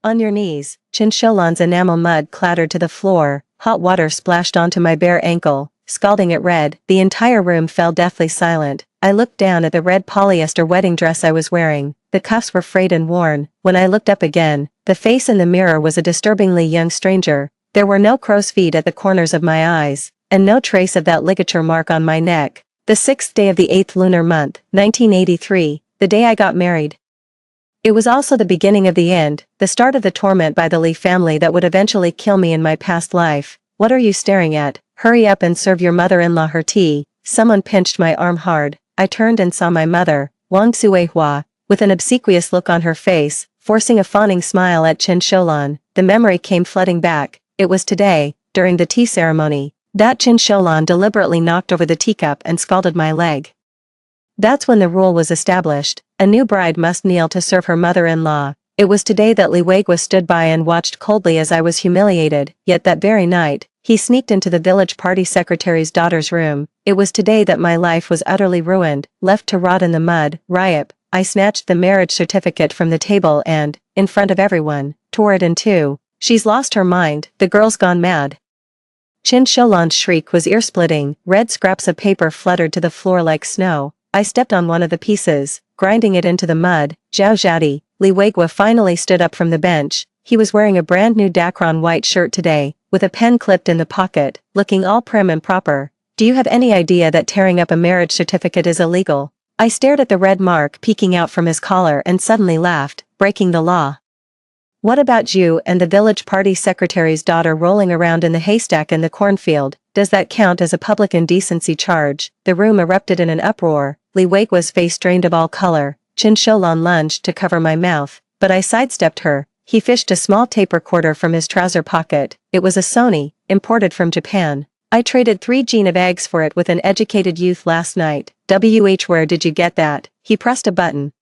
On your knees. Chinsholan's enamel mud clattered to the floor, hot water splashed onto my bare ankle, scalding it red. The entire room fell deathly silent. I looked down at the red polyester wedding dress I was wearing. The cuffs were frayed and worn. When I looked up again, the face in the mirror was a disturbingly young stranger. There were no crow's feet at the corners of my eyes, and no trace of that ligature mark on my neck. The 6th day of the 8th lunar month, 1983, the day I got married. It was also the beginning of the end, the start of the torment by the Lee family that would eventually kill me in my past life. What are you staring at? Hurry up and serve your mother-in-law her tea. Someone pinched my arm hard. I turned and saw my mother, Wang Suihua, with an obsequious look on her face, forcing a fawning smile at Chinsholan. The memory came flooding back. It was today, during the tea ceremony, that Chinsholan deliberately knocked over the teacup and scalded my leg. That's when the rule was established. A new bride must kneel to serve her mother-in-law. It was today that Li Weiguo stood by and watched coldly as I was humiliated, yet that very night, he sneaked into the village party secretary's daughter's room. It was today that my life was utterly ruined, left to rot in the mud. Ripe. I snatched the marriage certificate from the table and, in front of everyone, tore it in two. She's lost her mind, the girl's gone mad. Chinsholan's shriek was ear-splitting. Red scraps of paper fluttered to the floor like snow. I stepped on one of the pieces, grinding it into the mud. Zhao Zhadi. Li Weiguo finally stood up from the bench. He was wearing a brand new Dacron white shirt today, with a pen clipped in the pocket, looking all prim and proper. Do you have any idea that tearing up a marriage certificate is illegal? I stared at the red mark peeking out from his collar and suddenly laughed, breaking the law. What about you and the village party secretary's daughter rolling around in the haystack in the cornfield? Does that count as a public indecency charge? The room erupted in an uproar. Li Weiguo's face drained of all color. Chinsholan lunged to cover my mouth, but I sidestepped her. He fished a small tape recorder from his trouser pocket. It was a Sony, imported from Japan. I traded 3 gene of eggs for it with an educated youth last night. Where did you get that? He pressed a button,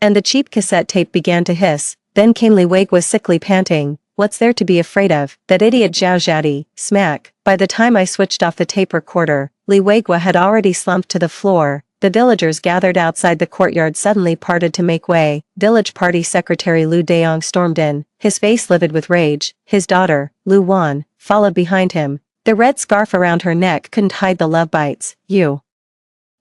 and the cheap cassette tape began to hiss. Then came Li Weiguo sickly panting. What's there to be afraid of? That idiot Zhao Zhadi. Smack. By the time I switched off the tape recorder, Li Weiguo had already slumped to the floor. The villagers gathered outside the courtyard suddenly parted to make way. Village party secretary Lu Daong stormed in, his face livid with rage. His daughter, Lu Wan, followed behind him. The red scarf around her neck couldn't hide the love bites. You.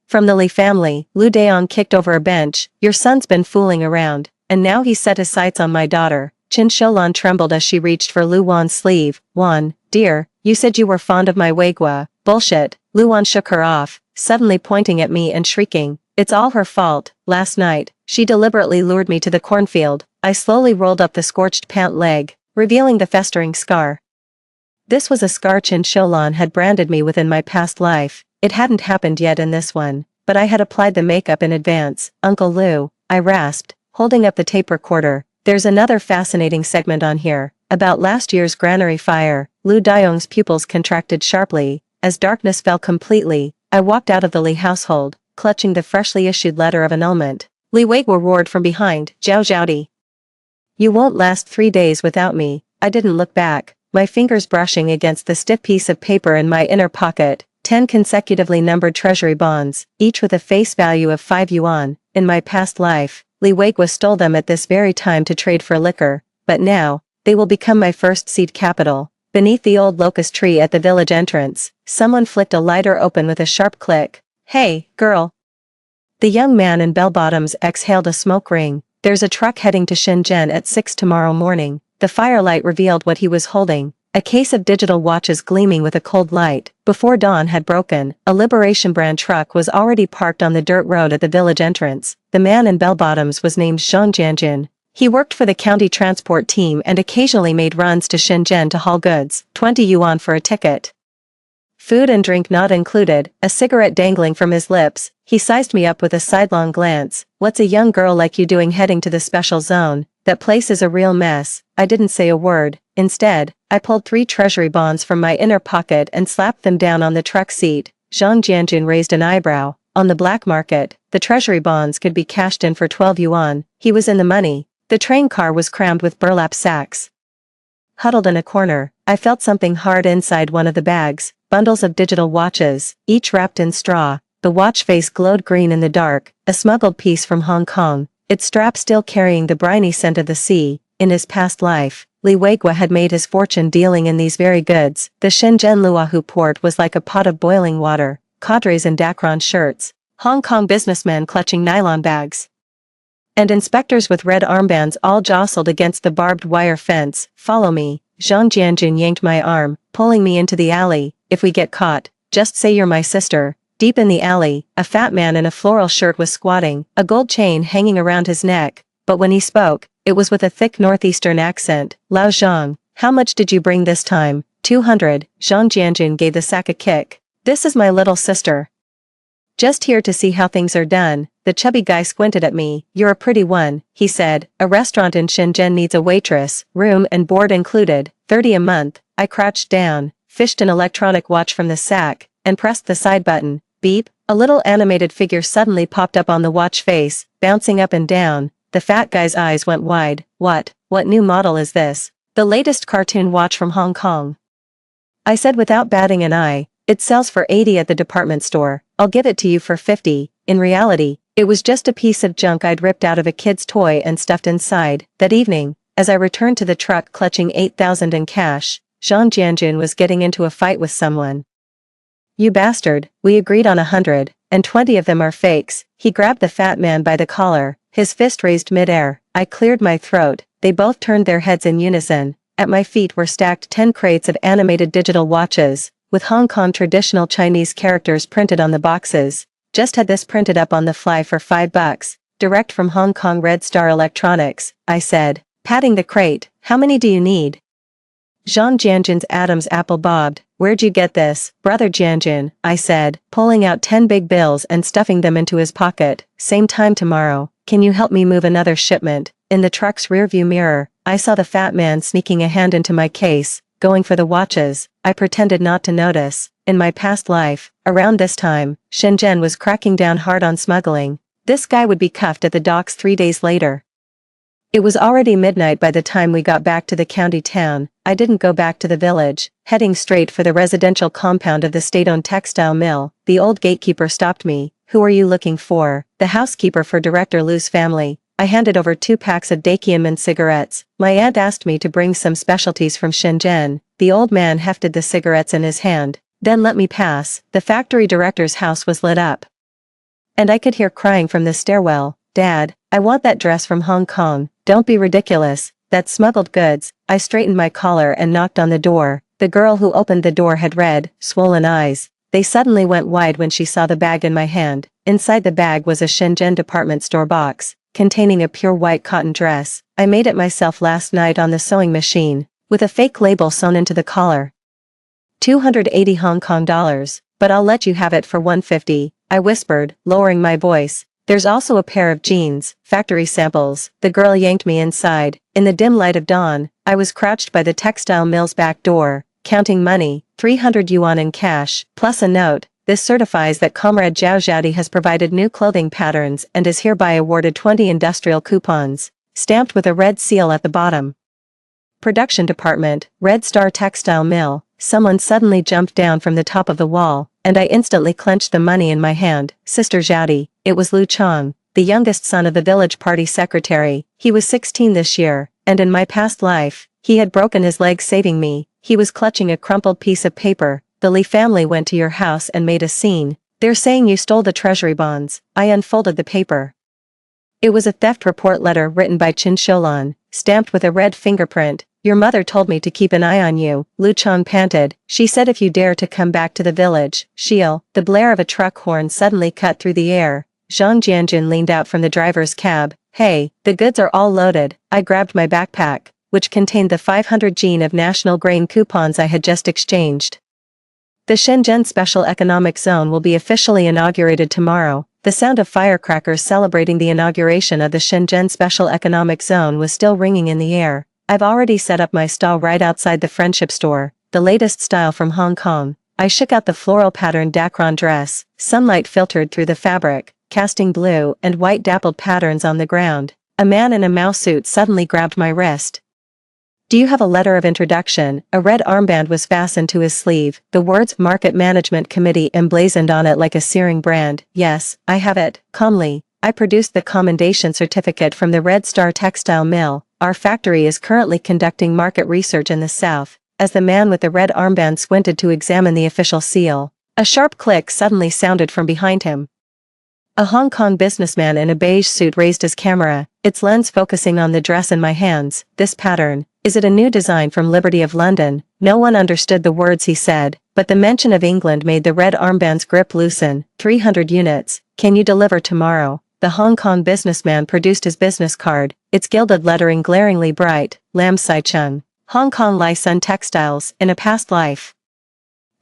From the Li family, Lu Daong kicked over a bench. Your son's been fooling around, and now he's set his sights on my daughter. Chinsholan trembled as she reached for Lu Wan's sleeve. Wan, dear, you said you were fond of my Weiguo. Bullshit. Lu Wan shook her off, suddenly pointing at me and shrieking. It's all her fault. Last night, she deliberately lured me to the cornfield. I slowly rolled up the scorched pant leg, revealing the festering scar. This was a scar Chinsholan had branded me with in my past life. It hadn't happened yet in this one, but I had applied the makeup in advance. Uncle Lu, I rasped, holding up the tape recorder. There's another fascinating segment on here, about last year's granary fire. Lu Daong's pupils contracted sharply. As darkness fell completely, I walked out of the Li household, clutching the freshly issued letter of annulment. Li Weiguo roared from behind. Zhao Zhadi. You won't last 3 days without me. I didn't look back, my fingers brushing against the stiff piece of paper in my inner pocket. 10 consecutively numbered treasury bonds, each with a face value of 5 yuan. In my past life, Li Weiguo stole them at this very time to trade for liquor, but now, they will become my first seed capital. Beneath the old locust tree at the village entrance, someone flicked a lighter open with a sharp click. Hey, girl. The young man in bell-bottoms exhaled a smoke ring. There's a truck heading to Shenzhen at 6 tomorrow morning. The firelight revealed what he was holding. A case of digital watches gleaming with a cold light. Before dawn had broken, a Liberation brand truck was already parked on the dirt road at the village entrance. The man in bell-bottoms was named Zhang Jianjin. He worked for the county transport team and occasionally made runs to Shenzhen to haul goods. 20 yuan for a ticket. Food and drink not included, a cigarette dangling from his lips. He sized me up with a sidelong glance. What's a young girl like you doing heading to the special zone? That place is a real mess. I didn't say a word. Instead, I pulled 3 treasury bonds from my inner pocket and slapped them down on the truck seat. Zhang Jianjun raised an eyebrow. On the black market, the treasury bonds could be cashed in for 12 yuan. He was in the money. The train car was crammed with burlap sacks. Huddled in a corner, I felt something hard inside one of the bags. Bundles of digital watches, each wrapped in straw. The watch face glowed green in the dark, a smuggled piece from Hong Kong, its strap still carrying the briny scent of the sea. in his past life, Li Weigua had made his fortune dealing in these very goods. The Shenzhen Luohu port was like a pot of boiling water, cadres in Dacron shirts, Hong Kong businessmen clutching nylon bags, and inspectors with red armbands all jostled against the barbed wire fence. "Follow me." Zhang Jianjun yanked my arm, pulling me into the alley. "If we get caught, just say you're my sister." Deep in the alley, a fat man in a floral shirt was squatting, a gold chain hanging around his neck, but when he spoke, it was with a thick northeastern accent. "Lao Zhang, how much did you bring this time?" 200. Zhang Jianjun gave the sack a kick. "This is my little sister. Just here to see how things are done." The chubby guy squinted at me. "You're a pretty one," he said. "A restaurant in Shenzhen needs a waitress, room and board included, 30 a month." I crouched down, fished an electronic watch from the sack, and pressed the side button. Beep, a little animated figure suddenly popped up on the watch face, bouncing up and down. The fat guy's eyes went wide. What new model is this?" "The latest cartoon watch from Hong Kong," I said without batting an eye. "It sells for 80 at the department store. I'll give it to you for 50. In reality, it was just a piece of junk I'd ripped out of a kid's toy and stuffed inside. That evening, as I returned to the truck clutching 8,000 in cash, Zhang Jianjun was getting into a fight with someone. "You bastard, we agreed on 100, and 20 of them are fakes." He grabbed the fat man by the collar, his fist raised mid-air. I cleared my throat. They both turned their heads in unison. At my feet were stacked 10 crates of animated digital watches, with Hong Kong traditional Chinese characters printed on the boxes. "Just had this printed up on the fly for $5, direct from Hong Kong Red Star Electronics," I said, patting the crate. "How many do you need?" Zhang Jianjun's Adam's apple bobbed. "Where'd you get this, Brother Jianjun?" I said, pulling out 10 big bills and stuffing them into his pocket. "Same time tomorrow. Can you help me move another shipment?" In the truck's rearview mirror, I saw the fat man sneaking a hand into my case, going for the watches. I pretended not to notice. In my past life, around this time, Shenzhen was cracking down hard on smuggling. This guy would be cuffed at the docks 3 days later. It was already midnight by the time we got back to the county town. I didn't go back to the village, heading straight for the residential compound of the state-owned textile mill. The old gatekeeper stopped me. "Who are you looking for?" "The housekeeper for Director Lu's family." I handed over 2 packs of Dakiaman cigarettes. "My aunt asked me to bring some specialties from Shenzhen." The old man hefted the cigarettes in his hand, then let me pass. The factory director's house was lit up, and I could hear crying from the stairwell. "Dad, I want that dress from Hong Kong." "Don't be ridiculous. That's smuggled goods." I straightened my collar and knocked on the door. The girl who opened the door had red, swollen eyes. They suddenly went wide when she saw the bag in my hand. Inside the bag was a Shenzhen department store box, containing a pure white cotton dress. I made it myself last night on the sewing machine, with a fake label sewn into the collar. 280 Hong Kong dollars, but I'll let you have it for 150, I whispered, lowering my voice. "There's also a pair of jeans, factory samples." The girl yanked me inside. In the dim light of dawn, I was crouched by the textile mill's back door, counting money, 300 yuan in cash, plus a note. "This certifies that Comrade Zhao Zhaodi has provided new clothing patterns and is hereby awarded 20 industrial coupons," stamped with a red seal at the bottom. "Production Department, Red Star Textile Mill." Someone suddenly jumped down from the top of the wall, and I instantly clenched the money in my hand. "Sister Zhaodi." It was Lu Chong, the youngest son of the village party secretary. He was 16 this year, and in my past life, he had broken his leg saving me. He was clutching a crumpled piece of paper. "The Li family went to your house and made a scene. They're saying you stole the treasury bonds." I unfolded the paper. It was a theft report letter written by Qin Shoulan, stamped with a red fingerprint. "Your mother told me to keep an eye on you," Lu Chong panted. "She said if you dare to come back to the village, she'll—" The blare of a truck horn suddenly cut through the air. Zhang Jianjun leaned out from the driver's cab. "Hey, the goods are all loaded." I grabbed my backpack, which contained the 500 gene of national grain coupons I had just exchanged. The Shenzhen Special Economic Zone will be officially inaugurated tomorrow. The sound of firecrackers celebrating the inauguration of the Shenzhen Special Economic Zone was still ringing in the air. I've already set up my stall right outside the Friendship Store, the latest style from Hong Kong. I shook out the floral patterned Dacron dress. Sunlight filtered through the fabric, casting blue and white dappled patterns on the ground. A man in a mouse suit suddenly grabbed my wrist. "Do you have a letter of introduction?" A red armband was fastened to his sleeve, the words Market Management Committee emblazoned on it like a searing brand. "Yes, I have it." Calmly, I produced the commendation certificate from the Red Star Textile Mill. our factory is currently conducting market research in the south, as the man with the red armband squinted to examine the official seal. A sharp click suddenly sounded from behind him. A Hong Kong businessman in a beige suit raised his camera, its lens focusing on the dress in my hands. This pattern, is it a new design from Liberty of London? No one understood the words he said, but the mention of England made the red armband's grip loosen. 300 units, can you deliver tomorrow? The Hong Kong businessman produced his business card, its gilded lettering glaringly bright, Lam Sai-chung, Hong Kong Lai Sun Textiles, in a past life.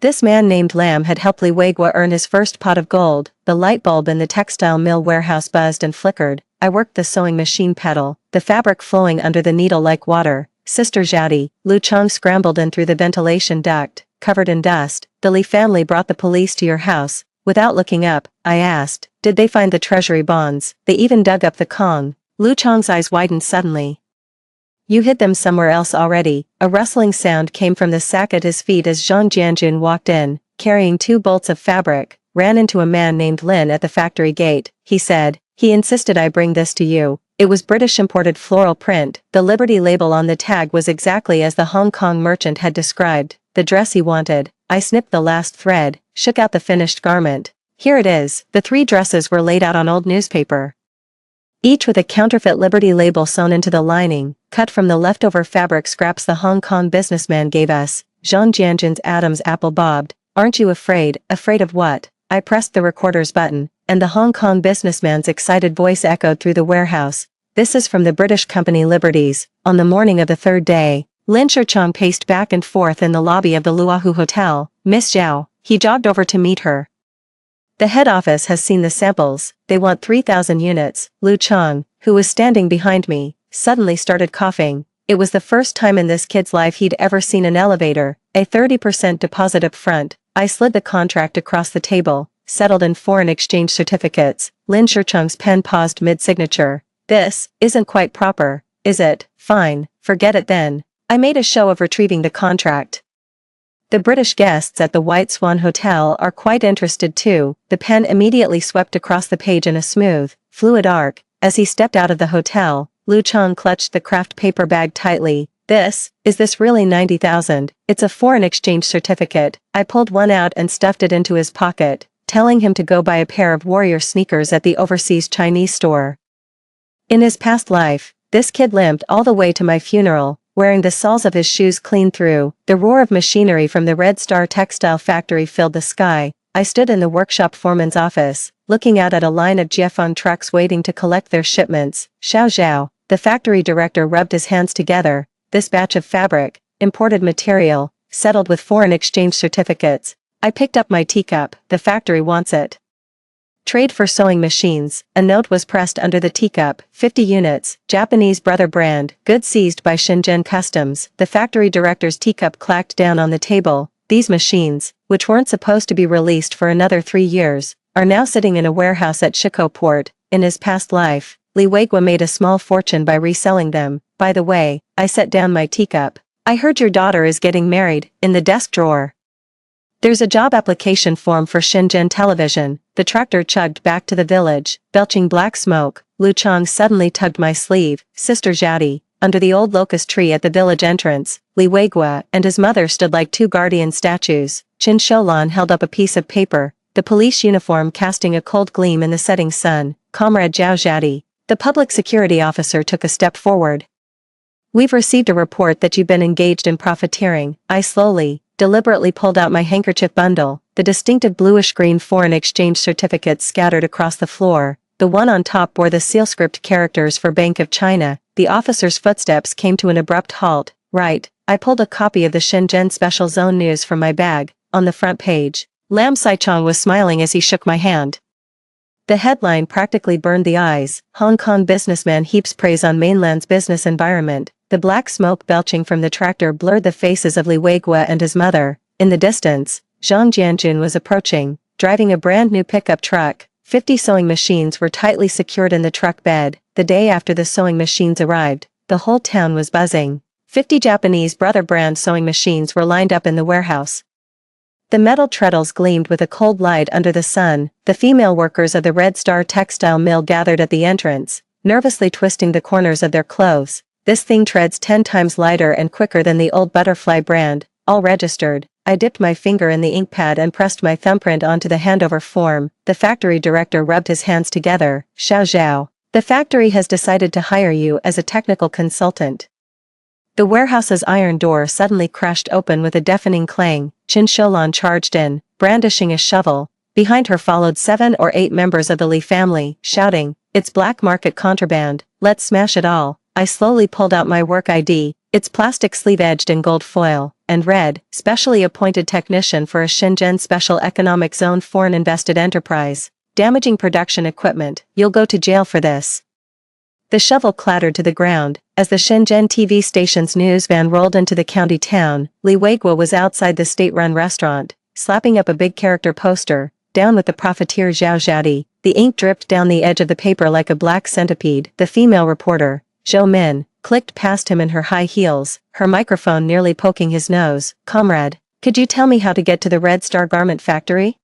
This man named Lam had helped Li Weigua earn his first pot of gold. The light bulb in the textile mill warehouse buzzed and flickered. I worked the sewing machine pedal, the fabric flowing under the needle like water. Sister Zhadi, Lu Chong scrambled in through the ventilation duct, covered in dust. The Li family brought the police to your house. Without looking up, I asked, did they find the treasury bonds? They even dug up the Kong. Lu Chong's eyes widened suddenly. You hid them somewhere else already. A rustling sound came from the sack at his feet as Zhang Jianjun walked in, carrying 2 bolts of fabric, ran into a man named Lin at the factory gate. He said, he insisted I bring this to you. It was British imported floral print. The Liberty label on the tag was exactly as the Hong Kong merchant had described. The dress he wanted. I snipped the last thread, shook out the finished garment. Here it is. The 3 dresses were laid out on old newspaper, each with a counterfeit Liberty label sewn into the lining, cut from the leftover fabric scraps the Hong Kong businessman gave us. Zhang Jianjun's Adam's apple bobbed. Aren't you afraid? Afraid of what? I pressed the recorder's button, and the Hong Kong businessman's excited voice echoed through the warehouse. This is from the British company Liberties. On the morning of the 3rd day, Lin Shirchong paced back and forth in the lobby of the Luahu Hotel. Miss Zhao. He jogged over to meet her. The head office has seen the samples. They want 3,000 units. Lu Chong, who was standing behind me, suddenly started coughing. It was the first time in this kid's life he'd ever seen an elevator. A 30% deposit up front. I slid the contract across the table, settled in foreign exchange certificates. Lin Shirchong's pen paused mid-signature. This isn't quite proper, is it? Fine, forget it then. I made a show of retrieving the contract. The British guests at the White Swan Hotel are quite interested too. The pen immediately swept across the page in a smooth, fluid arc. As he stepped out of the hotel, Lu Chong clutched the craft paper bag tightly. Is this really 90,000? It's a foreign exchange certificate. I pulled one out and stuffed it into his pocket, telling him to go buy a pair of warrior sneakers at the overseas Chinese store. In his past life, this kid limped all the way to my funeral, wearing the soles of his shoes clean through. The roar of machinery from the Red Star textile factory filled the sky. I stood in the workshop foreman's office, looking out at a line of Jiefeng trucks waiting to collect their shipments. Xiao Zhao, the factory director, rubbed his hands together. This batch of fabric, imported material, settled with foreign exchange certificates. I picked up my teacup. The factory wants it. Trade for sewing machines. A note was pressed under the teacup. 50 units, Japanese brother brand, goods seized by Shenzhen Customs. The factory director's teacup clacked down on the table. These machines, which weren't supposed to be released for another 3 years, are now sitting in a warehouse at Shiko Port. In his past life, Li Weigua made a small fortune by reselling them. By the way, I set down my teacup. I heard your daughter is getting married, in the desk drawer. There's a job application form for Shenzhen Television. The tractor chugged back to the village, belching black smoke. Lu Chong suddenly tugged my sleeve. Sister Zhadi, under the old locust tree at the village entrance, Li Weigua and his mother stood like 2 guardian statues. Qin Shoulan held up a piece of paper, the police uniform casting a cold gleam in the setting sun. Comrade Zhao Zhadi. The public security officer took a step forward. We've received a report that you've been engaged in profiteering. I slowly, deliberately pulled out my handkerchief bundle. The distinctive bluish-green foreign exchange certificates scattered across the floor. The one on top bore the seal script characters for Bank of China. The officer's footsteps came to an abrupt halt. Right. I pulled a copy of the Shenzhen Special Zone News from my bag. On the front page, Lam Sai-chung was smiling as he shook my hand. The headline practically burned the eyes. Hong Kong businessman heaps praise on mainland's business environment. The black smoke belching from the tractor blurred the faces of Li Weigua and his mother. In the distance, Zhang Jianjun was approaching, driving a brand new pickup truck. 50 sewing machines were tightly secured in the truck bed. The day after the sewing machines arrived, the whole town was buzzing. 50 Japanese brother brand sewing machines were lined up in the warehouse. The metal treadles gleamed with a cold light under the sun. The female workers of the Red Star textile mill gathered at the entrance, nervously twisting the corners of their clothes. This thing treads 10 times lighter and quicker than the old Butterfly brand, all registered. I dipped my finger in the ink pad and pressed my thumbprint onto the handover form. The factory director rubbed his hands together. Xiao Zhao. The factory has decided to hire you as a technical consultant. The warehouse's iron door suddenly crashed open with a deafening clang. Qin Shoulan charged in, brandishing a shovel. Behind her followed 7 or 8 members of the Li family, shouting, "It's black market contraband, let's smash it all." I slowly pulled out my work ID, its plastic sleeve edged in gold foil, and read, "Specially appointed technician for a Shenzhen Special Economic Zone foreign invested enterprise. Damaging production equipment, you'll go to jail for this." The shovel clattered to the ground. As the Shenzhen TV station's news van rolled into the county town, Li Weiguo was outside the state-run restaurant, slapping up a big character poster, "Down with the profiteer Zhao Zhadi." The ink dripped down the edge of the paper like a black centipede. The female reporter, Zhou Min, clicked past him in her high heels, her microphone nearly poking his nose. "Comrade, could you tell me how to get to the Red Star Garment Factory?"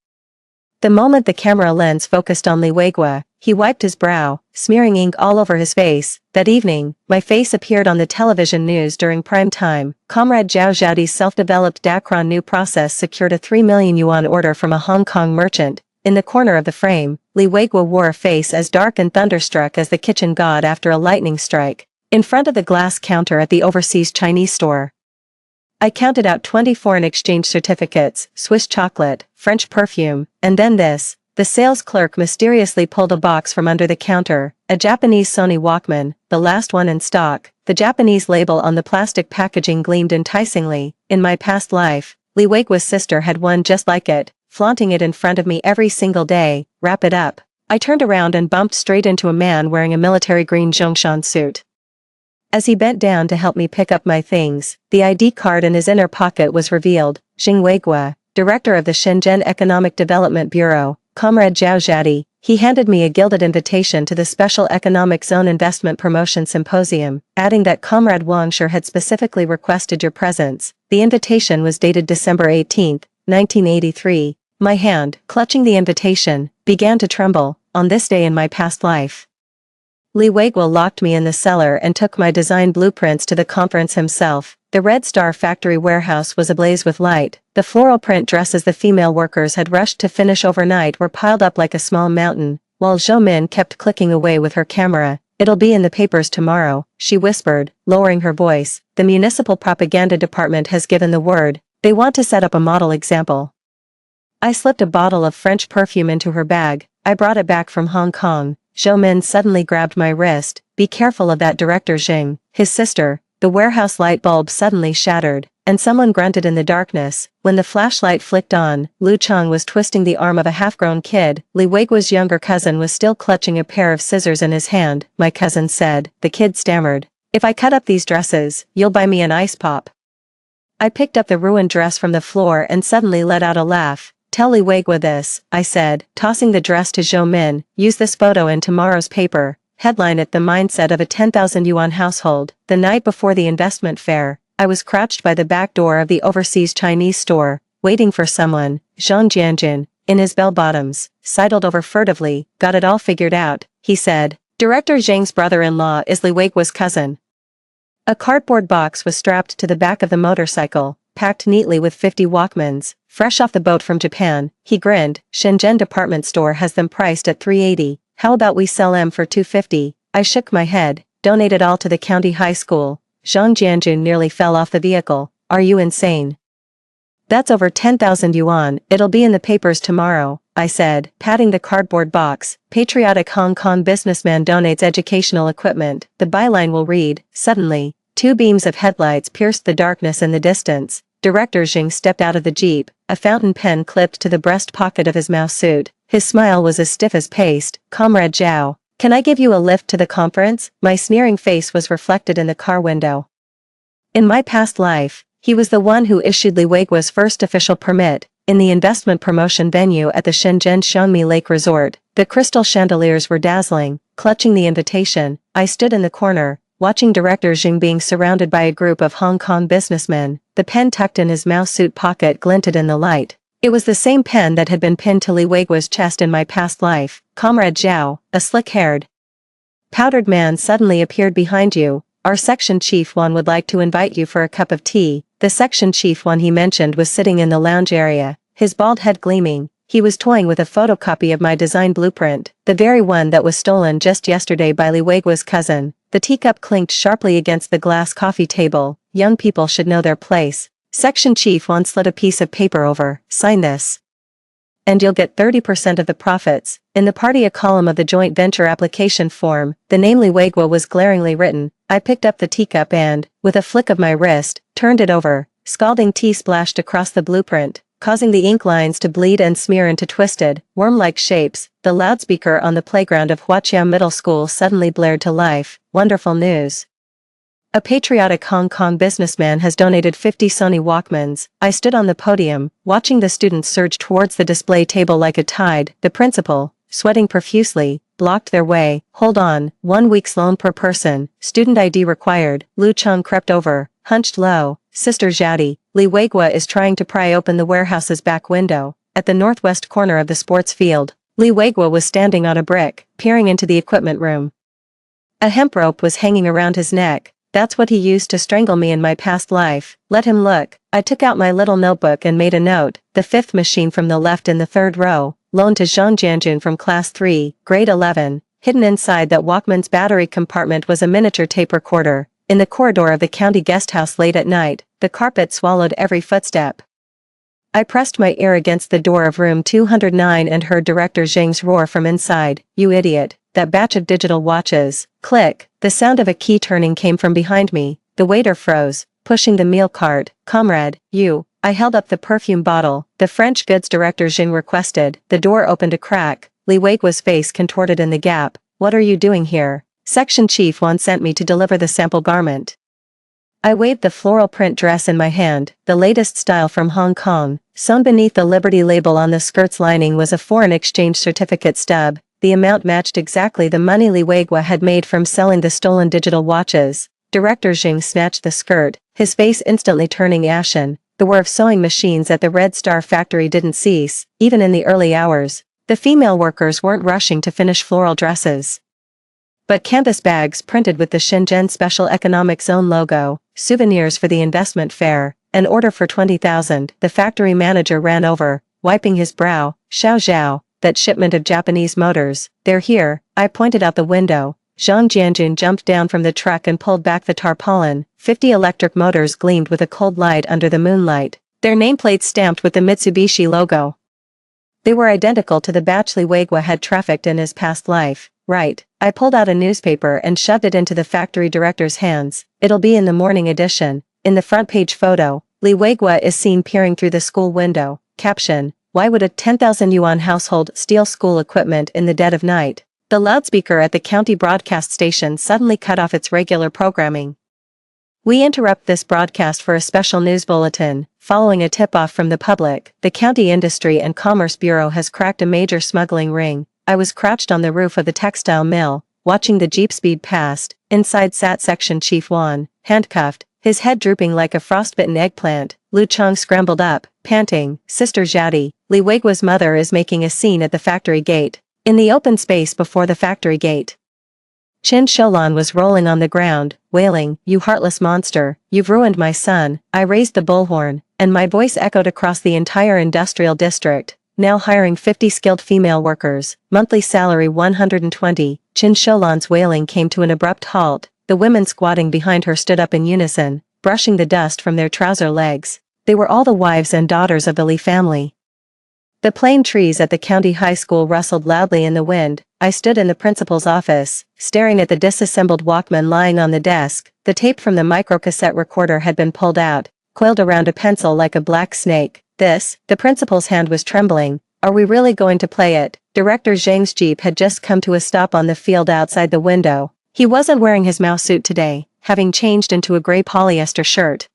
The moment the camera lens focused on Li Weiguo, he wiped his brow, smearing ink all over his face. That evening, my face appeared on the television news during prime time. Comrade Zhao Zhadi's self-developed Dacron new process secured a 3 million yuan order from a Hong Kong merchant. In the corner of the frame, Li Weiguo wore a face as dark and thunderstruck as the kitchen god after a lightning strike. In front of the glass counter at the overseas Chinese store, I counted out 20 foreign exchange certificates, Swiss chocolate, French perfume, and then this. The sales clerk mysteriously pulled a box from under the counter, a Japanese Sony Walkman, the last one in stock. The Japanese label on the plastic packaging gleamed enticingly. In my past life, Li Weiguo's sister had one just like it, flaunting it in front of me every single day. "Wrap it up." I turned around and bumped straight into a man wearing a military green Zhongshan suit. As he bent down to help me pick up my things, the ID card in his inner pocket was revealed. "Xing Weiguo, director of the Shenzhen Economic Development Bureau, Comrade Zhao Zhadi." He handed me a gilded invitation to the Special Economic Zone Investment Promotion Symposium, adding that Comrade Wang Shi had specifically requested your presence. The invitation was dated December 18, 1983. My hand, clutching the invitation, began to tremble. On this day in my past life, Li Weiguo locked me in the cellar and took my design blueprints to the conference himself. The Red Star factory warehouse was ablaze with light. The floral print dresses the female workers had rushed to finish overnight were piled up like a small mountain, while Zhou Min kept clicking away with her camera. "It'll be in the papers tomorrow," she whispered, lowering her voice. "The municipal propaganda department has given the word. They want to set up a model example." I slipped a bottle of French perfume into her bag. I brought it back from Hong Kong. Zhou Min suddenly grabbed my wrist. "Be careful of that director Xing, his sister." The warehouse light bulb suddenly shattered, and someone grunted in the darkness. When the flashlight flicked on, Lu Cheng was twisting the arm of a half-grown kid. Li Weiguo's younger cousin was still clutching a pair of scissors in his hand. "My cousin said," the kid stammered, "if I cut up these dresses, you'll buy me an ice pop." I picked up the ruined dress from the floor and suddenly let out a laugh. "Tell Li Weiguo this," I said, tossing the dress to Zhou Min. "Use this photo in tomorrow's paper. Headline it, the mindset of a 10,000 yuan household." The night before the investment fair, I was crouched by the back door of the overseas Chinese store, waiting for someone. Zhang Jianjun, in his bell-bottoms, sidled over furtively. "Got it all figured out," he said. "Director Zhang's brother-in-law is Li Weiguo's cousin." A cardboard box was strapped to the back of the motorcycle, packed neatly with 50 Walkmans, fresh off the boat from Japan. He grinned. "Shenzhen department store has them priced at 380. How about we sell them for 250? I shook my head. "Donate it all to the county high school." Zhang Jianjun nearly fell off the vehicle. "Are you insane? That's over 10,000 yuan. It'll be in the papers tomorrow," I said, patting the cardboard box. "Patriotic Hong Kong businessman donates educational equipment." The byline will read. Suddenly, 2 beams of headlights pierced the darkness in the distance. Director Xing stepped out of the jeep, a fountain pen clipped to the breast pocket of his mouse suit. His smile was as stiff as paste. "Comrade Zhao, can I give you a lift to the conference?" My sneering face was reflected in the car window. In my past life, he was the one who issued Li Weiguo's first official permit. In the investment promotion venue at the Shenzhen Xiongmi Lake Resort, the crystal chandeliers were dazzling. Clutching the invitation, I stood in the corner, watching Director Xing being surrounded by a group of Hong Kong businessmen. The pen tucked in his mouse suit pocket glinted in the light. It was the same pen that had been pinned to Li Weiguo's chest in my past life. "Comrade Zhao, a slick-haired, powdered man suddenly appeared behind you. Our section chief Juan would like to invite you for a cup of tea. The section chief Juan he mentioned was sitting in the lounge area, his bald head gleaming. He was toying with a photocopy of my design blueprint, the very one that was stolen just yesterday by Liwegua's cousin. The teacup clinked sharply against the glass coffee table. Young people should know their place. Section chief Juan slid a piece of paper over. Sign this, and you'll get 30% of the profits. In the party a column of the joint venture application form, the name Liwegua was glaringly written. I picked up the teacup and, with a flick of my wrist, turned it over. Scalding tea splashed across the blueprint, causing the ink lines to bleed and smear into twisted, worm-like shapes. The loudspeaker on the playground of Huaqiao Middle School suddenly blared to life. Wonderful news. A patriotic Hong Kong businessman has donated 50 Sony Walkmans. I stood on the podium, watching the students surge towards the display table like a tide. The principal, sweating profusely, blocked their way. Hold on, 1 week's loan per person, student ID required. Lu Cheng crept over, hunched low. Sister Zhadi, Liwegua is trying to pry open the warehouse's back window. At the northwest corner of the sports field, Liwegua was standing on a brick, peering into the equipment room. A hemp rope was hanging around his neck. That's what he used to strangle me in my past life. Let him look. I took out my little notebook and made a note. The fifth machine from the left in the third row, loaned to Zhang Jianjun from class 3, grade 11. Hidden inside that Walkman's battery compartment was a miniature tape recorder. In the corridor of the county guest house late at night, the carpet swallowed every footstep. I pressed my ear against the door of room 209 and heard Director Zhang's roar from inside. You idiot. That batch of digital watches. Click. The sound of a key turning came from behind me. The waiter froze, pushing the meal cart. Comrade, you. I held up the perfume bottle. The French goods director Jing requested. The door opened a crack. Liwegua's face contorted in the gap. What are you doing here? Section chief Juan sent me to deliver the sample garment. I waved the floral print dress in my hand, the latest style from Hong Kong. Sewn beneath the Liberty label on the skirt's lining was a foreign exchange certificate stub. The amount matched exactly the money Liwegua had made from selling the stolen digital watches. Director Jing snatched the skirt, his face instantly turning ashen. The whir of sewing machines at the Red Star factory didn't cease, even in the early hours. The female workers weren't rushing to finish floral dresses, but canvas bags printed with the Shenzhen Special Economic Zone logo, souvenirs for the investment fair, an order for 20,000. The factory manager ran over, wiping his brow. Xiao Zhao, that shipment of Japanese motors. They're here. I pointed out the window. Zhang Jianjun jumped down from the truck and pulled back the tarpaulin. 50 electric motors gleamed with a cold light under the moonlight, their nameplates stamped with the Mitsubishi logo. They were identical to the batch Liwegua had trafficked in his past life. Right. I pulled out a newspaper and shoved it into the factory director's hands. It'll be in the morning edition. In the front page photo, Liwegua is seen peering through the school window. Caption: Why would a 10,000 yuan household steal school equipment in the dead of night? The loudspeaker at the county broadcast station suddenly cut off its regular programming. We interrupt this broadcast for a special news bulletin. Following a tip-off from the public, the County Industry and Commerce Bureau has cracked a major smuggling ring. I was crouched on the roof of the textile mill, watching the jeep speed past. Inside sat Section Chief Juan, handcuffed, his head drooping like a frostbitten eggplant. Lu Cheng scrambled up, panting. Sister Zhadi, Liwegua's mother is making a scene at the factory gate. In the open space before the factory gate, Qin Shoulan was rolling on the ground, wailing, "You heartless monster, you've ruined my son." I raised the bullhorn, and my voice echoed across the entire industrial district. Now hiring 50 skilled female workers, monthly salary 120. Qin Shoulan's wailing came to an abrupt halt. The women squatting behind her stood up in unison, brushing the dust from their trouser legs. They were all the wives and daughters of the Li family. The plane trees at the county high school rustled loudly in the wind. I stood in the principal's office, staring at the disassembled Walkman lying on the desk. The tape from the microcassette recorder had been pulled out, coiled around a pencil like a black snake. The principal's hand was trembling. Are we really going to play it? Director Zhang's jeep had just come to a stop on the field outside the window. He wasn't wearing his Mao suit today, having changed into a gray polyester shirt.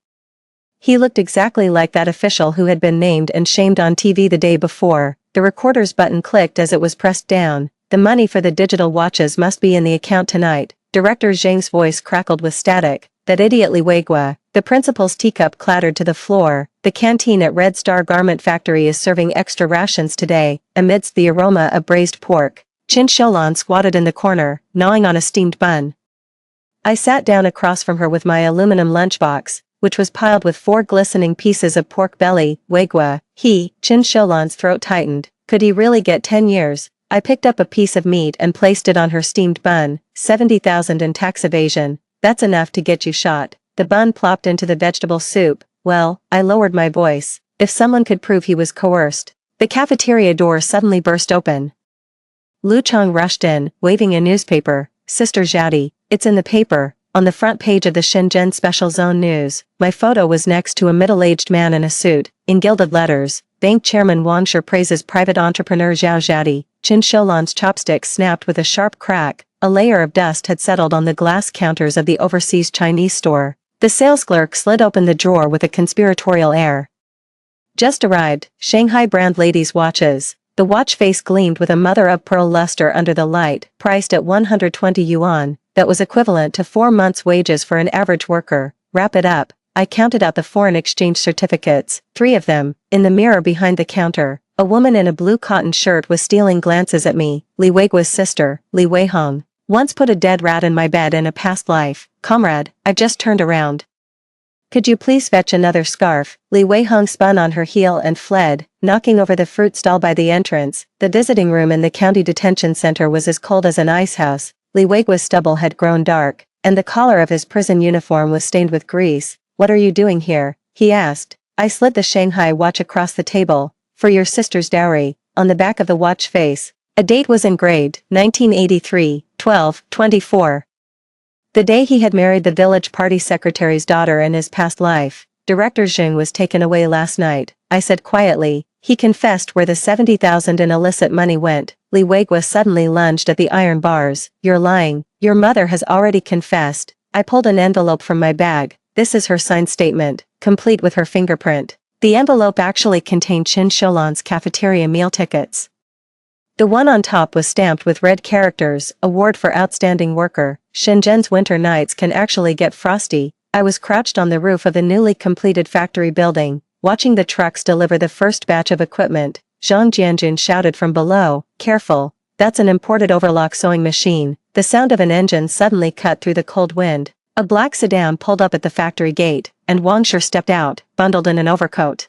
He looked exactly like that official who had been named and shamed on TV the day before. The recorder's button clicked as it was pressed down. The money for the digital watches must be in the account tonight. Director Zhang's voice crackled with static. That idiot Liwegua. The principal's teacup clattered to the floor. The canteen at Red Star Garment Factory is serving extra rations today, amidst the aroma of braised pork. Qin Shoulan squatted in the corner, gnawing on a steamed bun. I sat down across from her with my aluminum lunchbox, which was piled with 4 glistening pieces of pork belly, wagwa. Chin Sholan's throat tightened. Could he really get 10 years? I picked up a piece of meat and placed it on her steamed bun. 70,000 in tax evasion. That's enough to get you shot. The bun plopped into the vegetable soup. Well, I lowered my voice. If someone could prove he was coerced. The cafeteria door suddenly burst open. Lu Chang rushed in, waving a newspaper. Sister Zhadi, it's in the paper. On the front page of the Shenzhen Special Zone News, my photo was next to a middle-aged man in a suit. In gilded letters, Bank Chairman Wang Shi praises private entrepreneur Zhao Zhadi. Qin Sholan's chopsticks snapped with a sharp crack. A layer of dust had settled on the glass counters of the overseas Chinese store. The sales clerk slid open the drawer with a conspiratorial air. Just arrived, Shanghai brand ladies' watches. The watch face gleamed with a mother-of-pearl luster under the light, priced at 120 yuan. That was equivalent to 4 months' wages for an average worker. Wrap it up. I counted out the foreign exchange certificates, 3 of them, in the mirror behind the counter. A woman in a blue cotton shirt was stealing glances at me. Li Weiguo's sister, Li Weihong. Once put a dead rat in my bed in a past life. Comrade, I've just turned around. Could you please fetch another scarf? Li Weihong spun on her heel and fled, knocking over the fruit stall by the entrance. The visiting room in the county detention center was as cold as an icehouse. Li Weiguo's stubble had grown dark, and the collar of his prison uniform was stained with grease. What are you doing here? He asked. I slid the Shanghai watch across the table. For your sister's dowry. On the back of the watch face, a date was engraved, 1983, 12/24. The day he had married the village party secretary's daughter in his past life. Director Zheng was taken away last night, I said quietly. He confessed where the 70,000 in illicit money went. Li Weiguo suddenly lunged at the iron bars. You're lying. Your mother has already confessed. I pulled an envelope from my bag. This is her signed statement, complete with her fingerprint. The envelope actually contained Qin Sholan's cafeteria meal tickets. The one on top was stamped with red characters, Award for Outstanding Worker. Shenzhen's winter nights can actually get frosty. I was crouched on the roof of a newly completed factory building, watching the trucks deliver the first batch of equipment. Zhang Jianjun shouted from below, careful, that's an imported overlock sewing machine. The sound of an engine suddenly cut through the cold wind. A black sedan pulled up at the factory gate, and Wang Shi stepped out, bundled in an overcoat.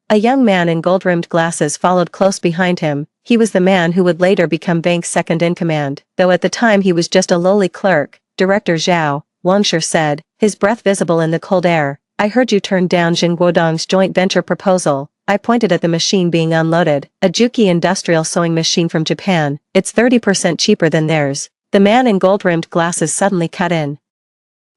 A young man in gold-rimmed glasses followed close behind him. He was the man who would later become Bank's second-in-command, though at the time he was just a lowly clerk. Director Zhao, Wang Shi said, his breath visible in the cold air. I heard you turned down Jin Guodong's joint venture proposal. I pointed at the machine being unloaded, a Juki industrial sewing machine from Japan. It's 30% cheaper than theirs. The man in gold-rimmed glasses suddenly cut in.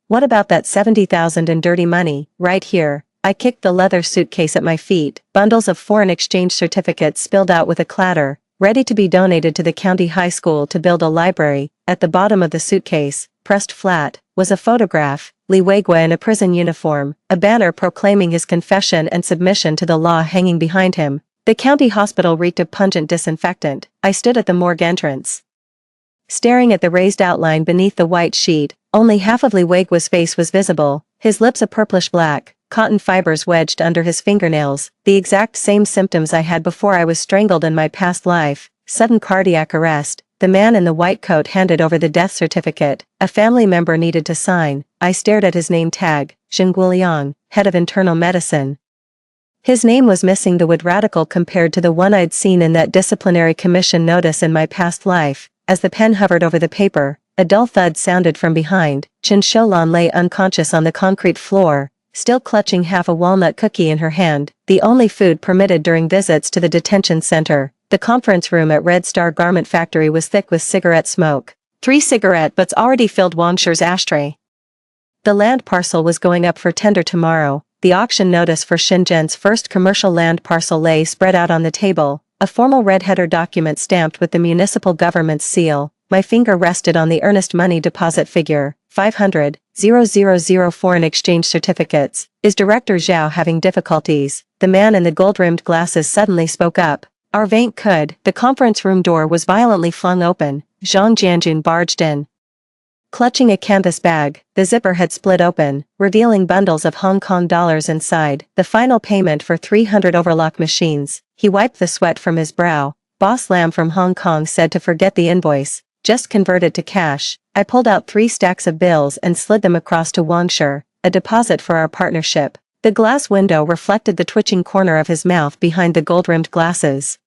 What about that 70,000 in dirty money, right here? I kicked the leather suitcase at my feet. Bundles of foreign exchange certificates spilled out with a clatter, ready to be donated to the county high school to build a library. At the bottom of the suitcase, pressed flat, was a photograph, Li Weiguo in a prison uniform, a banner proclaiming his confession and submission to the law hanging behind him. The county hospital reeked of pungent disinfectant. I stood at the morgue entrance, staring at the raised outline beneath the white sheet. Only half of Li Weiguo's face was visible, his lips a purplish black, cotton fibers wedged under his fingernails, the exact same symptoms I had before I was strangled in my past life. Sudden cardiac arrest. The man in the white coat handed over the death certificate. A family member needed to sign. I stared at his name tag, Zheng Guoliang, head of internal medicine. His name was missing, the wood radical compared to the one I'd seen in that disciplinary commission notice in my past life. As the pen hovered over the paper, a dull thud sounded from behind. Qin Sholan lay unconscious on the concrete floor, still clutching half a walnut cookie in her hand, the only food permitted during visits to the detention center. The conference room at Red Star Garment Factory was thick with cigarette smoke. 3 cigarette butts already filled Wang Shi's ashtray. The land parcel was going up for tender tomorrow. The auction notice for Shenzhen's first commercial land parcel lay spread out on the table, a formal red header document stamped with the municipal government's seal. My finger rested on the earnest money deposit figure, 500,000 foreign exchange certificates. Is Director Zhao having difficulties? The man in the gold-rimmed glasses suddenly spoke up. Our bank could. The conference room door was violently flung open. Zhang Jianjun barged in, clutching a canvas bag. The zipper had split open, revealing bundles of Hong Kong dollars inside. The final payment for 300 overlock machines. He wiped the sweat from his brow. Boss Lam from Hong Kong said to forget the invoice. just converted to cash. I pulled out 3 stacks of bills and slid them across to Wangshur, a deposit for our partnership. The glass window reflected the twitching corner of his mouth behind the gold-rimmed glasses.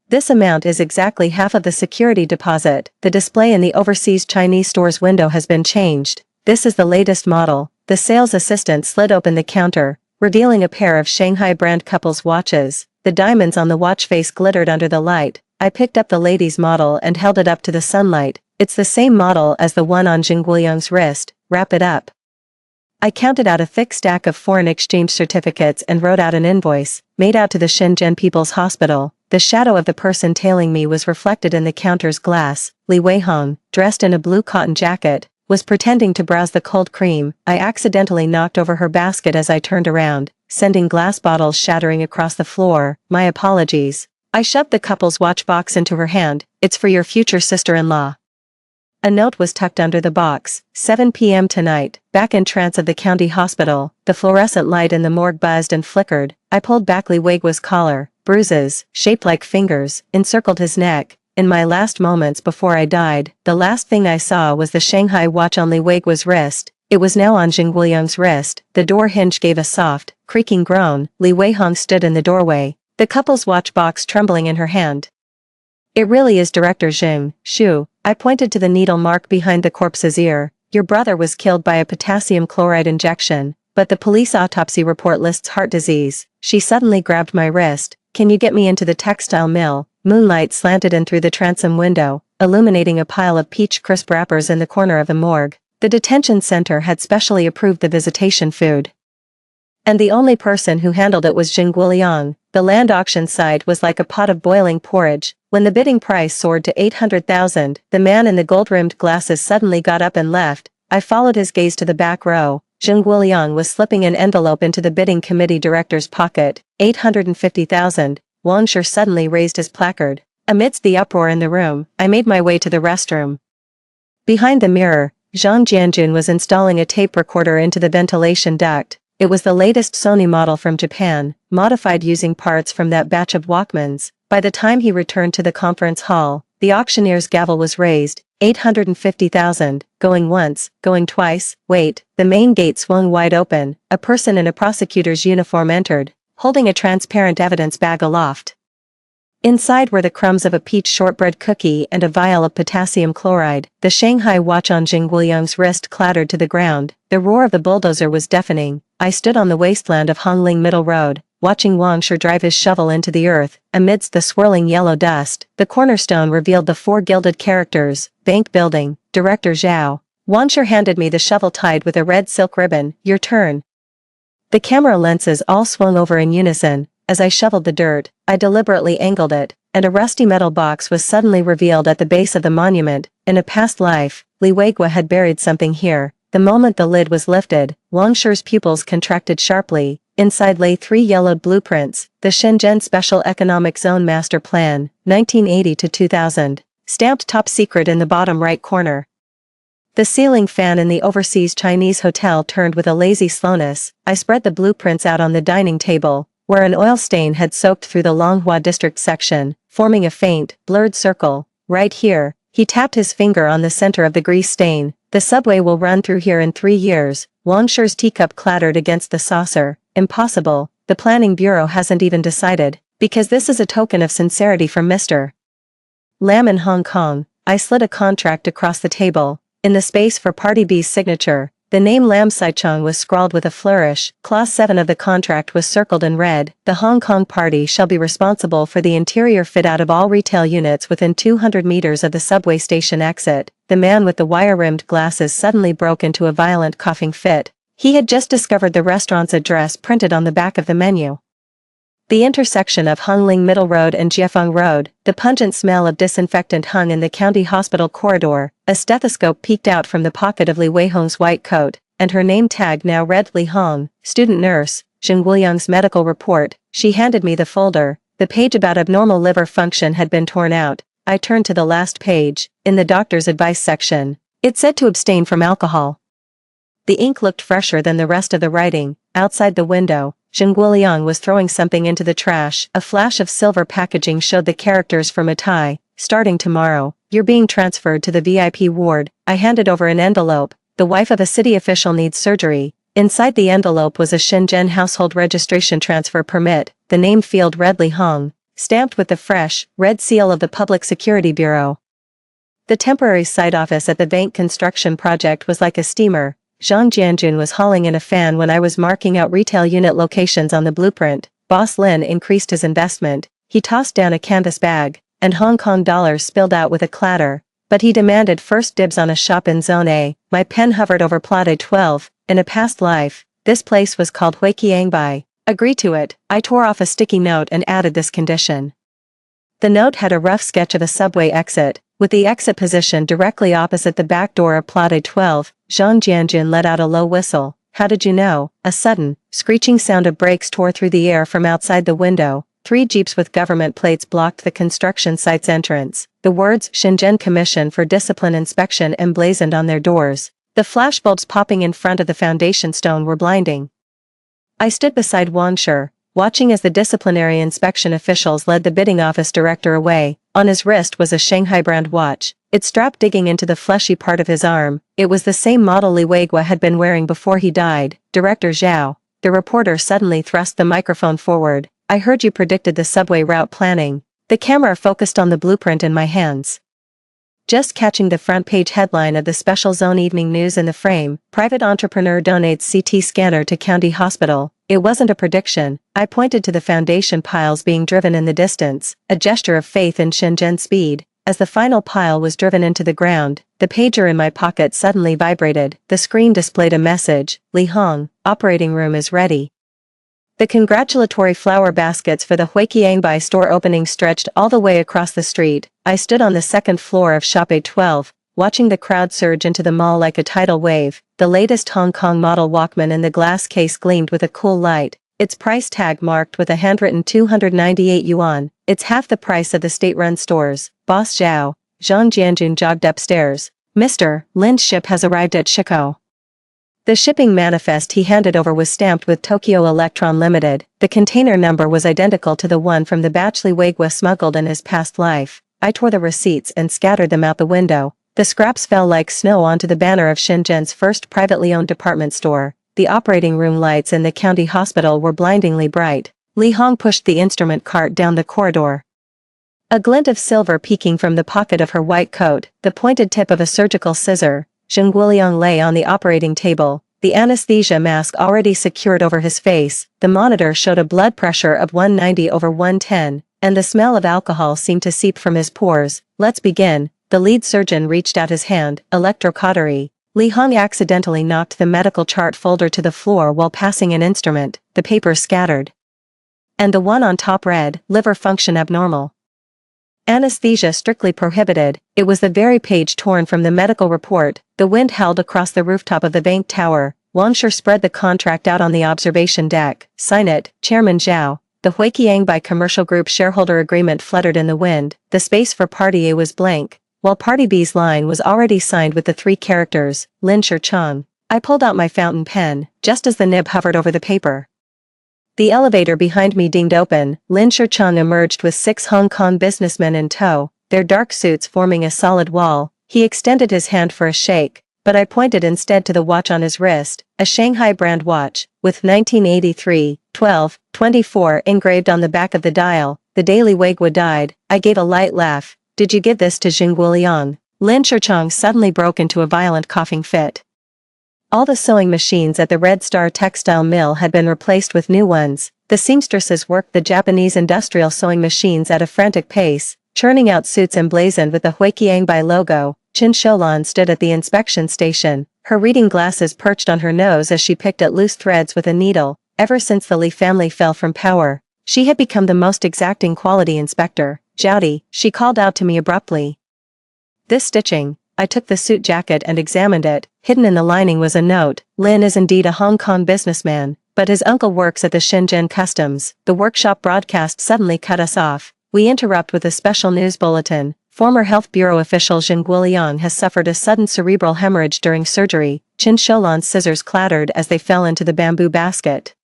This amount is exactly half of the security deposit. The display in the overseas Chinese store's window has been changed. This is the latest model. The sales assistant slid open the counter, revealing a pair of Shanghai brand couples watches. The diamonds on the watch face glittered under the light. I picked up the lady's model and held it up to the sunlight. It's the same model as the one on Jing Guoliang's wrist. Wrap it up. I counted out a thick stack of foreign exchange certificates and wrote out an invoice, made out to the Shenzhen People's Hospital. The shadow of the person tailing me was reflected in the counter's glass. Li Weihong, dressed in a blue cotton jacket, was pretending to browse the cold cream. I accidentally knocked over her basket as I turned around, sending glass bottles shattering across the floor. My apologies. I shoved the couple's watch box into her hand. It's for your future sister-in-law. A note was tucked under the box. 7 p.m. tonight, back in trance of the county hospital. The fluorescent light in the morgue buzzed and flickered. I pulled back Li Weigua's collar. Bruises, shaped like fingers, encircled his neck. In my last moments before I died, the last thing I saw was the Shanghai watch on Li Weigua's wrist. It was now on Jing Guoliang's wrist. The door hinge gave a soft, creaking groan. Li Weihong stood in the doorway, the couple's watch box trembling in her hand. It really is Director Jing Shu. I pointed to the needle mark behind the corpse's ear. Your brother was killed by a potassium chloride injection, but the police autopsy report lists heart disease. She suddenly grabbed my wrist. Can you get me into the textile mill? Moonlight slanted in through the transom window, illuminating a pile of peach crisp wrappers in the corner of the morgue. The detention center had specially approved the visitation food. And the only person who handled it was Jing Guoliang. The land auction site was like a pot of boiling porridge. When the bidding price soared to 800,000, the man in the gold-rimmed glasses suddenly got up and left. I followed his gaze to the back row. Jing Guoliang was slipping an envelope into the bidding committee director's pocket. 850,000. Wangshur suddenly raised his placard. Amidst the uproar in the room, I made my way to the restroom. Behind the mirror, Zhang Jianjun was installing a tape recorder into the ventilation duct. It was the latest Sony model from Japan, modified using parts from that batch of Walkmans. By the time he returned to the conference hall, the auctioneer's gavel was raised. 850,000, going once, going twice. Wait, the main gate swung wide open. A person in a prosecutor's uniform entered, holding a transparent evidence bag aloft. Inside were the crumbs of a peach shortbread cookie and a vial of potassium chloride. The Shanghai watch on Jing Guoliang's wrist clattered to the ground. The roar of the bulldozer was deafening. I stood on the wasteland of Hongling Middle Road, watching Wangshur drive his shovel into the earth. Amidst the swirling yellow dust, the cornerstone revealed the 4 gilded characters, Bank Building, Director Zhao. Wangshur handed me the shovel tied with a red silk ribbon. Your turn. The camera lenses all swung over in unison. As I shoveled the dirt, I deliberately angled it, and a rusty metal box was suddenly revealed at the base of the monument. In a past life, Li Weigua had buried something here. The moment the lid was lifted, Wangshur's pupils contracted sharply. Inside lay 3 yellowed blueprints, the Shenzhen Special Economic Zone Master Plan, 1980 to 2000, stamped top secret in the bottom right corner. The ceiling fan in the overseas Chinese hotel turned with a lazy slowness. I spread the blueprints out on the dining table, where an oil stain had soaked through the Longhua district section, forming a faint, blurred circle. Right here, he tapped his finger on the center of the grease stain. The subway will run through here in 3 years. Wangshur's teacup clattered against the saucer. Impossible, the planning bureau hasn't even decided, because this is a token of sincerity from Mr. Lam in Hong Kong. I slid a contract across the table. In the space for Party B's signature, the name Lam Saichong was scrawled with a flourish. Clause 7 of the contract was circled in red. The Hong Kong party shall be responsible for the interior fit-out of all retail units within 200 meters of the subway station exit. The man with the wire-rimmed glasses suddenly broke into a violent coughing fit. He had just discovered the restaurant's address printed on the back of the menu. The intersection of Hongling Middle Road and Jiefeng Road, the pungent smell of disinfectant hung in the county hospital corridor. A stethoscope peeked out from the pocket of Li Weihong's white coat, and her name tag now read Li Hong, student nurse, Jing Guoliang's medical report. She handed me the folder. The page about abnormal liver function had been torn out. I turned to the last page, in the doctor's advice section. It said to abstain from alcohol. The ink looked fresher than the rest of the writing. Outside the window, Jing Guoliang was throwing something into the trash. A flash of silver packaging showed the characters for Matai. Starting tomorrow, You're being transferred to the VIP ward. I handed over an envelope. The wife of a city official needs surgery. Inside the envelope was a Shenzhen household registration transfer permit, the name field read Li Hong, stamped with the fresh, red seal of the Public Security Bureau. The temporary site office at the bank construction project was like a steamer. Zhang Jianjun was hauling in a fan when I was marking out retail unit locations on the blueprint. Boss Lin increased his investment. He tossed down a canvas bag, and Hong Kong dollars spilled out with a clatter. But he demanded first dibs on a shop in Zone A. My pen hovered over Plot A12. In a past life, this place was called Huiqiangbai. Agree to it. I tore off a sticky note and added this condition. The note had a rough sketch of a subway exit, with the exit positioned directly opposite the back door of Plot A12. Zhang Jianjun let out a low whistle. How did you know? A sudden, screeching sound of brakes tore through the air from outside the window. 3 jeeps with government plates blocked the construction site's entrance. The words Shenzhen Commission for Discipline Inspection emblazoned on their doors. The flashbulbs popping in front of the foundation stone were blinding. I stood beside Wang Shi, watching as the disciplinary inspection officials led the bidding office director away. On his wrist was a Shanghai brand watch, its strap digging into the fleshy part of his arm. It was the same model Li Weigua had been wearing before he died. Director Zhao. The reporter suddenly thrust the microphone forward. I heard you predicted the subway route planning. The camera focused on the blueprint in my hands. Just catching the front page headline of the Special Zone Evening News in the frame, private entrepreneur donates CT scanner to county hospital. It wasn't a prediction. I pointed to the foundation piles being driven in the distance, a gesture of faith in Shenzhen speed. As the final pile was driven into the ground, the pager in my pocket suddenly vibrated. The screen displayed a message. Li Hong, operating room is ready. The congratulatory flower baskets for the Huiqiangbai store opening stretched all the way across the street. I stood on the second floor of Shop A12, watching the crowd surge into the mall like a tidal wave. The latest Hong Kong model Walkman in the glass case gleamed with a cool light, its price tag marked with a handwritten 298 yuan. It's half the price of the state-run stores. Boss Zhao. Zhang Jianjun jogged upstairs. Mr. Lin's ship has arrived at Shiko. The shipping manifest he handed over was stamped with Tokyo Electron Limited. The container number was identical to the one from the batch Li Weigua smuggled in his past life. I tore the receipts and scattered them out the window. The scraps fell like snow onto the banner of Shenzhen's first privately owned department store. The operating room lights in the county hospital were blindingly bright. Li Hong pushed the instrument cart down the corridor. A glint of silver peeking from the pocket of her white coat, the pointed tip of a surgical scissor. Zheng Guoliang lay on the operating table, the anesthesia mask already secured over his face. The monitor showed a blood pressure of 190/110, and the smell of alcohol seemed to seep from his pores. Let's begin. The lead surgeon reached out his hand. Electrocautery. Li Hong accidentally knocked the medical chart folder to the floor while passing an instrument. The paper scattered. And the one on top read, liver function abnormal. Anesthesia strictly prohibited. It was the very page torn from the medical report. The wind howled across the rooftop of the bank tower. Wang Shi spread the contract out on the observation deck. Sign it, Chairman Zhao. The Huiqiangbai Commercial Group shareholder agreement fluttered in the wind. The space for Party A was blank, while Party B's line was already signed with the 3 characters, Lin Shichang. I pulled out my fountain pen, just as the nib hovered over the paper. The elevator behind me dinged open. Lin Shichang emerged with 6 Hong Kong businessmen in tow, their dark suits forming a solid wall. He extended his hand for a shake, but I pointed instead to the watch on his wrist, a Shanghai brand watch, with 1983-12-24 engraved on the back of the dial. The day Li Weigua died. I gave a light laugh. Did you give this to Zheng Guoliang? Lin Shichang suddenly broke into a violent coughing fit. All the sewing machines at the Red Star textile mill had been replaced with new ones. The seamstresses worked the Japanese industrial sewing machines at a frantic pace, churning out suits emblazoned with the Huiqiangbai logo. Qin Shoulan stood at the inspection station, her reading glasses perched on her nose as she picked at loose threads with a needle. Ever since the Li family fell from power, she had become the most exacting quality inspector. Zhaodi, she called out to me abruptly. This stitching. I took the suit jacket and examined it. Hidden in the lining was a note. Lin is indeed a Hong Kong businessman, but his uncle works at the Shenzhen Customs. The workshop broadcast suddenly cut us off. We interrupt with a special news bulletin. Former Health Bureau official Zheng Guoliang has suffered a sudden cerebral hemorrhage during surgery. Qin Shoulan's scissors clattered as they fell into the bamboo basket.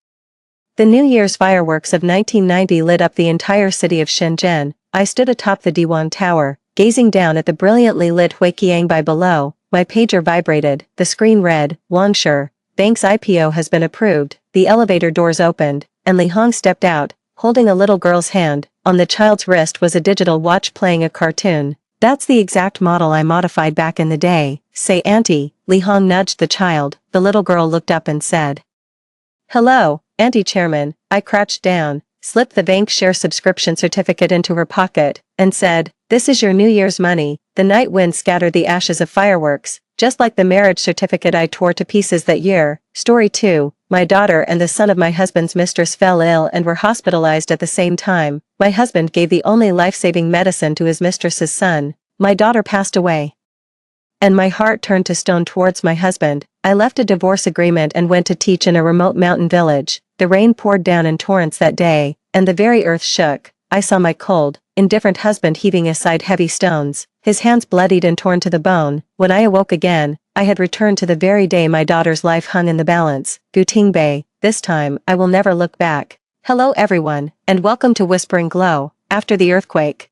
The New Year's fireworks of 1990 lit up the entire city of Shenzhen. I stood atop the Diwan Tower, gazing down at the brilliantly lit Huiqiangbai below. My pager vibrated, the screen read, Longshore Bank's IPO has been approved. The elevator doors opened, and Li Hong stepped out, holding a little girl's hand. On the child's wrist was a digital watch playing a cartoon. That's the exact model I modified back in the day. Say Auntie, Li Hong nudged the child. The little girl looked up and said, Hello, Auntie Chairman. I crouched down, slipped the bank share subscription certificate into her pocket, and said, This is your New Year's money. The night wind scattered the ashes of fireworks, just like the marriage certificate I tore to pieces that year. Story 2. My daughter and the son of my husband's mistress fell ill and were hospitalized at the same time. My husband gave the only life-saving medicine to his mistress's son. My daughter passed away. And my heart turned to stone towards my husband. I left a divorce agreement and went to teach in a remote mountain village. The rain poured down in torrents that day, and the very earth shook. I saw my cold, indifferent husband heaving aside heavy stones, his hands bloodied and torn to the bone. When I awoke again, I had returned to the very day my daughter's life hung in the balance. Gutingbei, this time, I will never look back. Hello everyone, and welcome to Whispering Glow. After the earthquake,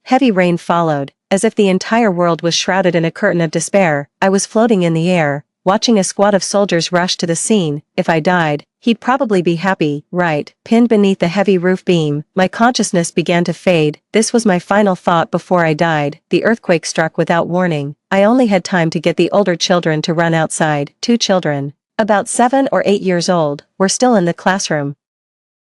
heavy rain followed, as if the entire world was shrouded in a curtain of despair. I was floating in the air, watching a squad of soldiers rush to the scene. If I died, he'd probably be happy, right? Pinned beneath the heavy roof beam, my consciousness began to fade. This was my final thought before I died. The earthquake struck without warning. I only had time to get the older children to run outside. 2 children, about 7 or 8 years old, were still in the classroom.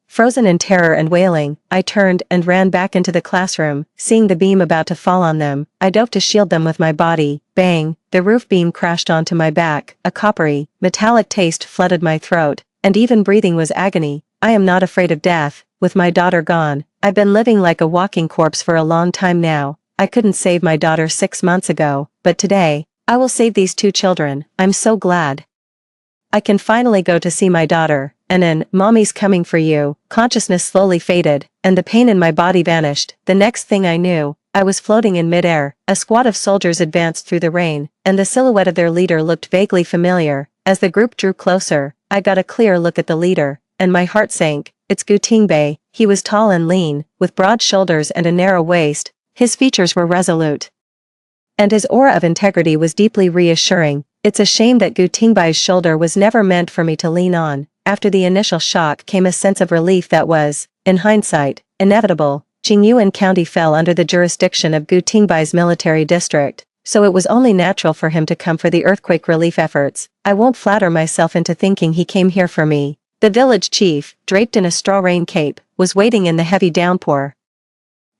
Frozen in terror and wailing, I turned and ran back into the classroom. Seeing the beam about to fall on them, I dove to shield them with my body. Bang! The roof beam crashed onto my back. A coppery, metallic taste flooded my throat, and even breathing was agony. I am not afraid of death. With my daughter gone, I've been living like a walking corpse for a long time now. I couldn't save my daughter 6 months ago, but today, I will save these 2 children. I'm so glad I can finally go to see my daughter. And in Mommy's Coming for You, consciousness slowly faded, and the pain in my body vanished. The next thing I knew, I was floating in midair. A squad of soldiers advanced through the rain, and the silhouette of their leader looked vaguely familiar. As the group drew closer, I got a clear look at the leader, and my heart sank. It's Gutingbei. He was tall and lean, with broad shoulders and a narrow waist. His features were resolute, and his aura of integrity was deeply reassuring. It's a shame that Gutingbei's shoulder was never meant for me to lean on. After the initial shock came a sense of relief that was, in hindsight, inevitable. Qingyuan County fell under the jurisdiction of Gutingbei's military district, so it was only natural for him to come for the earthquake relief efforts. I won't flatter myself into thinking he came here for me. The village chief, draped in a straw rain cape, was waiting in the heavy downpour.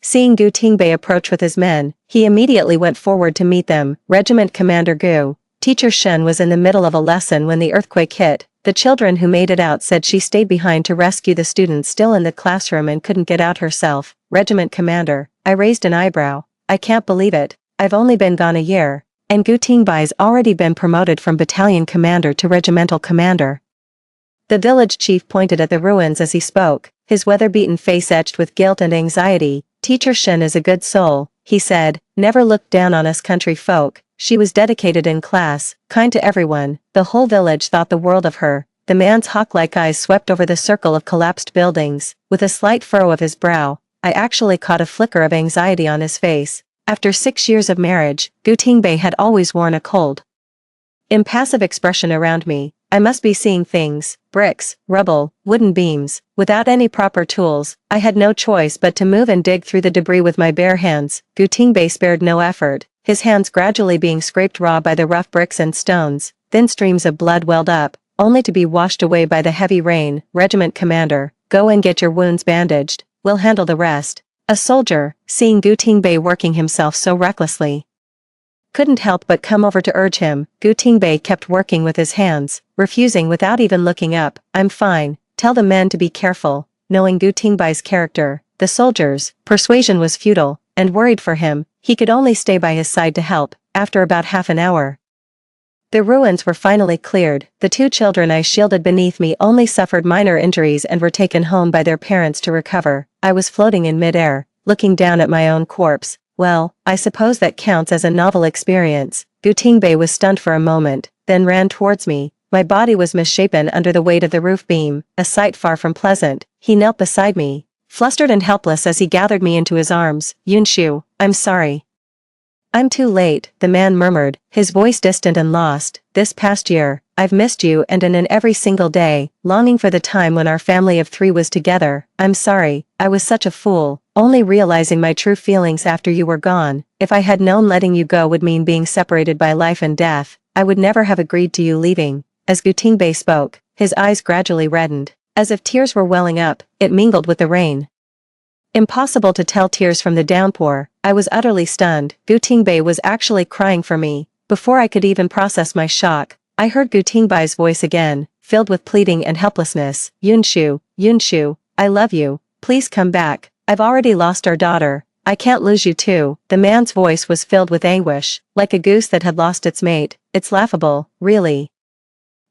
Seeing Gutingbei approach with his men, he immediately went forward to meet them. Regiment Commander Gu. Teacher Shen was in the middle of a lesson when the earthquake hit. The children who made it out said she stayed behind to rescue the students still in the classroom and couldn't get out herself. Regiment Commander, I raised an eyebrow. I can't believe it. I've only been gone a year, and Gutingbei's already been promoted from battalion commander to regimental commander. The village chief pointed at the ruins as he spoke, his weather-beaten face etched with guilt and anxiety. Teacher Shen is a good soul, he said, never looked down on us country folk. She was dedicated in class, kind to everyone. The whole village thought the world of her. The man's hawk-like eyes swept over the circle of collapsed buildings. With a slight furrow of his brow, I actually caught a flicker of anxiety on his face. After 6 years of marriage, Gutingbei had always worn a cold, impassive expression around me. I must be seeing things, bricks, rubble, wooden beams. Without any proper tools, I had no choice but to move and dig through the debris with my bare hands. Gutingbei spared no effort, his hands gradually being scraped raw by the rough bricks and stones. Thin streams of blood welled up, only to be washed away by the heavy rain. Regiment Commander, go and get your wounds bandaged. We'll handle the rest. A soldier, seeing Gutingbei working himself so recklessly, couldn't help but come over to urge him. Gutingbei kept working with his hands, refusing without even looking up. I'm fine, tell the men to be careful. Knowing Gutingbei's character, the soldiers' persuasion was futile, and worried for him, he could only stay by his side to help. After about half an hour, the ruins were finally cleared. The 2 children I shielded beneath me only suffered minor injuries and were taken home by their parents to recover. I was floating in midair, looking down at my own corpse. Well, I suppose that counts as a novel experience. Gutingbei was stunned for a moment, then ran towards me. My body was misshapen under the weight of the roof beam, a sight far from pleasant. He knelt beside me, flustered and helpless as he gathered me into his arms. Yunshu, I'm sorry. I'm too late, the man murmured, his voice distant and lost. This past year, I've missed you and in every single day, longing for the time when our family of 3 was together. I'm sorry, I was such a fool, only realizing my true feelings after you were gone. If I had known letting you go would mean being separated by life and death, I would never have agreed to you leaving. As Gutingbei spoke, his eyes gradually reddened. As if tears were welling up, it mingled with the rain. Impossible to tell tears from the downpour. I was utterly stunned. Gutingbei was actually crying for me. Before I could even process my shock, I heard Gutingbei's voice again, filled with pleading and helplessness. Yunshu, Yunshu, I love you. Please come back. I've already lost our daughter. I can't lose you too. The man's voice was filled with anguish, like a goose that had lost its mate. It's laughable, really.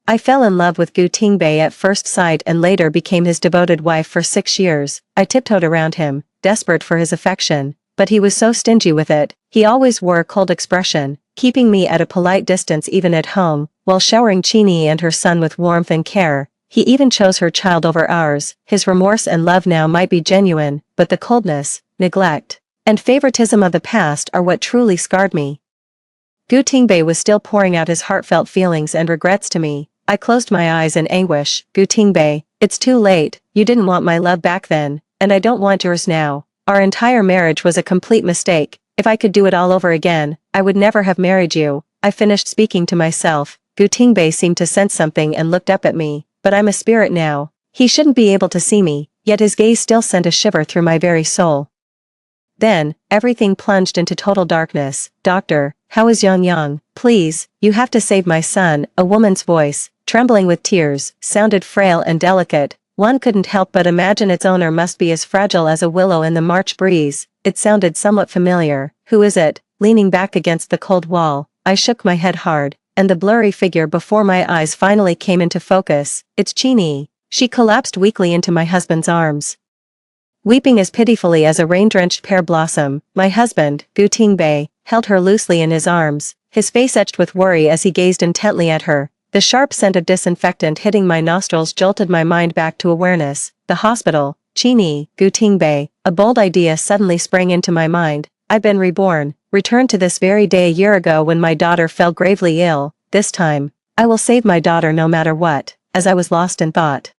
I fell in love with Gutingbei at first sight and later became his devoted wife for 6 years. I tiptoed around him, desperate for his affection, but he was so stingy with it. He always wore a cold expression, keeping me at a polite distance even at home, while showering Chini and her son with warmth and care. He even chose her child over ours. His remorse and love now might be genuine, but the coldness, neglect, and favoritism of the past are what truly scarred me. Gutingbei was still pouring out his heartfelt feelings and regrets to me. I closed my eyes in anguish. Gutingbei, it's too late. You didn't want my love back then, and I don't want yours now. Our entire marriage was a complete mistake. If I could do it all over again, I would never have married you. I finished speaking to myself. Gutingbei seemed to sense something and looked up at me. But I'm a spirit now. He shouldn't be able to see me, yet his gaze still sent a shiver through my very soul. Then, everything plunged into total darkness. Doctor, how is Yang Yang? Please, you have to save my son. A woman's voice, trembling with tears, sounded frail and delicate. One couldn't help but imagine its owner must be as fragile as a willow in the March breeze. It sounded somewhat familiar. Who is it? Leaning back against the cold wall, I shook my head hard, and the blurry figure before my eyes finally came into focus. It's Chini. She collapsed weakly into my husband's arms, weeping as pitifully as a rain-drenched pear blossom. My husband, Gutingbei, held her loosely in his arms, his face etched with worry as he gazed intently at her. The sharp scent of disinfectant hitting my nostrils jolted my mind back to awareness. The hospital, Chini, Gutingbei. A bold idea suddenly sprang into my mind. I've been reborn, returned to this very day a year ago when my daughter fell gravely ill. This time, I will save my daughter no matter what. As I was lost in thought,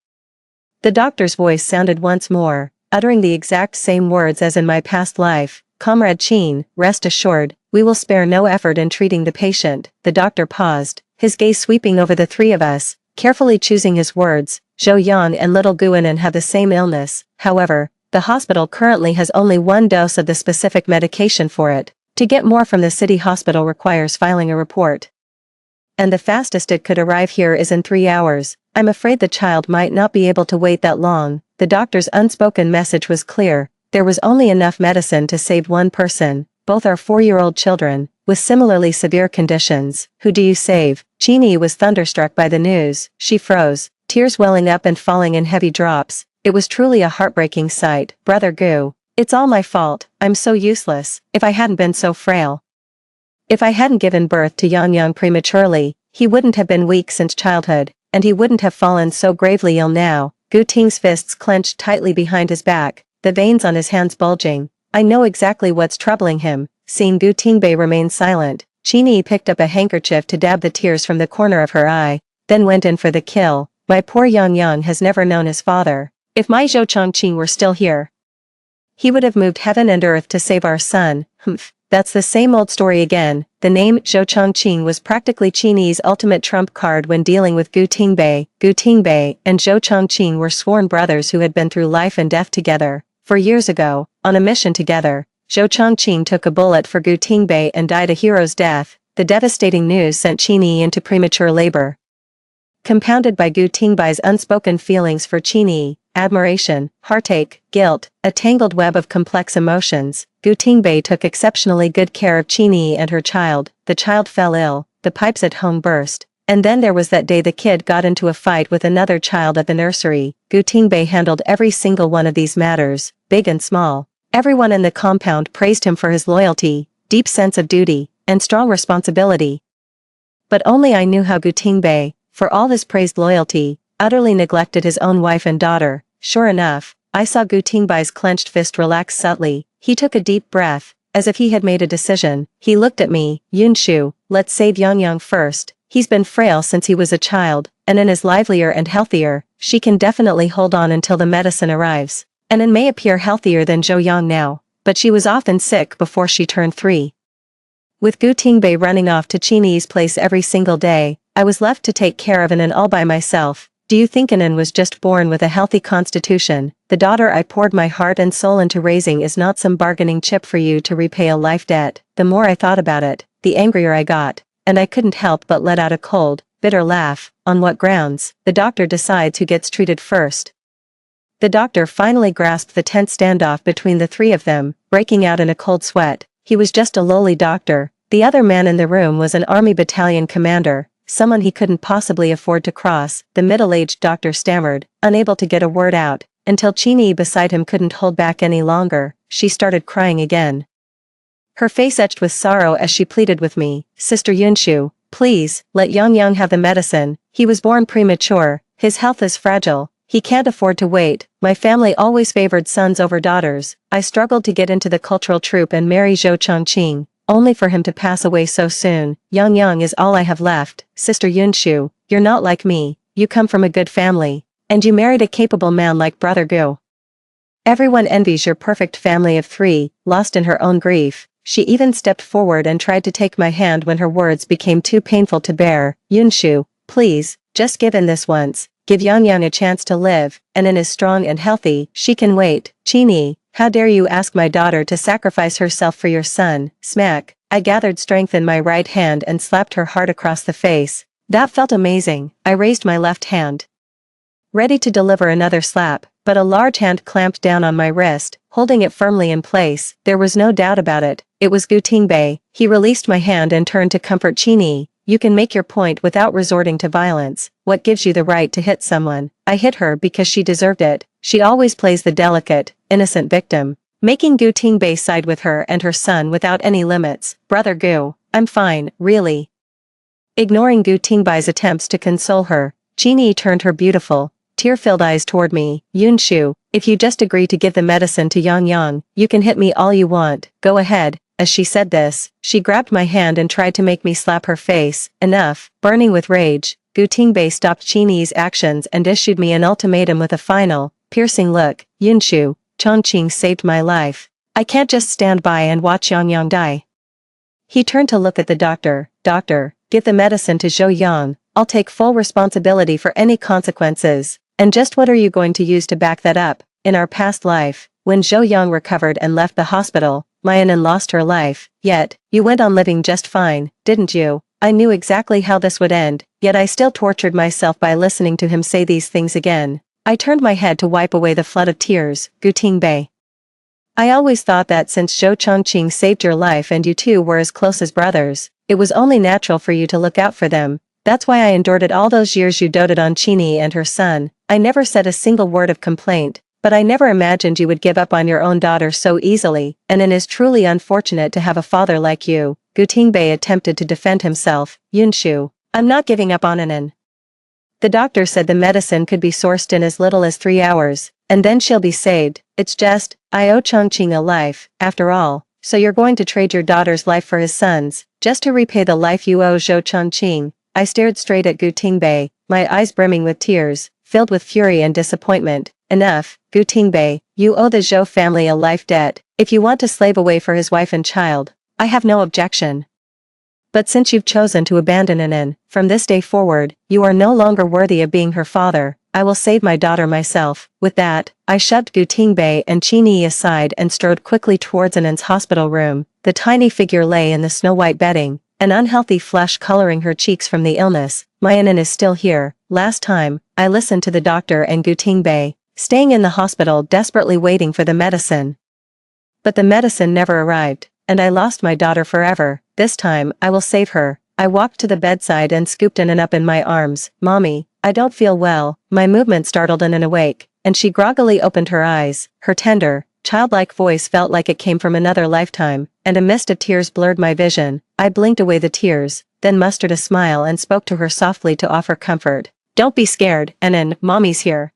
the doctor's voice sounded once more, uttering the exact same words as in my past life. Comrade Chin, rest assured, we will spare no effort in treating the patient. The doctor paused, his gaze sweeping over the 3 of us, carefully choosing his words. Zhou Yang and little Guanan have the same illness. However, the hospital currently has only 1 dose of the specific medication for it. To get more from the city hospital requires filing a report. And the fastest it could arrive here is in 3 hours. I'm afraid the child might not be able to wait that long. The doctor's unspoken message was clear. There was only enough medicine to save 1 person. Both are 4-year-old children, with similarly severe conditions. Who do you save? Chini was thunderstruck by the news. She froze, tears welling up and falling in heavy drops. It was truly a heartbreaking sight. Brother Gu, it's all my fault. I'm so useless. If I hadn't been so frail. If I hadn't given birth to Yang Yang prematurely, he wouldn't have been weak since childhood, and he wouldn't have fallen so gravely ill now. Gu Ting's fists clenched tightly behind his back, the veins on his hands bulging. I know exactly what's troubling him. Seeing Gu Tingbei remain silent, Chini picked up a handkerchief to dab the tears from the corner of her eye, then went in for the kill. My poor Yang Yang has never known his father. If my Zhou Chongqing were still here, he would have moved heaven and earth to save our son. Humph. That's the same old story again. The name Zhou Chongqing was practically Chini's ultimate trump card when dealing with Gu Tingbei. Gu Tingbei and Zhou Chongqing were sworn brothers who had been through life and death together. 4 years ago, on a mission together, Zhou Chongqing took a bullet for Gu Tingbei and died a hero's death. The devastating news sent Chini into premature labor, compounded by Gu Tingbei's unspoken feelings for Chini, admiration, heartache, guilt, a tangled web of complex emotions. Gu Tingbei took exceptionally good care of Chini and her child. The child fell ill, the pipes at home burst, and then there was that day the kid got into a fight with another child at the nursery. Gu Tingbei handled every single one of these matters, big and small. Everyone in the compound praised him for his loyalty, deep sense of duty, and strong responsibility. But only I knew how Gu Tingbei, for all his praised loyalty, utterly neglected his own wife and daughter. Sure enough, I saw Gu Tingbai's clenched fist relax subtly. He took a deep breath, as if he had made a decision. He looked at me. Yunshu, let's save Yang first. He's been frail since he was a child, and is livelier and healthier. She can definitely hold on until the medicine arrives. And may appear healthier than Zhou Yang now, but she was often sick before she turned 3. With Gu Tingbei running off to Qini's place every single day, I was left to take care of Anan all by myself. Do you think Anan was just born with a healthy constitution? The daughter I poured my heart and soul into raising is not some bargaining chip for you to repay a life debt. The more I thought about it, the angrier I got, and I couldn't help but let out a cold, bitter laugh. On what grounds? The doctor decides who gets treated first. The doctor finally grasped the tense standoff between the 3 of them, breaking out in a cold sweat. He was just a lowly doctor. The other man in the room was an army battalion commander, someone he couldn't possibly afford to cross. The middle-aged doctor stammered, unable to get a word out, until Qini beside him couldn't hold back any longer. She started crying again. Her face etched with sorrow as she pleaded with me, Sister Yunshu, please, let Yang have the medicine. He was born premature, his health is fragile. He can't afford to wait. My family always favored sons over daughters. I struggled to get into the cultural troupe and marry Zhou Chongqing, only for him to pass away so soon. Yang is all I have left. Sister Yunshu, you're not like me. You come from a good family, and you married a capable man like Brother Gu. Everyone envies your perfect family of 3, lost in her own grief. She even stepped forward and tried to take my hand when her words became too painful to bear. Yunshu, please, just give in this once. Give Yang a chance to live, and is strong and healthy. She can wait. Qini, how dare you ask my daughter to sacrifice herself for your son? Smack. I gathered strength in my right hand and slapped her hard across the face. That felt amazing. I raised my left hand, ready to deliver another slap, but a large hand clamped down on my wrist, holding it firmly in place. There was no doubt about it. It was Gu Tingbei. He released my hand and turned to comfort Qini. You can make your point without resorting to violence. What gives you the right to hit someone? I hit her because she deserved it. She always plays the delicate, innocent victim, making Gu Tingbei side with her and her son without any limits. Brother Gu, I'm fine, really. Ignoring Gu Tingbei's attempts to console her, Qini turned her beautiful, tear-filled eyes toward me. Yunshu, if you just agree to give the medicine to Yang, you can hit me all you want. Go ahead. As she said this, she grabbed my hand and tried to make me slap her face. Enough. Burning with rage, Gu Tingbei stopped Qini's actions and issued me an ultimatum with a final, piercing look. Yunshu, Chongqing saved my life. I can't just stand by and watch Yang die. He turned to look at the doctor. Doctor, give the medicine to Zhou Yang. I'll take full responsibility for any consequences. And just what are you going to use to back that up? In our past life, when Zhou Yang recovered and left the hospital, my Anan lost her life. Yet, you went on living just fine, didn't you? I knew exactly how this would end, yet I still tortured myself by listening to him say these things again. I turned my head to wipe away the flood of tears. Gu Tingbei, I always thought that since Zhou Chongqing saved your life and you two were as close as brothers, it was only natural for you to look out for them. That's why I endured it all those years you doted on Qini and her son. I never said a single word of complaint, but I never imagined you would give up on your own daughter so easily, and it is truly unfortunate to have a father like you. Gu Tingbei attempted to defend himself. Yunshu, I'm not giving up on Anan. The doctor said the medicine could be sourced in as little as 3 hours, and then she'll be saved. It's just, I owe Chongqing a life, after all, so you're going to trade your daughter's life for his son's, just to repay the life you owe Zhou Chongqing. I stared straight at Gu Tingbei, my eyes brimming with tears, filled with fury and disappointment. Enough, Gu Tingbei, you owe the Zhou family a life debt. If you want to slave away for his wife and child, I have no objection. But since you've chosen to abandon Anan, from this day forward, you are no longer worthy of being her father. I will save my daughter myself. With that, I shoved Gu Tingbei and Qini aside and strode quickly towards Anan's hospital room. The tiny figure lay in the snow-white bedding, an unhealthy flush coloring her cheeks from the illness. My Anan is still here. Last time, I listened to the doctor and Gu Tingbei, staying in the hospital desperately waiting for the medicine. But the medicine never arrived, and I lost my daughter forever. This time, I will save her. I walked to the bedside and scooped Anan up in my arms. Mommy, I don't feel well. My movement startled Anan awake, and she groggily opened her eyes. Her tender, childlike voice felt like it came from another lifetime, and a mist of tears blurred my vision. I blinked away the tears, then mustered a smile and spoke to her softly to offer comfort. Don't be scared, Anan, Mommy's here.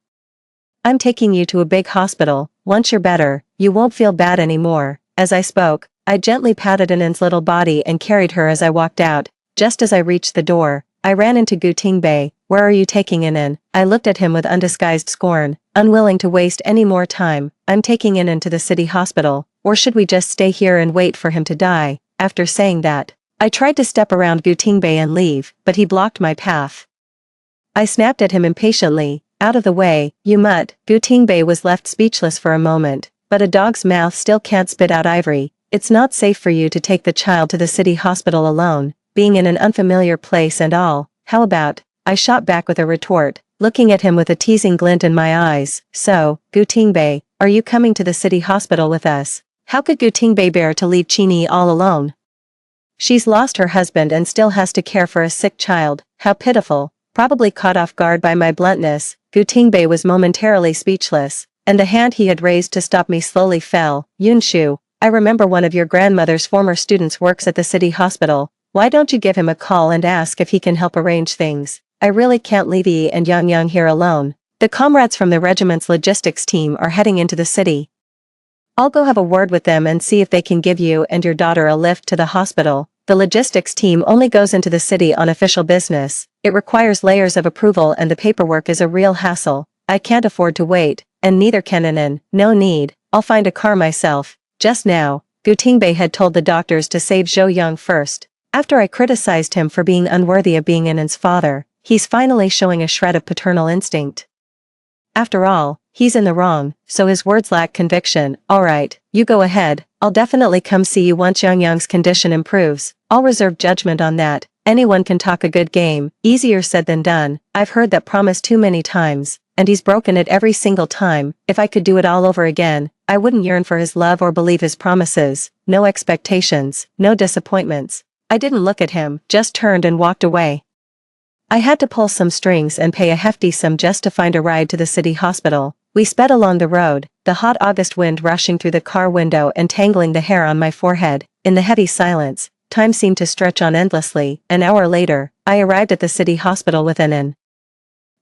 I'm taking you to a big hospital. Once you're better, you won't feel bad anymore." As I spoke, I gently patted Anan's little body and carried her as I walked out. Just as I reached the door, I ran into Gutingbei. "Where are you taking Anan?" I looked at him with undisguised scorn, unwilling to waste any more time. "I'm taking Anan to the city hospital, or should we just stay here and wait for him to die?" After saying that, I tried to step around Gutingbei and leave, but he blocked my path. I snapped at him impatiently. "Out of the way, you mutt." Gutingbei was left speechless for a moment, but a dog's mouth still can't spit out ivory. "It's not safe for you to take the child to the city hospital alone, being in an unfamiliar place and all. How about?" I shot back with a retort, looking at him with a teasing glint in my eyes. "So, Gutingbei, are you coming to the city hospital with us?" How could Gutingbei bear to leave Chini all alone? She's lost her husband and still has to care for a sick child. How pitiful. Probably caught off guard by my bluntness, Gutingbei was momentarily speechless, and the hand he had raised to stop me slowly fell. "Yunshu, I remember one of your grandmother's former students works at the city hospital. Why don't you give him a call and ask if he can help arrange things? I really can't leave Yi and Yang Yang here alone. The comrades from the regiment's logistics team are heading into the city. I'll go have a word with them and see if they can give you and your daughter a lift to the hospital. The logistics team only goes into the city on official business. It requires layers of approval and the paperwork is a real hassle. I can't afford to wait, and neither can Anan. No need, I'll find a car myself." Just now, Gutingbei had told the doctors to save Zhou Yang first. After I criticized him for being unworthy of being Anan's father, he's finally showing a shred of paternal instinct. After all, he's in the wrong, so his words lack conviction. "Alright, you go ahead, I'll definitely come see you once Yang Yang's condition improves. I'll reserve judgment on that. Anyone can talk a good game, easier said than done. I've heard that promise too many times, and he's broken it every single time. If I could do it all over again, I wouldn't yearn for his love or believe his promises. No expectations, no disappointments." I didn't look at him, just turned and walked away. I had to pull some strings and pay a hefty sum just to find a ride to the city hospital. We sped along the road, the hot August wind rushing through the car window and tangling the hair on my forehead. In the heavy silence, time seemed to stretch on endlessly. An hour later, I arrived at the city hospital with Anan.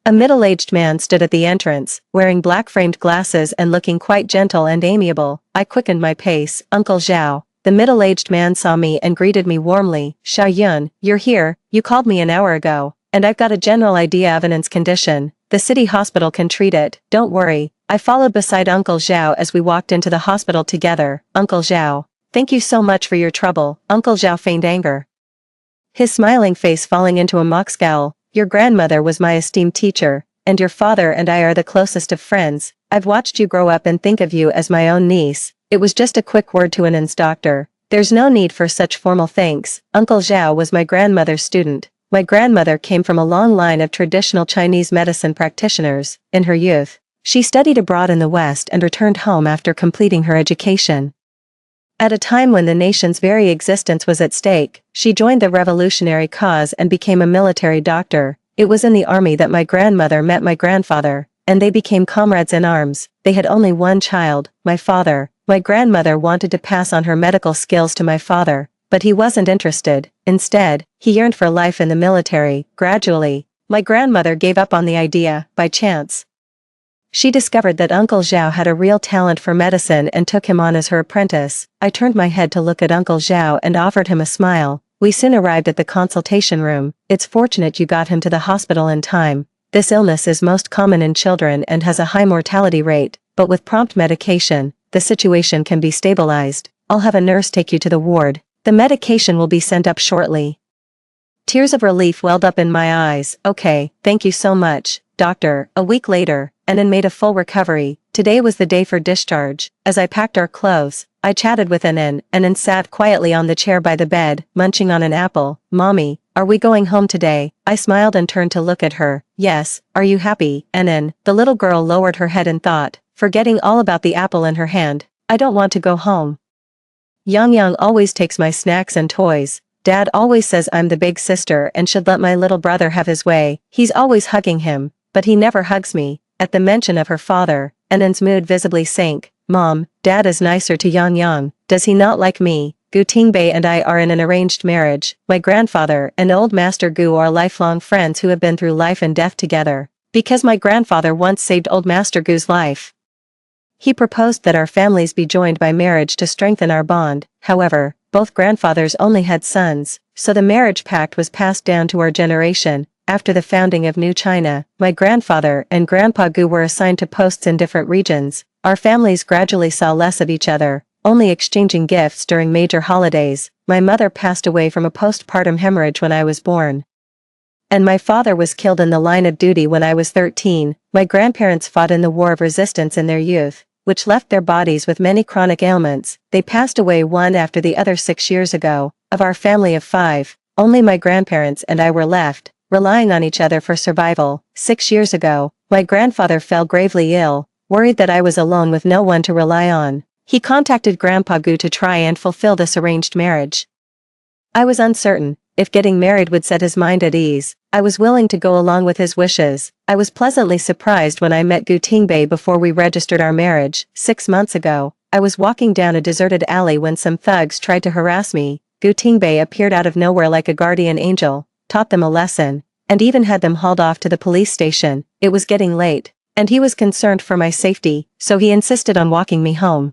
A middle-aged man stood at the entrance, wearing black-framed glasses and looking quite gentle and amiable. I quickened my pace. "Uncle Zhao." The middle-aged man saw me and greeted me warmly. "Xiao Yun, you're here, you called me an hour ago, and I've got a general idea of Anan's condition. The city hospital can treat it, don't worry." I followed beside Uncle Zhao as we walked into the hospital together. "Uncle Zhao, thank you so much for your trouble." Uncle Zhao feigned anger, his smiling face falling into a mock scowl. "Your grandmother was my esteemed teacher, and your father and I are the closest of friends. I've watched you grow up and think of you as my own niece." It was just a quick word to Anan's doctor. "There's no need for such formal thanks. Uncle Zhao was my grandmother's student. My grandmother came from a long line of traditional Chinese medicine practitioners. In her youth, she studied abroad in the West and returned home after completing her education. At a time when the nation's very existence was at stake, she joined the revolutionary cause and became a military doctor. It was in the army that my grandmother met my grandfather, and they became comrades in arms. They had only one child, my father. My grandmother wanted to pass on her medical skills to my father, but he wasn't interested. Instead, he yearned for life in the military. Gradually, my grandmother gave up on the idea. By chance, she discovered that Uncle Zhao had a real talent for medicine and took him on as her apprentice. I turned my head to look at Uncle Zhao and offered him a smile. We soon arrived at the consultation room. "It's fortunate you got him to the hospital in time. This illness is most common in children and has a high mortality rate, but with prompt medication, the situation can be stabilized. I'll have a nurse take you to the ward. The medication will be sent up shortly." Tears of relief welled up in my eyes. "Okay, thank you so much, doctor." A week later, Anan made a full recovery. Today was the day for discharge. As I packed our clothes, I chatted with Anan. Anan sat quietly on the chair by the bed, munching on an apple. "Mommy, are we going home today?" I smiled and turned to look at her. "Yes, are you happy, Anan?" The little girl lowered her head in thought, forgetting all about the apple in her hand. "I don't want to go home. Yang Yang always takes my snacks and toys. Dad always says I'm the big sister and should let my little brother have his way. He's always hugging him, but he never hugs me." At the mention of her father, Anan's mood visibly sank. "Mom, Dad is nicer to Yang Yang. Does he not like me? Gutingbei and I are in an arranged marriage. My grandfather and old Master Gu are lifelong friends who have been through life and death together. Because my grandfather once saved old Master Gu's life. He proposed that our families be joined by marriage to strengthen our bond. However, both grandfathers only had sons, so the marriage pact was passed down to our generation. After the founding of New China, my grandfather and Grandpa Gu were assigned to posts in different regions. Our families gradually saw less of each other, only exchanging gifts during major holidays. My mother passed away from a postpartum hemorrhage when I was born. And my father was killed in the line of duty when I was 13. My grandparents fought in the War of Resistance in their youth, which left their bodies with many chronic ailments. They passed away one after the other 6 years ago. Of our family of 5, only my grandparents and I were left, relying on each other for survival. 6 years ago, my grandfather fell gravely ill, worried that I was alone with no one to rely on. He contacted Grandpa Gu to try and fulfill this arranged marriage. I was uncertain if getting married would set his mind at ease. I was willing to go along with his wishes. I was pleasantly surprised when I met Gu Tingbei before we registered our marriage. 6 months ago, I was walking down a deserted alley when some thugs tried to harass me. Gu Tingbei appeared out of nowhere like a guardian angel, taught them a lesson, and even had them hauled off to the police station. It was getting late, and he was concerned for my safety, so he insisted on walking me home.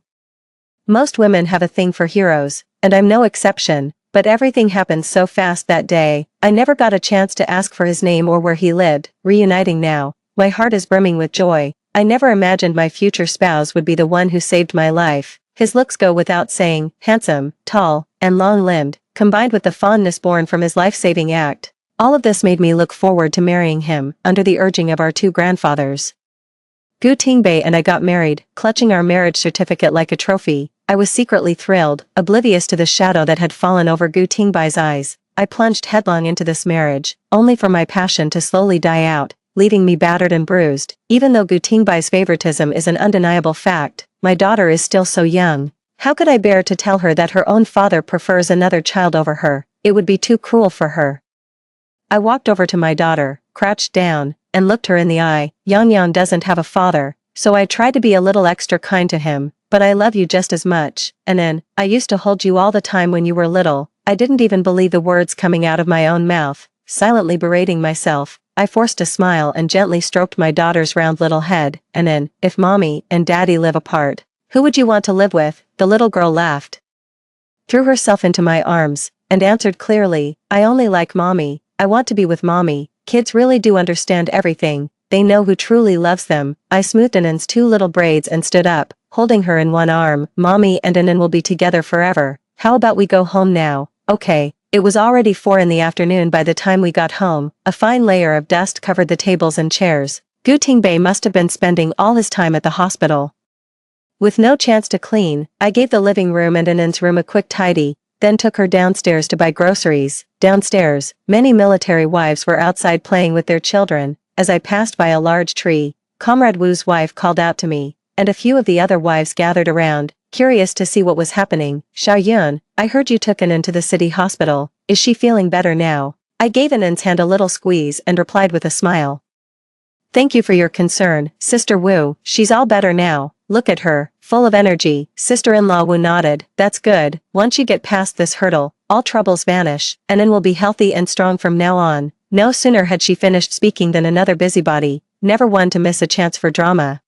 Most women have a thing for heroes, and I'm no exception. But everything happened so fast that day, I never got a chance to ask for his name or where he lived. Reuniting now, my heart is brimming with joy. I never imagined my future spouse would be the one who saved my life. His looks go without saying, handsome, tall, and long-limbed, combined with the fondness born from his life-saving act. All of this made me look forward to marrying him, under the urging of our 2 grandfathers. Gu Tingbei and I got married, clutching our marriage certificate like a trophy. I was secretly thrilled, oblivious to the shadow that had fallen over Gu Tingbei's eyes. I plunged headlong into this marriage, only for my passion to slowly die out, leaving me battered and bruised. Even though Gu Tingbei's favoritism is an undeniable fact, my daughter is still so young. How could I bear to tell her that her own father prefers another child over her? It would be too cruel for her. I walked over to my daughter, crouched down, and looked her in the eye. Yang Yang doesn't have a father, so I tried to be a little extra kind to him. But I love you just as much, and then, I used to hold you all the time when you were little. I didn't even believe the words coming out of my own mouth. Silently berating myself, I forced a smile and gently stroked my daughter's round little head. And then, if mommy and daddy live apart, who would you want to live with? The little girl laughed, threw herself into my arms, and answered clearly, I only like mommy. I want to be with mommy. Kids really do understand everything. They know who truly loves them. I smoothed Anan's 2 little braids and stood up, holding her in one arm. Mommy and Anan will be together forever. How about we go home now? Okay. It was already 4 in the afternoon by the time we got home. A fine layer of dust covered the tables and chairs. Gu Tingbei must have been spending all his time at the hospital. With no chance to clean, I gave the living room and Anan's room a quick tidy, then took her downstairs to buy groceries. Downstairs, many military wives were outside playing with their children. As I passed by a large tree, Comrade Wu's wife called out to me, and a few of the other wives gathered around, curious to see what was happening. Xiao Yun, I heard you took Anan to the city hospital. Is she feeling better now? I gave Anan's hand a little squeeze and replied with a smile. Thank you for your concern, Sister Wu. She's all better now. Look at her, full of energy. Sister-in-law Wu nodded. That's good. Once you get past this hurdle, all troubles vanish. Anan will be healthy and strong from now on. No sooner had she finished speaking than another busybody, never one to miss a chance for drama,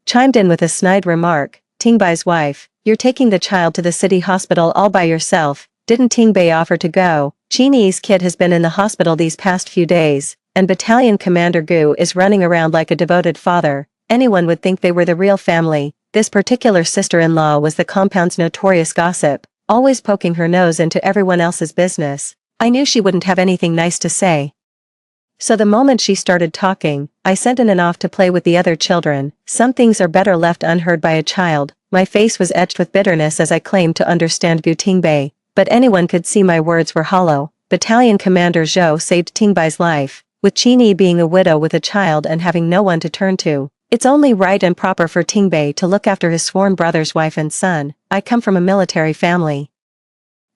chimed in with a snide remark. Tingbei's wife, you're taking the child to the city hospital all by yourself. Didn't Tingbei offer to go? Chinese kid has been in the hospital these past few days, and Battalion Commander Gu is running around like a devoted father. Anyone would think they were the real family. This particular sister-in-law was the compound's notorious gossip, always poking her nose into everyone else's business. I knew she wouldn't have anything nice to say. So the moment she started talking, I sent Anan off to play with the other children. Some things are better left unheard by a child. My face was etched with bitterness as I claimed to understand Gu Tingbei, but anyone could see my words were hollow. Battalion Commander Zhou saved Tingbei's life, with Qinyi being a widow with a child and having no one to turn to. It's only right and proper for Tingbei to look after his sworn brother's wife and son. I come from a military family,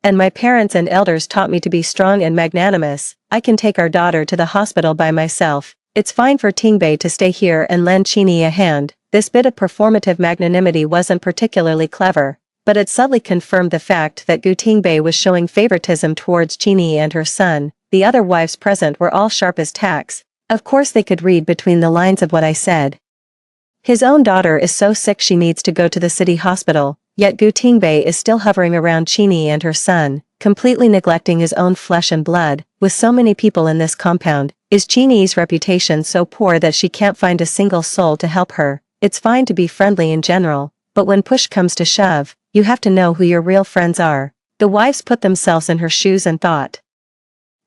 and my parents and elders taught me to be strong and magnanimous. I can take our daughter to the hospital by myself. It's fine for Tingbei to stay here and lend Qinyi a hand. This bit of performative magnanimity wasn't particularly clever, but it subtly confirmed the fact that Gu Tingbei was showing favoritism towards Qinyi and her son. The other wives present were all sharp as tacks. Of course they could read between the lines of what I said. His own daughter is so sick she needs to go to the city hospital, yet Gu Tingbei is still hovering around Chini and her son, completely neglecting his own flesh and blood. With so many people in this compound, is Chini's reputation so poor that she can't find a single soul to help her? It's fine to be friendly in general, but when push comes to shove, you have to know who your real friends are. The wives put themselves in her shoes and thought,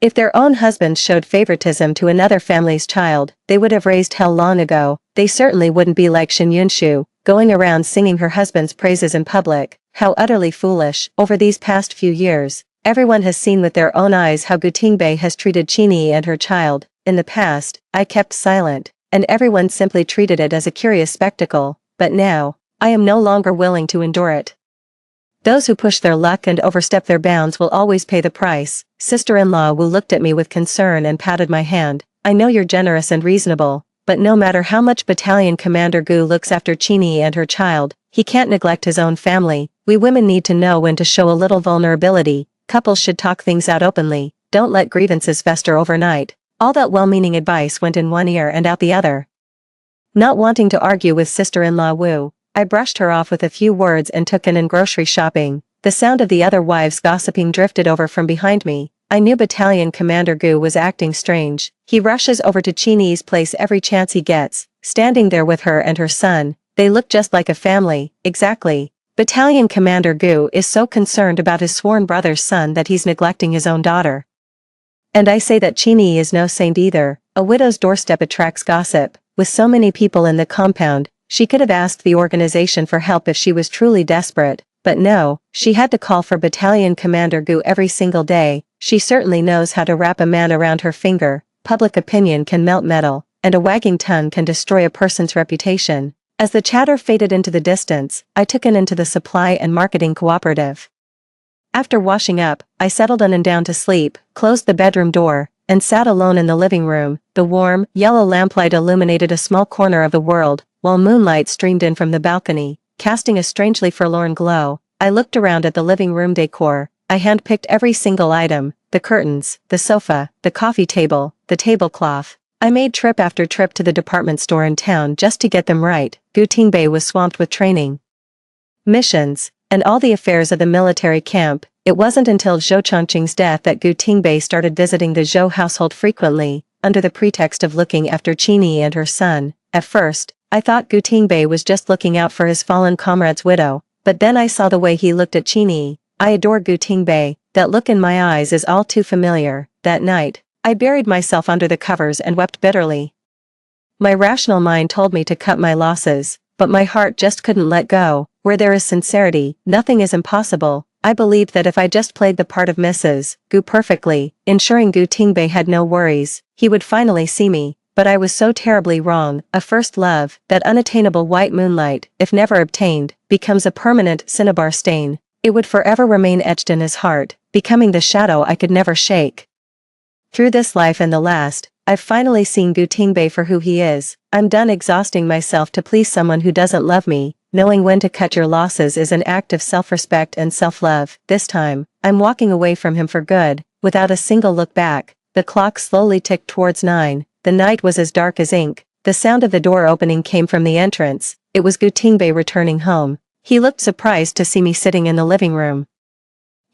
if their own husbands showed favoritism to another family's child, they would have raised hell long ago. They certainly wouldn't be like Shin Yunshu, going around singing her husband's praises in public. How utterly foolish. Over these past few years, everyone has seen with their own eyes how Gu Tingbei has treated Chini and her child. In the past, I kept silent, and everyone simply treated it as a curious spectacle, but now, I am no longer willing to endure it. Those who push their luck and overstep their bounds will always pay the price. Sister-in-law Wu looked at me with concern and patted my hand. I know you're generous and reasonable, but no matter how much Battalion Commander Gu looks after Chini and her child, he can't neglect his own family. We women need to know when to show a little vulnerability. Couples should talk things out openly. Don't let grievances fester overnight. All that well-meaning advice went in one ear and out the other. Not wanting to argue with sister-in-law Wu, I brushed her off with a few words and took in grocery shopping. The sound of the other wives gossiping drifted over from behind me. I knew Battalion Commander Gu was acting strange. He rushes over to Chini's place every chance he gets, standing there with her and her son. They look just like a family. Exactly. Battalion Commander Gu is so concerned about his sworn brother's son that he's neglecting his own daughter. And I say that Chini is no saint either. A widow's doorstep attracts gossip. With so many people in the compound, she could have asked the organization for help if she was truly desperate, but no, she had to call for Battalion Commander Gu every single day. She certainly knows how to wrap a man around her finger. Public opinion can melt metal, and a wagging tongue can destroy a person's reputation. As the chatter faded into the distance, I took it into the supply and marketing cooperative. After washing up, I settled in and down to sleep, closed the bedroom door, and sat alone in the living room. The warm, yellow lamplight illuminated a small corner of the world, while moonlight streamed in from the balcony, casting a strangely forlorn glow. I looked around at the living room decor. I handpicked every single item, the curtains, the sofa, the coffee table, the tablecloth. I made trip after trip to the department store in town just to get them right. Gu Tingbei was swamped with training, missions, and all the affairs of the military camp. It wasn't until Zhou Chongqing's death that Gu Tingbei started visiting the Zhou household frequently, under the pretext of looking after Chini and her son. At first, I thought Gu Tingbei was just looking out for his fallen comrade's widow, but then I saw the way he looked at Chini. I adore Gu Tingbei. That look in my eyes is all too familiar. That night, I buried myself under the covers and wept bitterly. My rational mind told me to cut my losses, but my heart just couldn't let go. Where there is sincerity, nothing is impossible. I believed that if I just played the part of Mrs. Gu perfectly, ensuring Gu Tingbei had no worries, he would finally see me. But I was so terribly wrong. A first love, that unattainable white moonlight, if never obtained, becomes a permanent cinnabar stain. It would forever remain etched in his heart, becoming the shadow I could never shake. Through this life and the last, I've finally seen Gu Tingbei for who he is. I'm done exhausting myself to please someone who doesn't love me. Knowing when to cut your losses is an act of self-respect and self-love. This time, I'm walking away from him for good, without a single look back. The clock slowly ticked towards 9. The night was as dark as ink. The sound of the door opening came from the entrance. It was Gu Tingbei returning home. He looked surprised to see me sitting in the living room.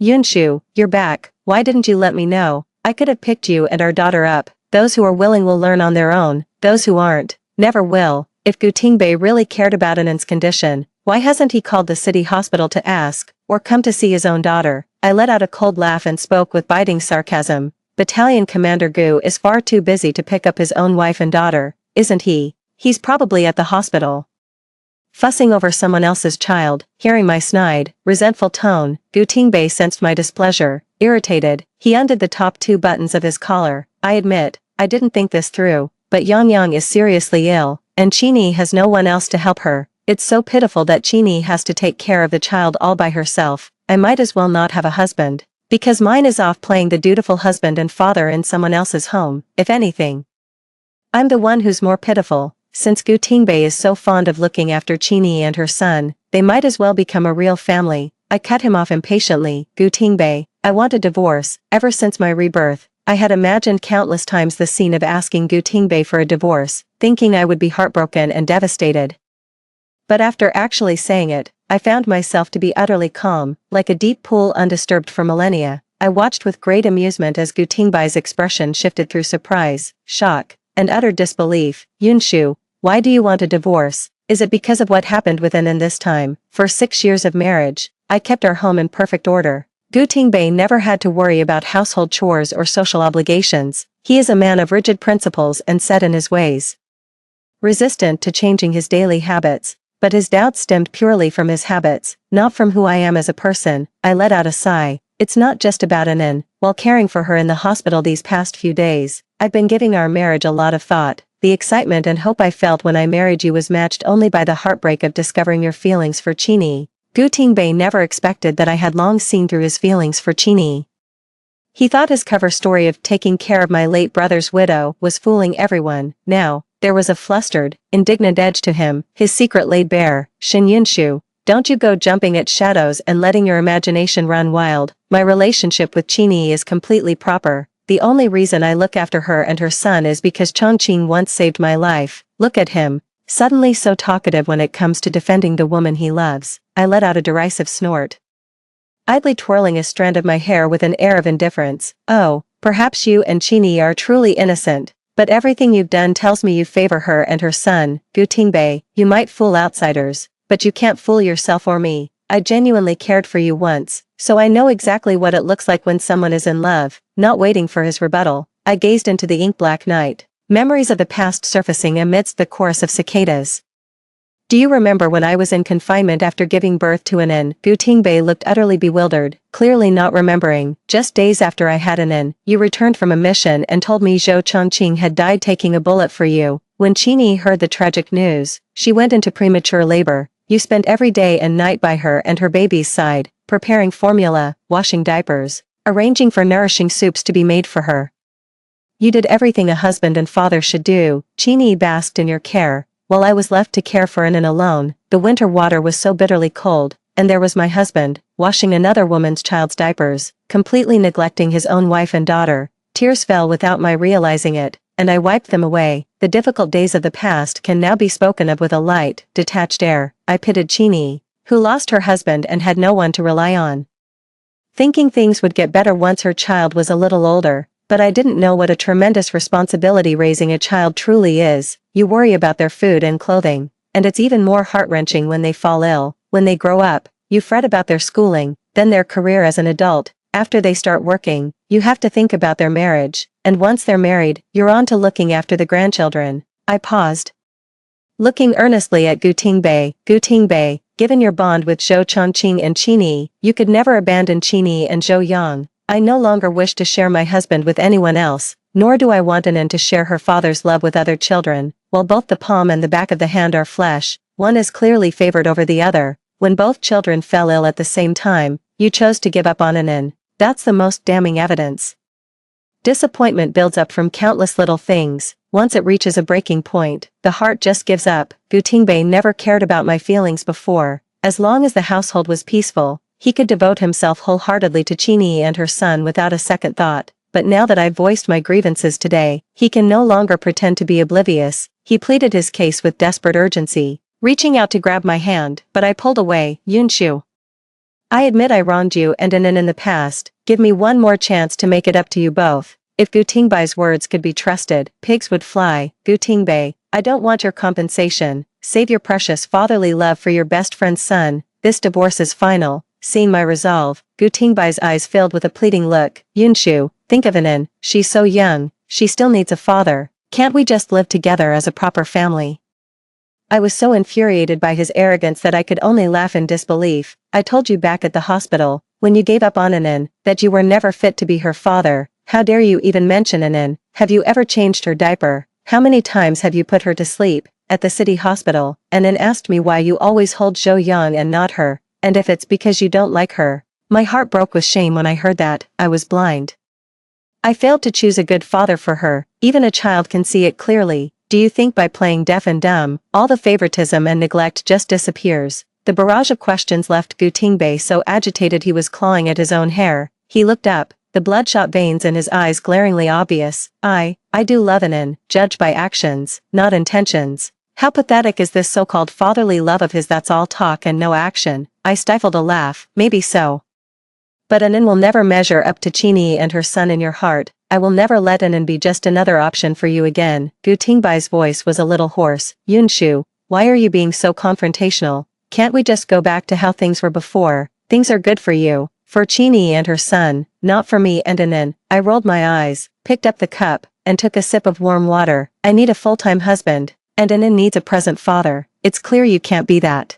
Yunshu, you're back. Why didn't you let me know? I could have picked you and our daughter up. Those who are willing will learn on their own. Those who aren't, never will. If Gu Tingbei really cared about Anan's condition, why hasn't he called the city hospital to ask, or come to see his own daughter? I let out a cold laugh and spoke with biting sarcasm. Battalion Commander Gu is far too busy to pick up his own wife and daughter, isn't he? He's probably at the hospital, fussing over someone else's child. Hearing my snide, resentful tone, Gu Tingbei sensed my displeasure. Irritated, he undid the top 2 buttons of his collar. I admit, I didn't think this through, but Yang is seriously ill, and Chini has no one else to help her. It's so pitiful that Chini has to take care of the child all by herself. I might as well not have a husband, because mine is off playing the dutiful husband and father in someone else's home. If anything, I'm the one who's more pitiful. Since Gu Tingbei is so fond of looking after Chini and her son, they might as well become a real family. I cut him off impatiently. Gu Tingbei, I want a divorce. Ever since my rebirth, I had imagined countless times the scene of asking Gu Tingbei for a divorce, thinking I would be heartbroken and devastated. But after actually saying it, I found myself to be utterly calm, like a deep pool undisturbed for millennia. I watched with great amusement as Gu Tingbei's expression shifted through surprise, shock, and utter disbelief. Yunshu, why do you want a divorce? Is it because of what happened within in this time? For 6 years of marriage, I kept our home in perfect order. Gu Tingbei never had to worry about household chores or social obligations. He is a man of rigid principles and set in his ways, resistant to changing his daily habits. But his doubts stemmed purely from his habits, not from who I am as a person. I let out a sigh. It's not just about Anin. While caring for her in the hospital these past few days, I've been giving our marriage a lot of thought. The excitement and hope I felt when I married you was matched only by the heartbreak of discovering your feelings for Chini. Gu Tingbei never expected that I had long seen through his feelings for Chini. He thought his cover story of taking care of my late brother's widow was fooling everyone. Now, there was a flustered, indignant edge to him, his secret laid bare. Shin Yunshu, don't you go jumping at shadows and letting your imagination run wild. My relationship with Chini is completely proper. The only reason I look after her and her son is because Chongqing once saved my life. Look at him, suddenly so talkative when it comes to defending the woman he loves. I let out a derisive snort, idly twirling a strand of my hair with an air of indifference. Oh, perhaps you and Chini are truly innocent. But everything you've done tells me you favor her and her son. Gu Tingbei, you might fool outsiders, but you can't fool yourself or me. I genuinely cared for you once, so I know exactly what it looks like when someone is in love. Not waiting for his rebuttal, I gazed into the ink-black night, memories of the past surfacing amidst the chorus of cicadas. Do you remember when I was in confinement after giving birth to Anin? Gu Tingbei looked utterly bewildered, clearly not remembering. Just days after I had Anin, you returned from a mission and told me Zhou Chongqing had died taking a bullet for you. When Chini heard the tragic news, she went into premature labor. You spent every day and night by her and her baby's side, preparing formula, washing diapers, arranging for nourishing soups to be made for her. You did everything a husband and father should do. Chini basked in your care, while I was left to care for Anin alone. The winter water was so bitterly cold, and there was my husband, washing another woman's child's diapers, completely neglecting his own wife and daughter. Tears fell without my realizing it, and I wiped them away. The difficult days of the past can now be spoken of with a light, detached air. I pitied Chini, who lost her husband and had no one to rely on, thinking things would get better once her child was a little older. But I didn't know what a tremendous responsibility raising a child truly is. You worry about their food and clothing, and it's even more heart-wrenching when they fall ill. When they grow up, you fret about their schooling, then their career as an adult. After they start working, you have to think about their marriage, and once they're married, you're on to looking after the grandchildren. I paused, looking earnestly at Gu Tingbei. Gu Tingbei, given your bond with Zhou Chongqing and Chini, you could never abandon Chini and Zhou Yang. I no longer wish to share my husband with anyone else, nor do I want Anin to share her father's love with other children. While both the palm and the back of the hand are flesh, one is clearly favored over the other. When both children fell ill at the same time, you chose to give up on Anin. That's the most damning evidence. Disappointment builds up from countless little things. Once it reaches a breaking point, the heart just gives up. Gu Tingbei never cared about my feelings before. As long as the household was peaceful, he could devote himself wholeheartedly to Chini and her son without a second thought. But now that I've voiced my grievances today, he can no longer pretend to be oblivious. He pleaded his case with desperate urgency, reaching out to grab my hand, but I pulled away. Yunshu, I admit I wronged you and Anin in the past. Give me one more chance to make it up to you both. If Gu Tingbei's words could be trusted, pigs would fly. Gu Tingbei, I don't want your compensation. Save your precious fatherly love for your best friend's son. This divorce is final. Seeing my resolve, Gu Tingbei's eyes filled with a pleading look. Yunshu, think of Anin. She's so young. She still needs a father. Can't we just live together as a proper family? I was so infuriated by his arrogance that I could only laugh in disbelief. I told you back at the hospital, when you gave up on Anin, that you were never fit to be her father. How dare you even mention Anin? Have you ever changed her diaper? How many times have you put her to sleep? At the city hospital, Anin asked me why you always hold Zhou Yang and not her, and if it's because you don't like her. My heart broke with shame when I heard that. I was blind. I failed to choose a good father for her. Even a child can see it clearly. Do you think by playing deaf and dumb, all the favoritism and neglect just disappears? The barrage of questions left Gu Tingbei so agitated he was clawing at his own hair. He looked up, the bloodshot veins in his eyes glaringly obvious. I do love Anan, judged by actions, not intentions. How pathetic is this so-called fatherly love of his that's all talk and no action? I stifled a laugh. Maybe so. But Anan will never measure up to Chini and her son in your heart. I will never let Anan be just another option for you again. Gu Tingbai's voice was a little hoarse. Yunshu, why are you being so confrontational? Can't we just go back to how things were before? Things are good for you, for Chini and her son, not for me and Anan. I rolled my eyes, picked up the cup, and took a sip of warm water. I need a full-time husband, and Anan needs a present father. It's clear you can't be that.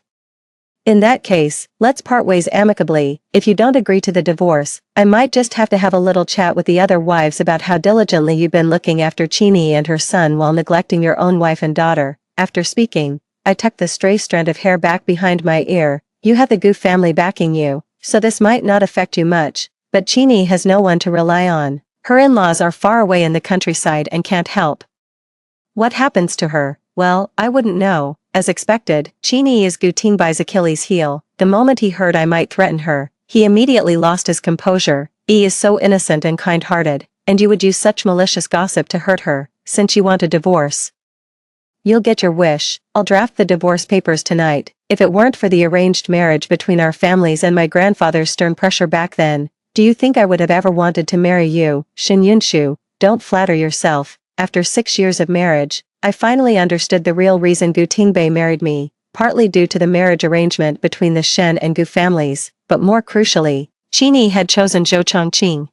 In that case, let's part ways amicably. If you don't agree to the divorce, I might just have to have a little chat with the other wives about how diligently you've been looking after Chini and her son while neglecting your own wife and daughter. After speaking, I tucked the stray strand of hair back behind my ear. You have the Gu family backing you, so this might not affect you much, but Chini has no one to rely on. Her in-laws are far away in the countryside and can't help. What happens to her? Well, I wouldn't know. As expected, Chini is Gu Tingbai's Achilles heel. The moment he heard I might threaten her, he immediately lost his composure. He is so innocent and kind-hearted, and you would use such malicious gossip to hurt her, since you want a divorce. You'll get your wish. I'll draft the divorce papers tonight. If it weren't for the arranged marriage between our families and my grandfather's stern pressure back then, do you think I would have ever wanted to marry you? Shin Yunshu, don't flatter yourself. After 6 years of marriage, I finally understood the real reason Gu Tingbei married me, partly due to the marriage arrangement between the Shen and Gu families, but more crucially, Chini had chosen Zhou Chongqing,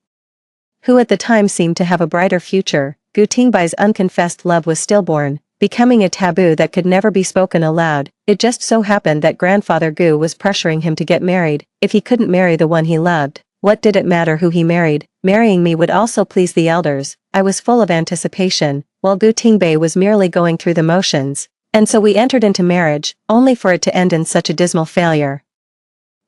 who at the time seemed to have a brighter future. Gu Tingbai's unconfessed love was stillborn, becoming a taboo that could never be spoken aloud. It just so happened that grandfather Gu was pressuring him to get married. If he couldn't marry the one he loved, what did it matter who he married? Marrying me would also please the elders. I was full of anticipation, while Gu Tingbei was merely going through the motions, and so we entered into marriage, only for it to end in such a dismal failure.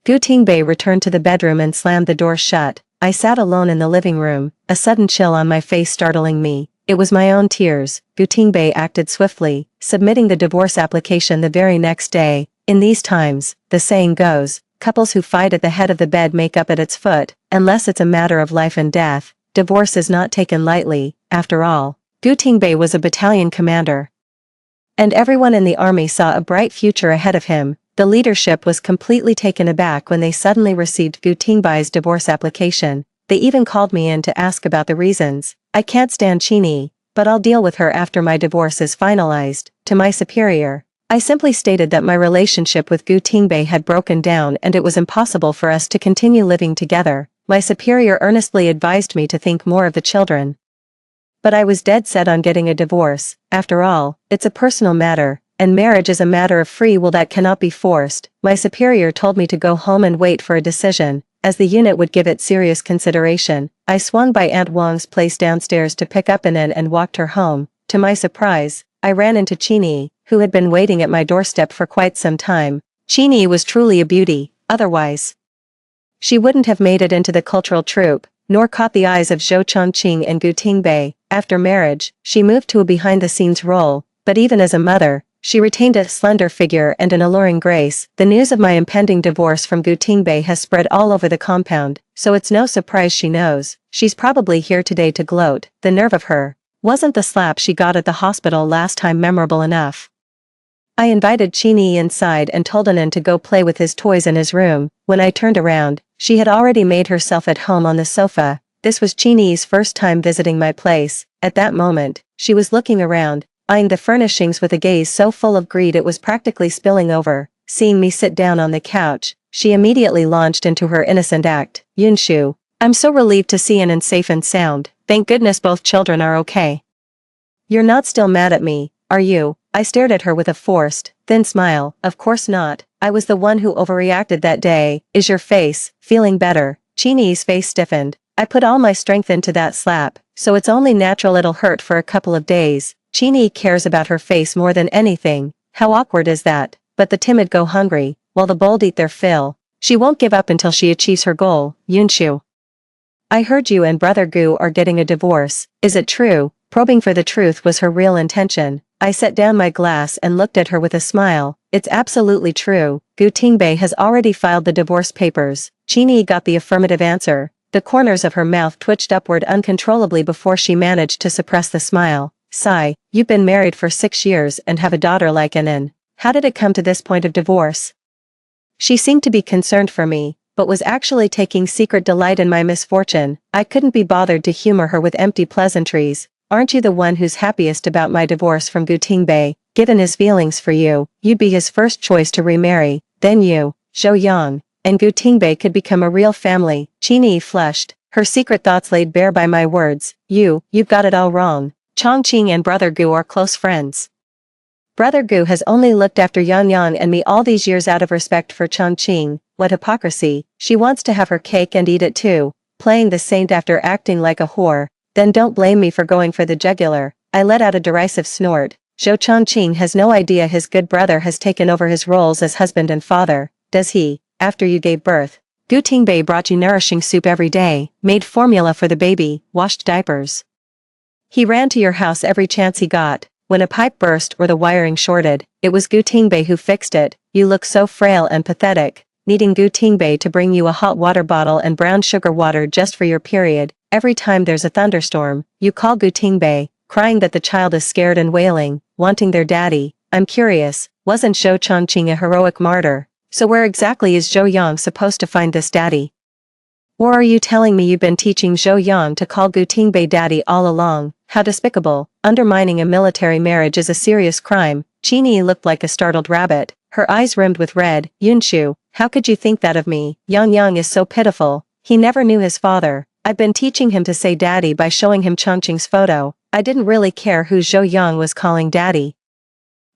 Gu Tingbei returned to the bedroom and slammed the door shut. I sat alone in the living room, a sudden chill on my face startling me. It was my own tears. Gu Tingbei acted swiftly, submitting the divorce application the very next day. In these times, the saying goes, couples who fight at the head of the bed make up at its foot. Unless it's a matter of life and death, divorce is not taken lightly. After all, Gu Tingbei was a battalion commander, and everyone in the army saw a bright future ahead of him. The leadership was completely taken aback when they suddenly received Gu Tingbai's divorce application. They even called me in to ask about the reasons. I can't stand Chini, but I'll deal with her after my divorce is finalized. To my superior, I simply stated that my relationship with Gu Tingbei had broken down and it was impossible for us to continue living together. My superior earnestly advised me to think more of the children. But I was dead set on getting a divorce. After all, it's a personal matter, and marriage is a matter of free will that cannot be forced. My superior told me to go home and wait for a decision, as the unit would give it serious consideration. I swung by Aunt Wang's place downstairs to pick up Anan and walked her home. To my surprise, I ran into Chini, who had been waiting at my doorstep for quite some time. Chini was truly a beauty, otherwise she wouldn't have made it into the cultural troupe, nor caught the eyes of Zhou Chongqing and Gu Tingbei. After marriage, she moved to a behind-the-scenes role, but even as a mother, she retained a slender figure and an alluring grace. The news of my impending divorce from Gu Tingbei has spread all over the compound, so it's no surprise she knows. She's probably here today to gloat. The nerve of her. Wasn't the slap she got at the hospital last time memorable enough? I invited Chini inside and told Anan to go play with his toys in his room. When I turned around, she had already made herself at home on the sofa. This was Chini's first time visiting my place. At that moment, she was looking around, eyeing the furnishings with a gaze so full of greed it was practically spilling over. Seeing me sit down on the couch, she immediately launched into her innocent act. Yunshu, I'm so relieved to see Anan safe and sound. Thank goodness both children are okay. You're not still mad at me, are you? I stared at her with a forced, thin smile. Of course not. I was the one who overreacted that day. Is your face feeling better? Chini's face stiffened. I put all my strength into that slap, so it's only natural it'll hurt for a couple of days. Chini cares about her face more than anything. How awkward is that? But the timid go hungry, while the bold eat their fill. She won't give up until she achieves her goal. Yunshu, I heard you and Brother Gu are getting a divorce. Is it true? Probing for the truth was her real intention. I set down my glass and looked at her with a smile. It's absolutely true. Gu Tingbei has already filed the divorce papers. Chini got the affirmative answer. The corners of her mouth twitched upward uncontrollably before she managed to suppress the smile. Sigh, you've been married for 6 years and have a daughter like an. How did it come to this point of divorce? She seemed to be concerned for me, but was actually taking secret delight in my misfortune. I couldn't be bothered to humor her with empty pleasantries. Aren't you the one who's happiest about my divorce from Gutingbei? Given his feelings for you, you'd be his first choice to remarry, then you, Zhou Yang, and Gutingbei could become a real family. Qinyi flushed, her secret thoughts laid bare by my words. You've got it all wrong. Chongqing and Brother Gu are close friends. Brother Gu has only looked after Yang Yang and me all these years out of respect for Chongqing. What hypocrisy, she wants to have her cake and eat it too, playing the saint after acting like a whore. Then don't blame me for going for the jugular. I let out a derisive snort. Zhou Chongqing has no idea his good brother has taken over his roles as husband and father, does he? After you gave birth, Gu Tingbei brought you nourishing soup every day, made formula for the baby, washed diapers. He ran to your house every chance he got. When a pipe burst or the wiring shorted, it was Gu Tingbei who fixed it. You look so frail and pathetic, needing Gu Tingbei to bring you a hot water bottle and brown sugar water just for your period. Every time there's a thunderstorm, you call Gu Tingbei, crying that the child is scared and wailing, wanting their daddy. I'm curious, wasn't Zhou Chongqing a heroic martyr? So where exactly is Zhou Yang supposed to find this daddy? Or are you telling me you've been teaching Zhou Yang to call Gu Tingbei daddy all along? How despicable. Undermining a military marriage is a serious crime. Qinyi looked like a startled rabbit, her eyes rimmed with red. Yunshu, how could you think that of me? Yang Yang is so pitiful. He never knew his father. I've been teaching him to say daddy by showing him Chongqing's photo. I didn't really care who Zhou Yang was calling daddy.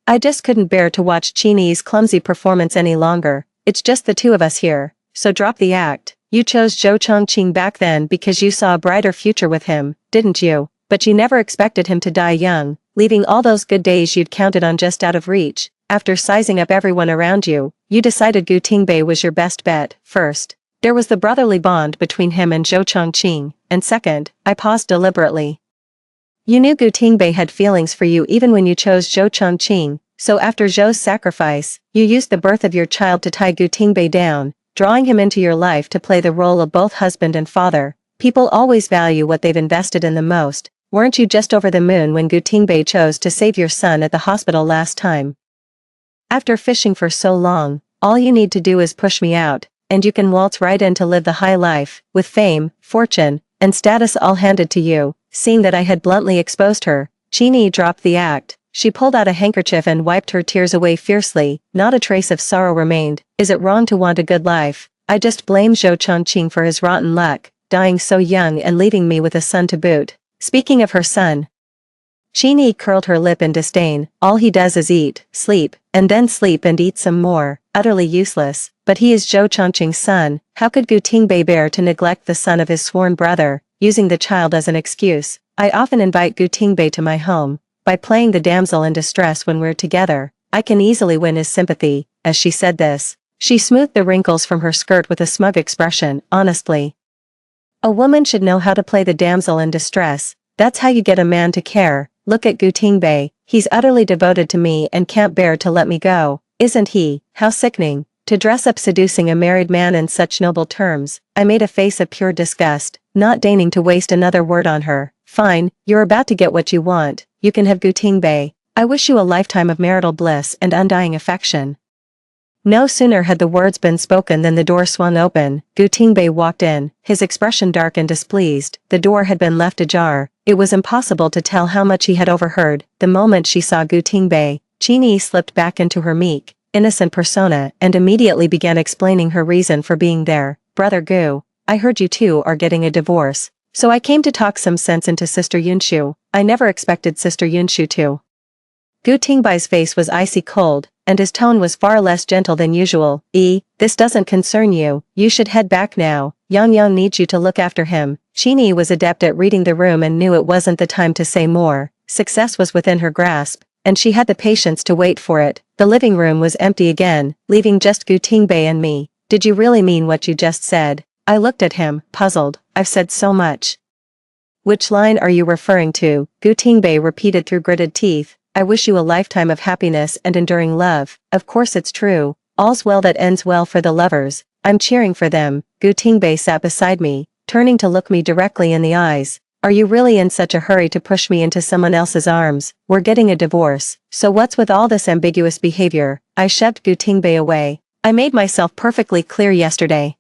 I just couldn't bear to watch Qinyi's clumsy performance any longer. It's just the two of us here, so drop the act. You chose Zhou Chongqing back then because you saw a brighter future with him, didn't you? But you never expected him to die young, leaving all those good days you'd counted on just out of reach. After sizing up everyone around you, you decided Gu Tingbei was your best bet. First, there was the brotherly bond between him and Zhou Chongqing, and second, I paused deliberately. You knew Gu Tingbei had feelings for you even when you chose Zhou Chongqing, so after Zhou's sacrifice, you used the birth of your child to tie Gu Tingbei down, drawing him into your life to play the role of both husband and father. People always value what they've invested in the most. Weren't you just over the moon when Gu Tingbei chose to save your son at the hospital last time? After fishing for so long, all you need to do is push me out, and you can waltz right in to live the high life, with fame, fortune, and status all handed to you. Seeing that I had bluntly exposed her, Qinyi dropped the act. She pulled out a handkerchief and wiped her tears away fiercely. Not a trace of sorrow remained. Is it wrong to want a good life? I just blame Zhou Chongqing for his rotten luck, dying so young and leaving me with a son to boot. Speaking of her son, Qinyi curled her lip in disdain. All he does is eat, sleep, and then sleep and eat some more. Utterly useless. But he is Zhou Chongqing's son. How could Gu Tingbei bear to neglect the son of his sworn brother, using the child as an excuse? I often invite Gu Tingbei to my home. By playing the damsel in distress when we're together, I can easily win his sympathy. As she said this, she smoothed the wrinkles from her skirt with a smug expression. Honestly, a woman should know how to play the damsel in distress. That's how you get a man to care. Look at Gu Tingbei. He's utterly devoted to me and can't bear to let me go. Isn't he? How sickening. To dress up seducing a married man in such noble terms. I made a face of pure disgust, not deigning to waste another word on her. Fine, you're about to get what you want. You can have Gu Tingbei. I wish you a lifetime of marital bliss and undying affection. No sooner had the words been spoken than the door swung open. Gu Tingbei walked in, his expression dark and displeased. The door had been left ajar. It was impossible to tell how much he had overheard. The moment she saw Gu Tingbei, Qinyi slipped back into her meek, innocent persona and immediately began explaining her reason for being there. Brother Gu, I heard you two are getting a divorce, so I came to talk some sense into Sister Yunshu. I never expected Sister Yunshu to. Gu Tingbei's face was icy cold, and his tone was far less gentle than usual. This doesn't concern you. You should head back now. Yang Yang needs you to look after him. Qinyi was adept at reading the room and knew it wasn't the time to say more. Success was within her grasp, and she had the patience to wait for it. The living room was empty again, leaving just Gu Tingbei and me. Did you really mean what you just said? I looked at him, puzzled. I've said so much. Which line are you referring to? Gu Tingbei repeated through gritted teeth. I wish you a lifetime of happiness and enduring love. Of course it's true. All's well that ends well for the lovers. I'm cheering for them. Gu Tingbei sat beside me, turning to look me directly in the eyes. Are you really in such a hurry to push me into someone else's arms? We're getting a divorce, so what's with all this ambiguous behavior? I shoved Gutingbei away. I made myself perfectly clear yesterday.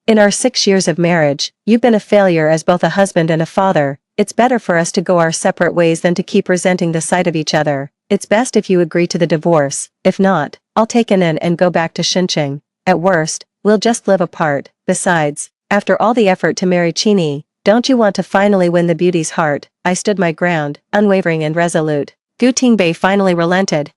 In our 6 years of marriage, you've been a failure as both a husband and a father. It's better for us to go our separate ways than to keep resenting the sight of each other. It's best if you agree to the divorce. If not, I'll take an in and go back to Xinqing. At worst, we'll just live apart. Besides, after all the effort to marry Qini, don't you want to finally win the beauty's heart? I stood my ground, unwavering and resolute. Gutingbei finally relented.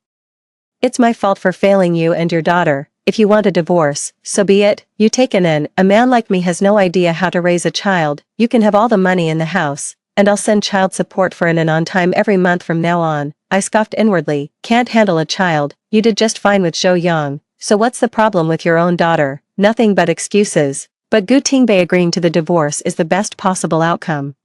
It's my fault for failing you and your daughter. If you want a divorce, so be it. You take an in. A man like me has no idea how to raise a child. You can have all the money in the house, and I'll send child support for an in on time every month from now on. I scoffed inwardly. Can't handle a child. You did just fine with Zhou Yang. So what's the problem with your own daughter? Nothing but excuses. But Gutingbei agreeing to the divorce is the best possible outcome.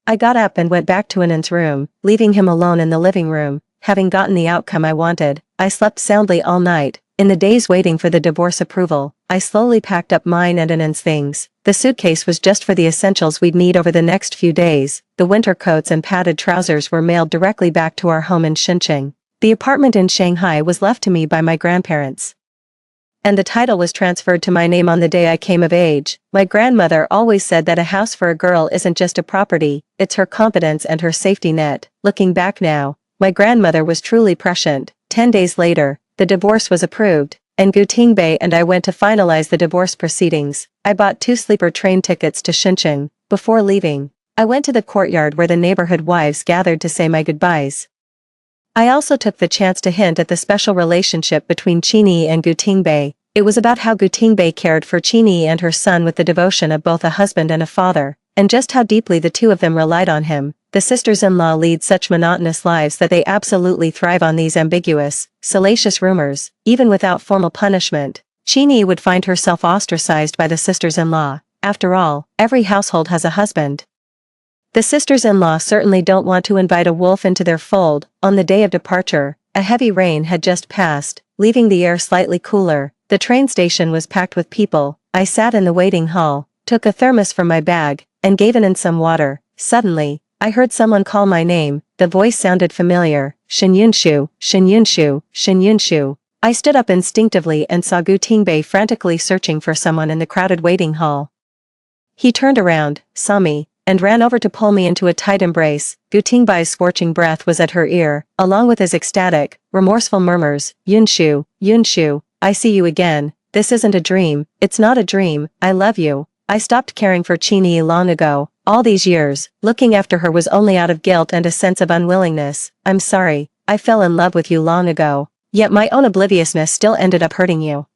I got up and went back to Anan's room, leaving him alone in the living room. Having gotten the outcome I wanted, I slept soundly all night. In the days waiting for the divorce approval, I slowly packed up mine and Anan's things. The suitcase was just for the essentials we'd need over the next few days. The winter coats and padded trousers were mailed directly back to our home in Xinqing. The apartment in Shanghai was left to me by my grandparents, and the title was transferred to my name on the day I came of age. My grandmother always said that a house for a girl isn't just a property, it's her confidence and her safety net. Looking back now, my grandmother was truly prescient. 10 days later, the divorce was approved, and Gutingbei and I went to finalize the divorce proceedings. I bought 2 sleeper train tickets to Xinqing. Before leaving, I went to the courtyard where the neighborhood wives gathered to say my goodbyes. I also took the chance to hint at the special relationship between Qini and Gutingbei. It was about how Gutingbei cared for Qini and her son with the devotion of both a husband and a father, and just how deeply the two of them relied on him. The sisters-in-law lead such monotonous lives that they absolutely thrive on these ambiguous, salacious rumors. Even without formal punishment, Qini would find herself ostracized by the sisters-in-law. After all, every household has a husband. The sisters-in-law certainly don't want to invite a wolf into their fold. On the day of departure, a heavy rain had just passed, leaving the air slightly cooler. The train station was packed with people. I sat in the waiting hall, took a thermos from my bag, and gave Anan some water. Suddenly, I heard someone call my name. The voice sounded familiar. Shen Yunshu, Shen Yunshu, Shen Yunshu. I stood up instinctively and saw Gutingbei frantically searching for someone in the crowded waiting hall. He turned around, saw me, and ran over to pull me into a tight embrace. Gutingbei's scorching breath was at her ear, along with his ecstatic, remorseful murmurs. Yunshu, Yunshu, I see you again. This isn't a dream. It's not a dream. I love you. I stopped caring for Qini long ago. All these years, looking after her was only out of guilt and a sense of unwillingness. I'm sorry. I fell in love with you long ago. Yet my own obliviousness still ended up hurting you.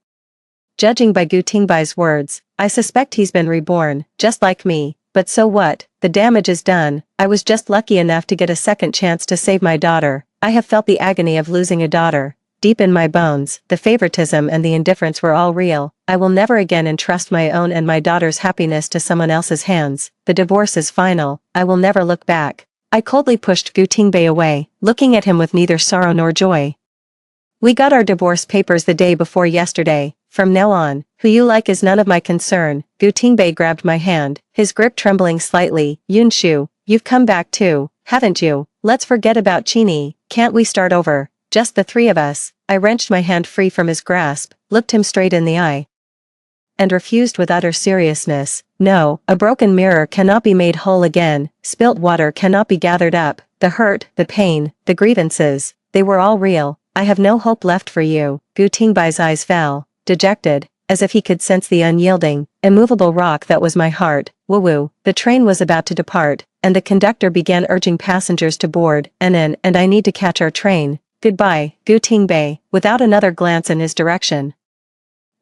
Judging by Gutingbei's words, I suspect he's been reborn, just like me. But so what? The damage is done. I was just lucky enough to get a second chance to save my daughter. I have felt the agony of losing a daughter. Deep in my bones, the favoritism and the indifference were all real. I will never again entrust my own and my daughter's happiness to someone else's hands. The divorce is final. I will never look back. I coldly pushed Gutingbei away, looking at him with neither sorrow nor joy. We got our divorce papers the day before yesterday. From now on, who you like is none of my concern. Gutingbei grabbed my hand, his grip trembling slightly. Yunshu, you've come back too, haven't you? Let's forget about Qini. Can't we start over? Just the 3 of us. I wrenched my hand free from his grasp, looked him straight in the eye, and refused with utter seriousness. No, a broken mirror cannot be made whole again. Spilt water cannot be gathered up. The hurt, the pain, the grievances, they were all real. I have no hope left for you. Gutingbei's eyes fell, dejected, as if he could sense the unyielding, immovable rock that was my heart. Woo-woo. The train was about to depart, and the conductor began urging passengers to board. Anan and I need to catch our train. Goodbye, Gutingbei, without another glance in his direction.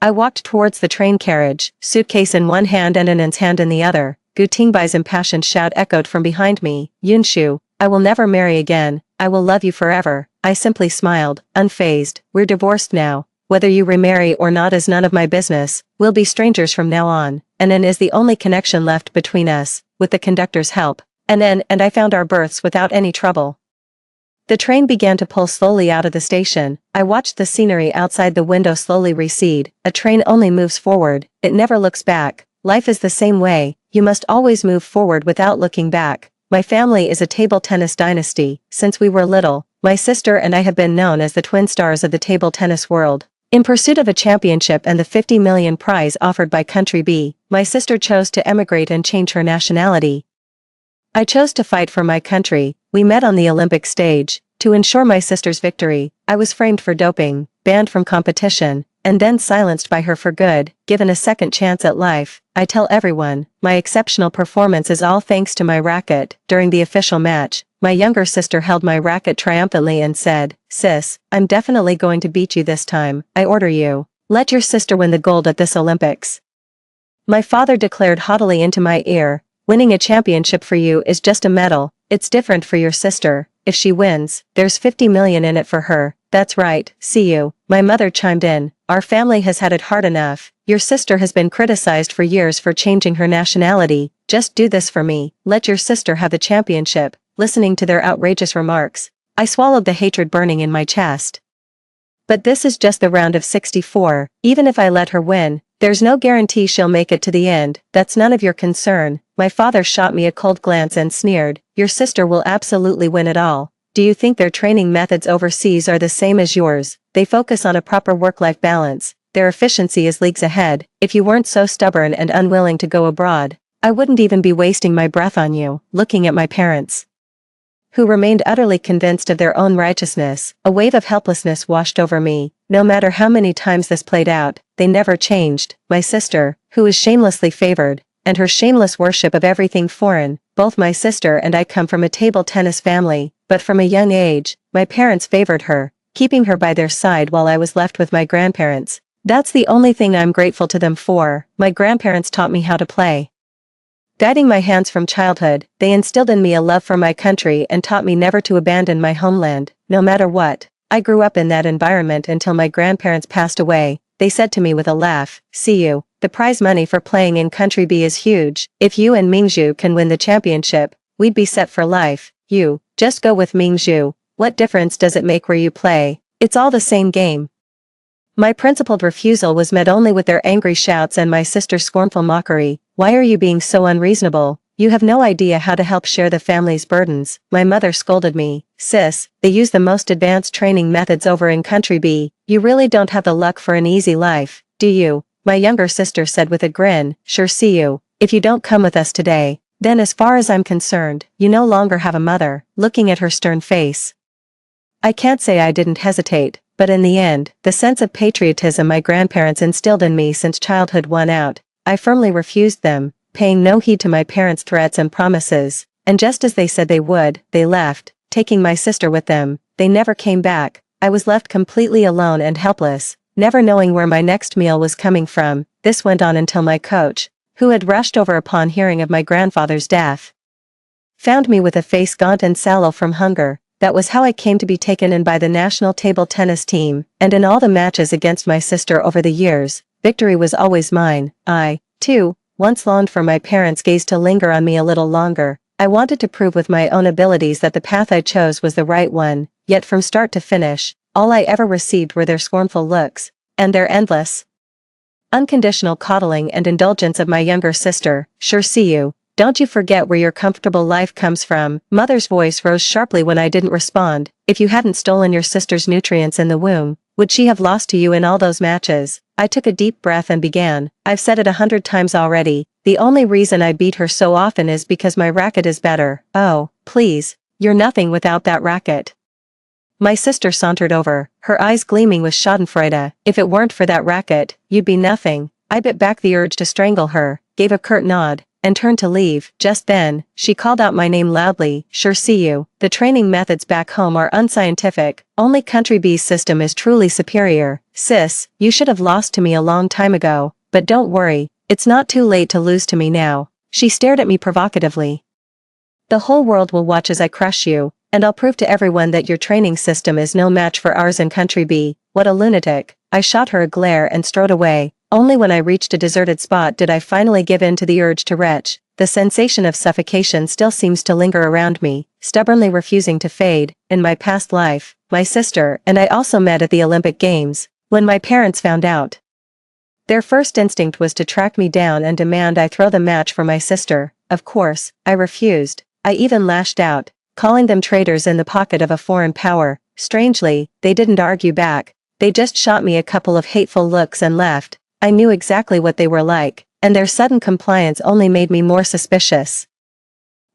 I walked towards the train carriage, suitcase in one hand and Anan's hand in the other. Gutingbei's impassioned shout echoed from behind me. Yunshu, I will never marry again. I will love you forever. I simply smiled, unfazed. We're divorced now. Whether you remarry or not is none of my business. We'll be strangers from now on. Anan is the only connection left between us. With the conductor's help, Anan and I found our berths without any trouble. The train began to pull slowly out of the station. I watched the scenery outside the window slowly recede. A train only moves forward. It never looks back. Life is the same way. you must always move forward without looking back. My family is a table tennis dynasty. Since we were little, my sister and I have been known as the twin stars of the table tennis world. In pursuit of a championship and the 50 million prize offered by Country B, my sister chose to emigrate and change her nationality. I chose to fight for my country. We met on the Olympic stage. To ensure my sister's victory, I was framed for doping, banned from competition, and then silenced by her for good, given a second chance at life. I tell everyone, my exceptional performance is all thanks to my racket. During the official match, my younger sister held my racket triumphantly and said, "Sis, I'm definitely going to beat you this time. I order you. Let your sister win the gold at this Olympics." My father declared haughtily into my ear, "Winning a championship for you is just a medal. It's different for your sister. If she wins, there's 50 million in it for her." "That's right, see you," my mother chimed in. "Our family has had it hard enough. Your sister has been criticized for years for changing her nationality. Just do this for me. Let your sister have the championship." Listening to their outrageous remarks, I swallowed the hatred burning in my chest. But this is just the round of 64. Even if I let her win, there's no guarantee she'll make it to the end. That's none of your concern. My father shot me a cold glance and sneered, "Your sister will absolutely win it all. Do you think their training methods overseas are the same as yours? They focus on a proper work-life balance. Their efficiency is leagues ahead. If you weren't so stubborn and unwilling to go abroad, I wouldn't even be wasting my breath on you." Looking at my parents, who remained utterly convinced of their own righteousness, a wave of helplessness washed over me. No matter how many times this played out, they never changed. My sister, who is shamelessly favored, and her shameless worship of everything foreign. Both my sister and I come from a table tennis family, but from a young age, my parents favored her, keeping her by their side while I was left with my grandparents. That's the only thing I'm grateful to them for. My grandparents taught me how to play. Guiding my hands from childhood, they instilled in me a love for my country and taught me never to abandon my homeland, no matter what. I grew up in that environment until my grandparents passed away. They said to me with a laugh, "See you, the prize money for playing in Country B is huge. If you and Mingzhu can win the championship, we'd be set for life. You, just go with Mingzhu. What difference does it make where you play? It's all the same game." My principled refusal was met only with their angry shouts and my sister's scornful mockery. "Why are you being so unreasonable? You have no idea how to help share the family's burdens." My mother scolded me. "Sis, they use the most advanced training methods over in Country B. You really don't have the luck for an easy life, do you?" My younger sister said with a grin, "Sure, see you. If you don't come with us today, then as far as I'm concerned, you no longer have a mother." Looking at her stern face, I can't say I didn't hesitate, but in the end, the sense of patriotism my grandparents instilled in me since childhood won out. I firmly refused them, paying no heed to my parents' threats and promises, and just as they said they would, they left, taking my sister with them. They never came back. I was left completely alone and helpless, never knowing where my next meal was coming from. This went on until my coach, who had rushed over upon hearing of my grandfather's death, found me with a face gaunt and sallow from hunger. That was how I came to be taken in by the national table tennis team, and in all the matches against my sister over the years, victory was always mine. I, too, once longed for my parents' gaze to linger on me a little longer. I wanted to prove with my own abilities that the path I chose was the right one, yet from start to finish, all I ever received were their scornful looks, and their endless, unconditional coddling and indulgence of my younger sister. "Sure, see you. Don't you forget where your comfortable life comes from." Mother's voice rose sharply when I didn't respond. "If you hadn't stolen your sister's nutrients in the womb, would she have lost to you in all those matches?" I took a deep breath and began. "I've said it 100 times already. The only reason I beat her so often is because my racket is better." "Oh, please, you're nothing without that racket." My sister sauntered over, her eyes gleaming with schadenfreude. "If it weren't for that racket, you'd be nothing." I bit back the urge to strangle her, gave a curt nod, and turned to leave. Just then, she called out my name loudly. "Sure, see you. The training methods back home are unscientific. Only Country B's system is truly superior. Sis, you should have lost to me a long time ago, but don't worry, it's not too late to lose to me now." She stared at me provocatively. "The whole world will watch as I crush you, and I'll prove to everyone that your training system is no match for ours in Country B." What a lunatic. I shot her a glare and strode away. Only when I reached a deserted spot did I finally give in to the urge to retch. The sensation of suffocation still seems to linger around me, stubbornly refusing to fade. In my past life, my sister and I also met at the Olympic Games. When my parents found out, Their first instinct was to track me down and demand I throw the match for my sister. Of course, I refused. I even lashed out, calling them traitors in the pocket of a foreign power. Strangely, they didn't argue back. They just shot me a couple of hateful looks and left. I knew exactly what they were like, and their sudden compliance only made me more suspicious.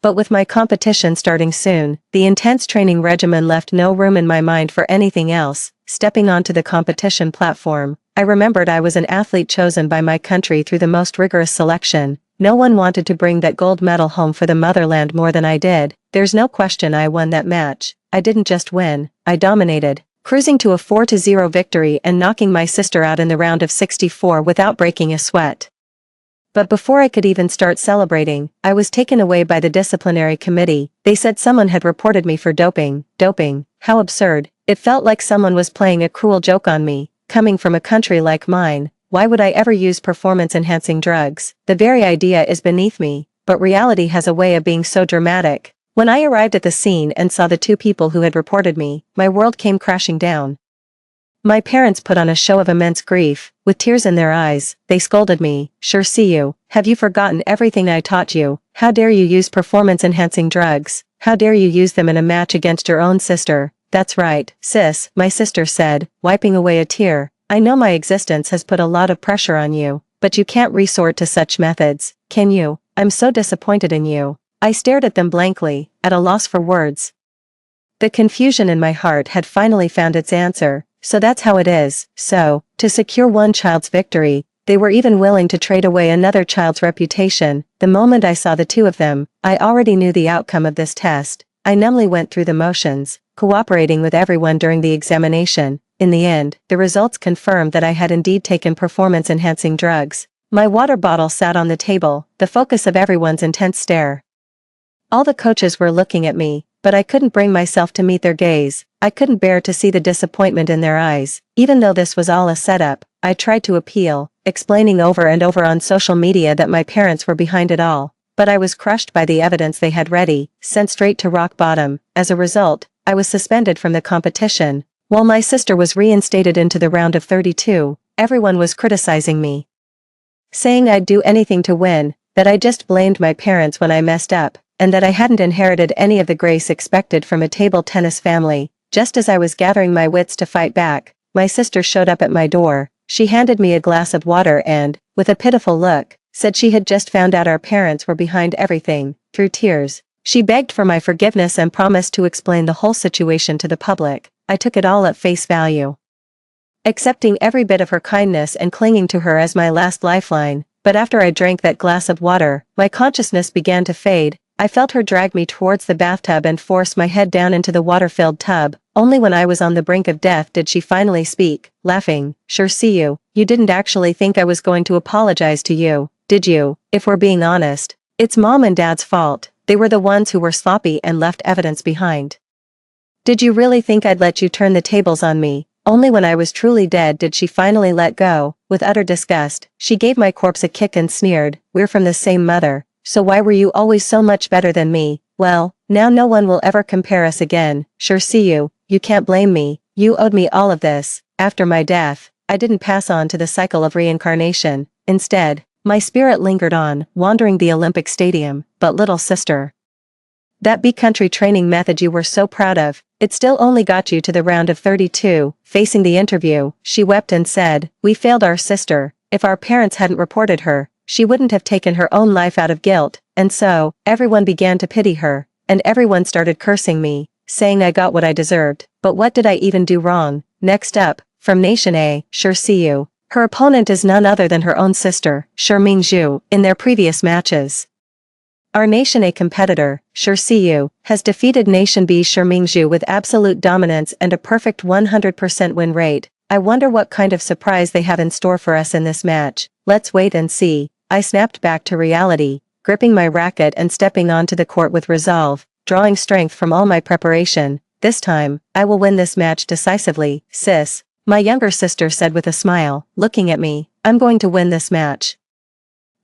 But with my competition starting soon, the intense training regimen left no room in my mind for anything else. Stepping onto the competition platform, I remembered I was an athlete chosen by my country through the most rigorous selection. No one wanted to bring that gold medal home for the motherland more than I did. There's no question I won that match. I didn't just win, I dominated, cruising to a 4-0 victory and knocking my sister out in the round of 64 without breaking a sweat. But before I could even start celebrating, I was taken away by the disciplinary committee. They said someone had reported me for doping. Doping? How absurd. It felt like someone was playing a cruel joke on me. Coming from a country like mine, why would I ever use performance-enhancing drugs? The very idea is beneath me, but reality has a way of being so dramatic. When I arrived at the scene and saw the two people who had reported me, my world came crashing down. My parents put on a show of immense grief. With tears in their eyes, they scolded me. Sure see you. Have you forgotten everything I taught you? How dare you use performance-enhancing drugs? How dare you use them in a match against your own sister? That's right, sis, my sister said, wiping away a tear. I know my existence has put a lot of pressure on you, but you can't resort to such methods, can you? I'm so disappointed in you. I stared at them blankly, at a loss for words. The confusion in my heart had finally found its answer. So that's how it is. So, to secure one child's victory, they were even willing to trade away another child's reputation. The moment I saw the two of them, I already knew the outcome of this test. I numbly went through the motions, cooperating with everyone during the examination. In the end, the results confirmed that I had indeed taken performance-enhancing drugs. My water bottle sat on the table, the focus of everyone's intense stare. All the coaches were looking at me, but I couldn't bring myself to meet their gaze. I couldn't bear to see the disappointment in their eyes. Even though this was all a setup, I tried to appeal, explaining over and over on social media that my parents were behind it all. But I was crushed by the evidence they had ready, sent straight to rock bottom. As a result, I was suspended from the competition. While my sister was reinstated into the round of 32, everyone was criticizing me, saying I'd do anything to win, that I just blamed my parents when I messed up, and that I hadn't inherited any of the grace expected from a table tennis family. Just as I was gathering my wits to fight back, my sister showed up at my door. She handed me a glass of water and, with a pitiful look, said she had just found out our parents were behind everything. Through tears, she begged for my forgiveness and promised to explain the whole situation to the public. I took it all at face value, accepting every bit of her kindness and clinging to her as my last lifeline. But after I drank that glass of water, my consciousness began to fade. I felt her drag me towards the bathtub and force my head down into the water-filled tub. Only when I was on the brink of death did she finally speak, laughing. Sure see you. You didn't actually think I was going to apologize to you, did you? If we're being honest, it's Mom and Dad's fault. They were the ones who were sloppy and left evidence behind. Did you really think I'd let you turn the tables on me? Only when I was truly dead did she finally let go. With utter disgust, she gave my corpse a kick and sneered, "We're from the same mother. So why were you always so much better than me? Well, now no one will ever compare us again. Sure see you. You can't blame me. You owed me all of this." After my death, I didn't pass on to the cycle of reincarnation. Instead, my spirit lingered on, wandering the Olympic Stadium. But little sister, that B-country training method you were so proud of, it still only got you to the round of 32. Facing the interview, she wept and said, "We failed our sister. If our parents hadn't reported her, she wouldn't have taken her own life out of guilt." And so, everyone began to pity her, and everyone started cursing me, saying I got what I deserved. But what did I even do wrong? Next up, from Nation A, Sure see you. Her opponent is none other than her own sister, Sherming Zhu, in their previous matches. Our Nation A competitor, Sure see you, has defeated Nation B's Sherming Zhu with absolute dominance and a perfect 100% win rate. I wonder what kind of surprise they have in store for us in this match. Let's wait and see. I snapped back to reality, gripping my racket and stepping onto the court with resolve, drawing strength from all my preparation. This time, I will win this match decisively, sis, my younger sister said with a smile, looking at me. I'm going to win this match.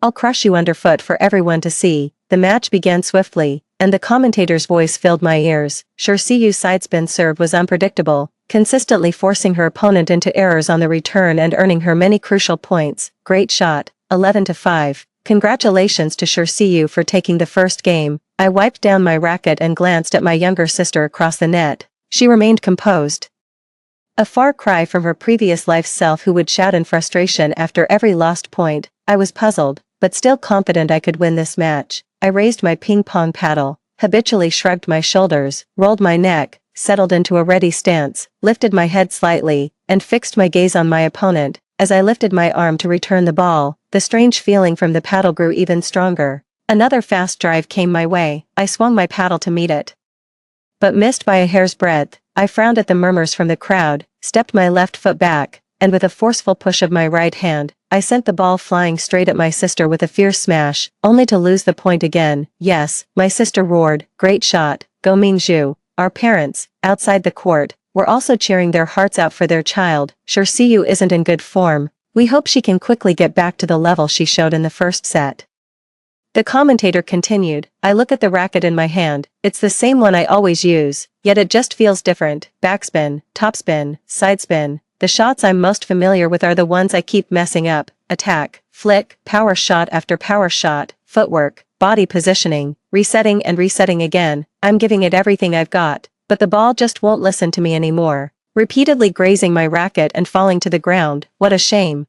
I'll crush you underfoot for everyone to see. The match began swiftly, and the commentator's voice filled my ears. Sure see you's side spin serve was unpredictable. consistently forcing her opponent into errors on the return and earning her many crucial points. Great shot. 11-5. Congratulations to Shirsiyu for taking the first game. I wiped down my racket and glanced at my younger sister across the net. She remained composed. A far cry from her previous life's self who would shout in frustration after every lost point. I was puzzled, but still confident I could win this match. I raised my ping-pong paddle, habitually shrugged my shoulders, rolled my neck, settled into a ready stance, lifted my head slightly, and fixed my gaze on my opponent. As I lifted my arm to return the ball, the strange feeling from the paddle grew even stronger. Another fast drive came my way. I swung my paddle to meet it, but missed by a hair's breadth. I frowned at the murmurs from the crowd, stepped my left foot back, and with a forceful push of my right hand, I sent the ball flying straight at my sister with a fierce smash, only to lose the point again. Yes, my sister roared, great shot, go Mingzhu. Our parents, outside the court, were also cheering their hearts out for their child. Shirsiyu isn't in good form. We hope she can quickly get back to the level she showed in the first set. The commentator continued. I look at the racket in my hand. It's the same one I always use, yet it just feels different. Backspin, topspin, sidespin. The shots I'm most familiar with are the ones I keep messing up. Attack, flick, power shot after power shot, footwork, body positioning, resetting and resetting again. I'm giving it everything I've got, but the ball just won't listen to me anymore. Repeatedly grazing my racket and falling to the ground. What a shame.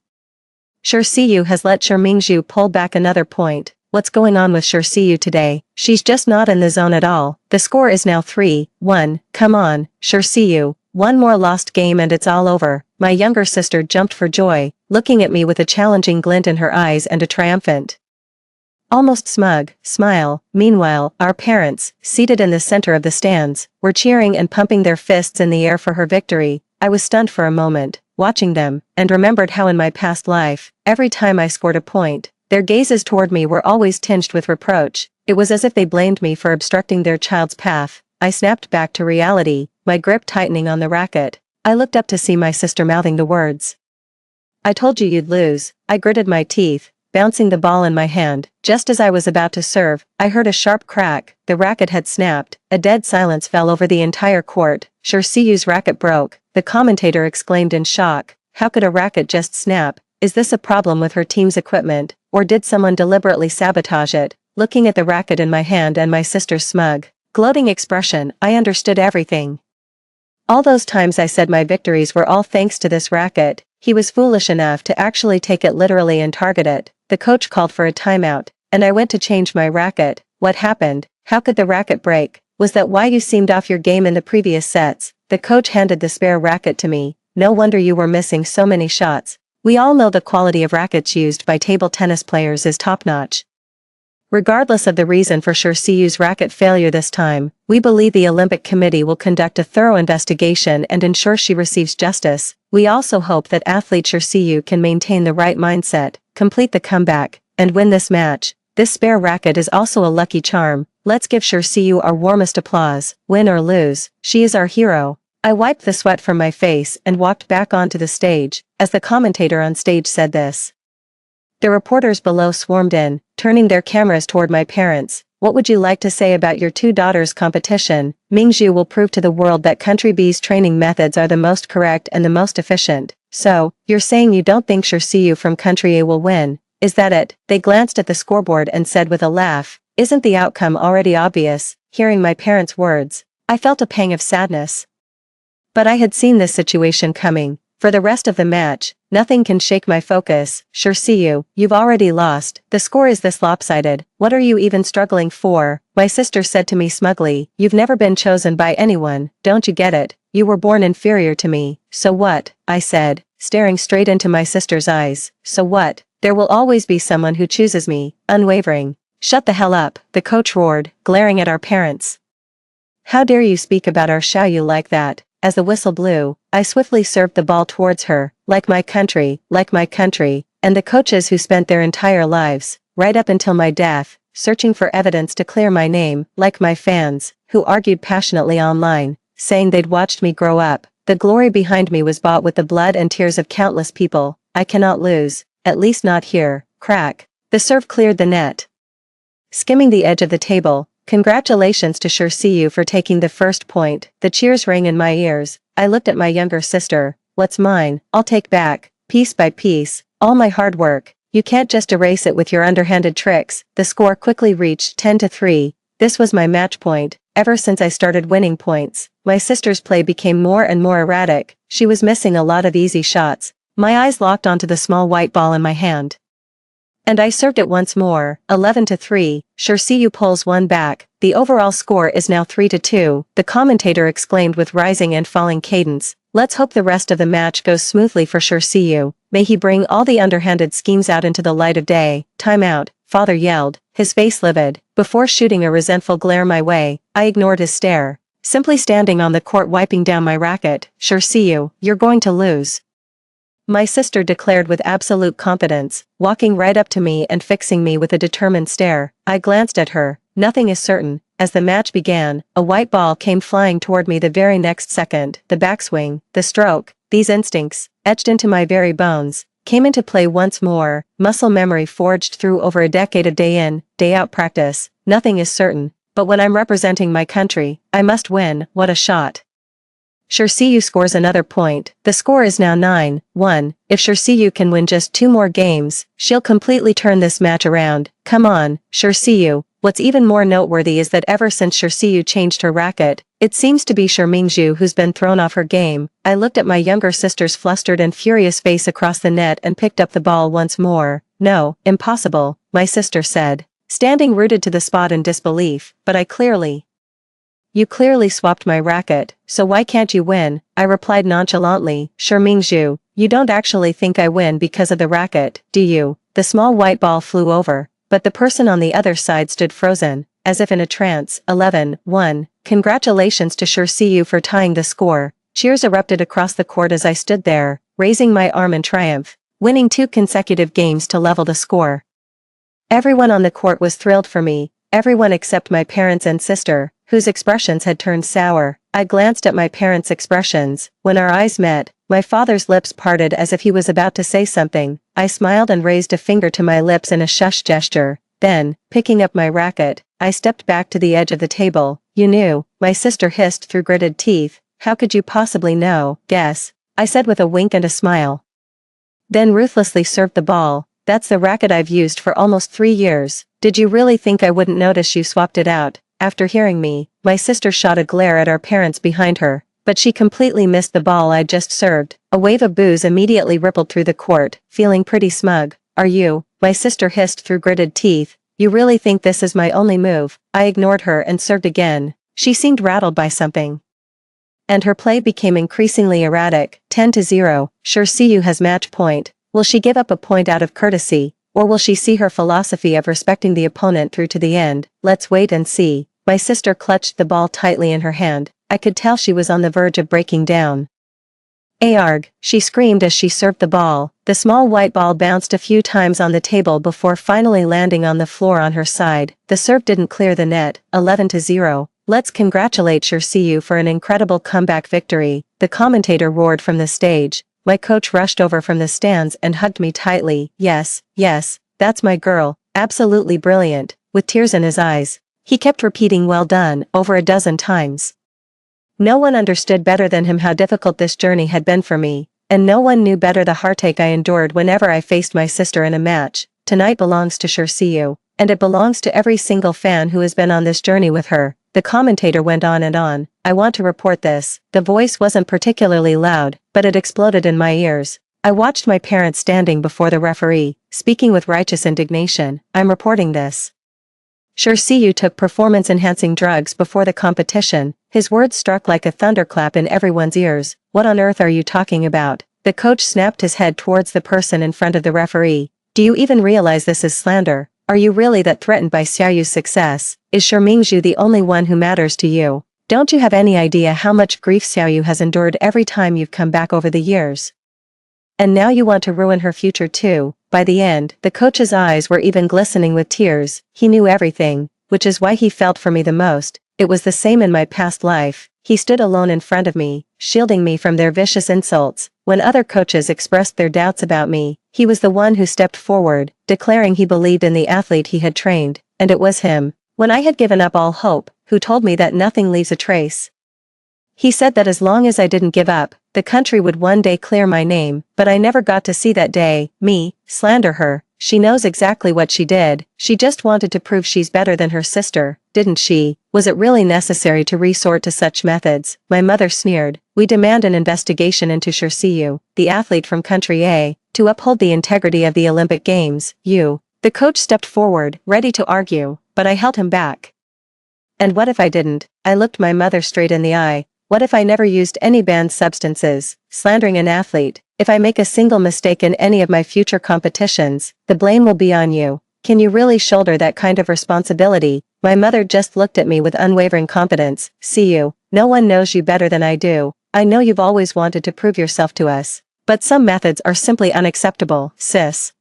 Shirsiyu has let Mingzhu pull back another point. What's going on with Shirsiyu today? She's just not in the zone at all. The score is now 3-1. Come on, Shirsiyu. One more lost game and it's all over. My younger sister jumped for joy, looking at me with a challenging glint in her eyes and a triumphant, almost smug, smile. Meanwhile, our parents, seated in the center of the stands, were cheering and pumping their fists in the air for her victory. I was stunned for a moment, watching them, and remembered how in my past life, every time I scored a point, their gazes toward me were always tinged with reproach. It was as if they blamed me for obstructing their child's path. I snapped back to reality, my grip tightening on the racket. I looked up to see my sister mouthing the words. I told you you'd lose. I gritted my teeth, bouncing the ball in my hand. Just as I was about to serve, I heard a sharp crack. The racket had snapped. A dead silence fell over the entire court. Shirsiyu's racket broke. The commentator exclaimed in shock. How could a racket just snap? Is this a problem with her team's equipment, or did someone deliberately sabotage it? Looking at the racket in my hand and my sister's smug, gloating expression, I understood everything. All those times I said my victories were all thanks to this racket, he was foolish enough to actually take it literally and target it. The coach called for a timeout, and I went to change my racket. What happened? How could the racket break? Was that why you seemed off your game in the previous sets? The coach handed the spare racket to me. No wonder you were missing so many shots. We all know the quality of rackets used by table tennis players is top-notch. Regardless of the reason for Shirsiyu's racket failure this time, we believe the Olympic Committee will conduct a thorough investigation and ensure she receives justice. We also hope that athlete Shirsiyu can maintain the right mindset, complete the comeback, and win this match. This spare racket is also a lucky charm. Let's give Shirsiyu our warmest applause. Win or lose, she is our hero. I wiped the sweat from my face and walked back onto the stage, as the commentator on stage said this. The reporters below swarmed in, turning their cameras toward my parents. What would you like to say about your two daughters' competition? Mingzhu will prove to the world that Country B's training methods are the most correct and the most efficient. So, you're saying you don't think Shirsiyu from Country A will win? Is that it? They glanced at the scoreboard and said with a laugh, isn't the outcome already obvious? Hearing my parents' words, I felt a pang of sadness. But I had seen this situation coming. For the rest of the match, nothing can shake my focus. Shirsiyu, you've already lost. The score is this lopsided. What are you even struggling for? My sister said to me smugly. You've never been chosen by anyone, don't you get it? You were born inferior to me. So what? I said, staring straight into my sister's eyes. So what? There will always be someone who chooses me, unwavering. Shut the hell up, the coach roared, glaring at our parents. How dare you speak about our Xiaoyu like that? As the whistle blew, I swiftly served the ball towards her, like my country, and the coaches who spent their entire lives, right up until my death, searching for evidence to clear my name, like my fans, who argued passionately online, saying they'd watched me grow up. The glory behind me was bought with the blood and tears of countless people. I cannot lose, at least not here. Crack. The serve cleared the net. Skimming the edge of the table, Congratulations to Sure See You for taking the first point. The cheers rang in my ears. I looked at my younger sister. What's mine, I'll take back, piece by piece, all my hard work. You can't just erase it with your underhanded tricks. The score quickly reached 10-3. This was my match point. Ever since I started winning points, my sister's play became more and more erratic. She was missing a lot of easy shots. My eyes locked onto the small white ball in my hand. And I served it once more, 11-3, Sure See You pulls one back. The overall score is now 3-2, the commentator exclaimed with rising and falling cadence. Let's hope the rest of the match goes smoothly for Sure See You. May he bring all the underhanded schemes out into the light of day. Time out, father yelled, his face livid. Before shooting a resentful glare my way, I ignored his stare. Simply standing on the court wiping down my racket. Sure See You, you're going to lose, my sister declared with absolute confidence, walking right up to me and fixing me with a determined stare. I glanced at her. Nothing is certain. As the match began, a white ball came flying toward me the very next second. The backswing, the stroke, these instincts, etched into my very bones, came into play once more, muscle memory forged through over a decade of day in, day out practice. Nothing is certain, but when I'm representing my country, I must win. What a shot. Sure See You scores another point. The score is now 9-1. If Sure See You can win just 2 more games, she'll completely turn this match around. Come on, Sure See You. What's even more noteworthy is that ever since Sure See You changed her racket, it seems to be Sure Mingzhu who's been thrown off her game. I looked at my younger sister's flustered and furious face across the net and picked up the ball once more. No, impossible, my sister said, standing rooted to the spot in disbelief, but You clearly swapped my racket, so why can't you win? I replied nonchalantly. Sure Mingzhu, you don't actually think I win because of the racket, do you? The small white ball flew over, but the person on the other side stood frozen, as if in a trance. 11-1. Congratulations to Sure See You for tying the score. Cheers erupted across the court as I stood there, raising my arm in triumph, winning 2 consecutive games to level the score. Everyone on the court was thrilled for me, everyone except my parents and sister, whose expressions had turned sour. I glanced at my parents' expressions. When our eyes met, my father's lips parted as if he was about to say something. I smiled and raised a finger to my lips in a shush gesture. Then, picking up my racket, I stepped back to the edge of the table. You knew, my sister hissed through gritted teeth. How could you possibly know? Guess, I said with a wink and a smile. Then ruthlessly served the ball. That's the racket I've used for almost 3 years. Did you really think I wouldn't notice you swapped it out? After hearing me, my sister shot a glare at our parents behind her, but she completely missed the ball I'd just served. A wave of boos immediately rippled through the court, feeling pretty smug. Are you? My sister hissed through gritted teeth. You really think this is my only move? I ignored her and served again. She seemed rattled by something, and her play became increasingly erratic. 10-0, Sure See You has match point. Will she give up a point out of courtesy, or will she see her philosophy of respecting the opponent through to the end? Let's wait and see. My sister clutched the ball tightly in her hand. I could tell she was on the verge of breaking down. Arg, she screamed as she served the ball. The small white ball bounced a few times on the table before finally landing on the floor on her side. The serve didn't clear the net. 11-0. Let's congratulate Sure See You for an incredible comeback victory, the commentator roared from the stage. My coach rushed over from the stands and hugged me tightly. Yes, that's my girl, absolutely brilliant, with tears in his eyes. He kept repeating well done over a dozen times. No one understood better than him how difficult this journey had been for me, and no one knew better the heartache I endured whenever I faced my sister in a match. Tonight belongs to Sure See You, and it belongs to every single fan who has been on this journey with her. The commentator went on and on. I want to report this. The voice wasn't particularly loud, but it exploded in my ears. I watched my parents standing before the referee, speaking with righteous indignation. I'm reporting this. Sure See You took performance-enhancing drugs before the competition. His words struck like a thunderclap in everyone's ears. What on earth are you talking about? The coach snapped his head towards the person in front of the referee. Do you even realize this is slander? Are you really that threatened by Xiaoyu's success? Is Sure Mingzhu the only one who matters to you? Don't you have any idea how much grief Xiaoyu has endured every time you've come back over the years? And now you want to ruin her future too. By the end, the coach's eyes were even glistening with tears. He knew everything, which is why he felt for me the most. It was the same in my past life. He stood alone in front of me, shielding me from their vicious insults. When other coaches expressed their doubts about me, he was the one who stepped forward, declaring he believed in the athlete he had trained, and it was him. When I had given up all hope, who told me that nothing leaves a trace? He said that as long as I didn't give up, the country would one day clear my name, but I never got to see that day. Me, slander her. She knows exactly what she did. She just wanted to prove she's better than her sister, didn't she? Was it really necessary to resort to such methods? My mother sneered. We demand an investigation into Shirsiu, the athlete from Country A, to uphold the integrity of the Olympic Games. You. The coach stepped forward, ready to argue, but I held him back. And what if I didn't? I looked my mother straight in the eye. What if I never used any banned substances, slandering an athlete? If I make a single mistake in any of my future competitions, the blame will be on you. Can you really shoulder that kind of responsibility? My mother just looked at me with unwavering confidence. See you. No one knows you better than I do. I know you've always wanted to prove yourself to us. But some methods are simply unacceptable, sis.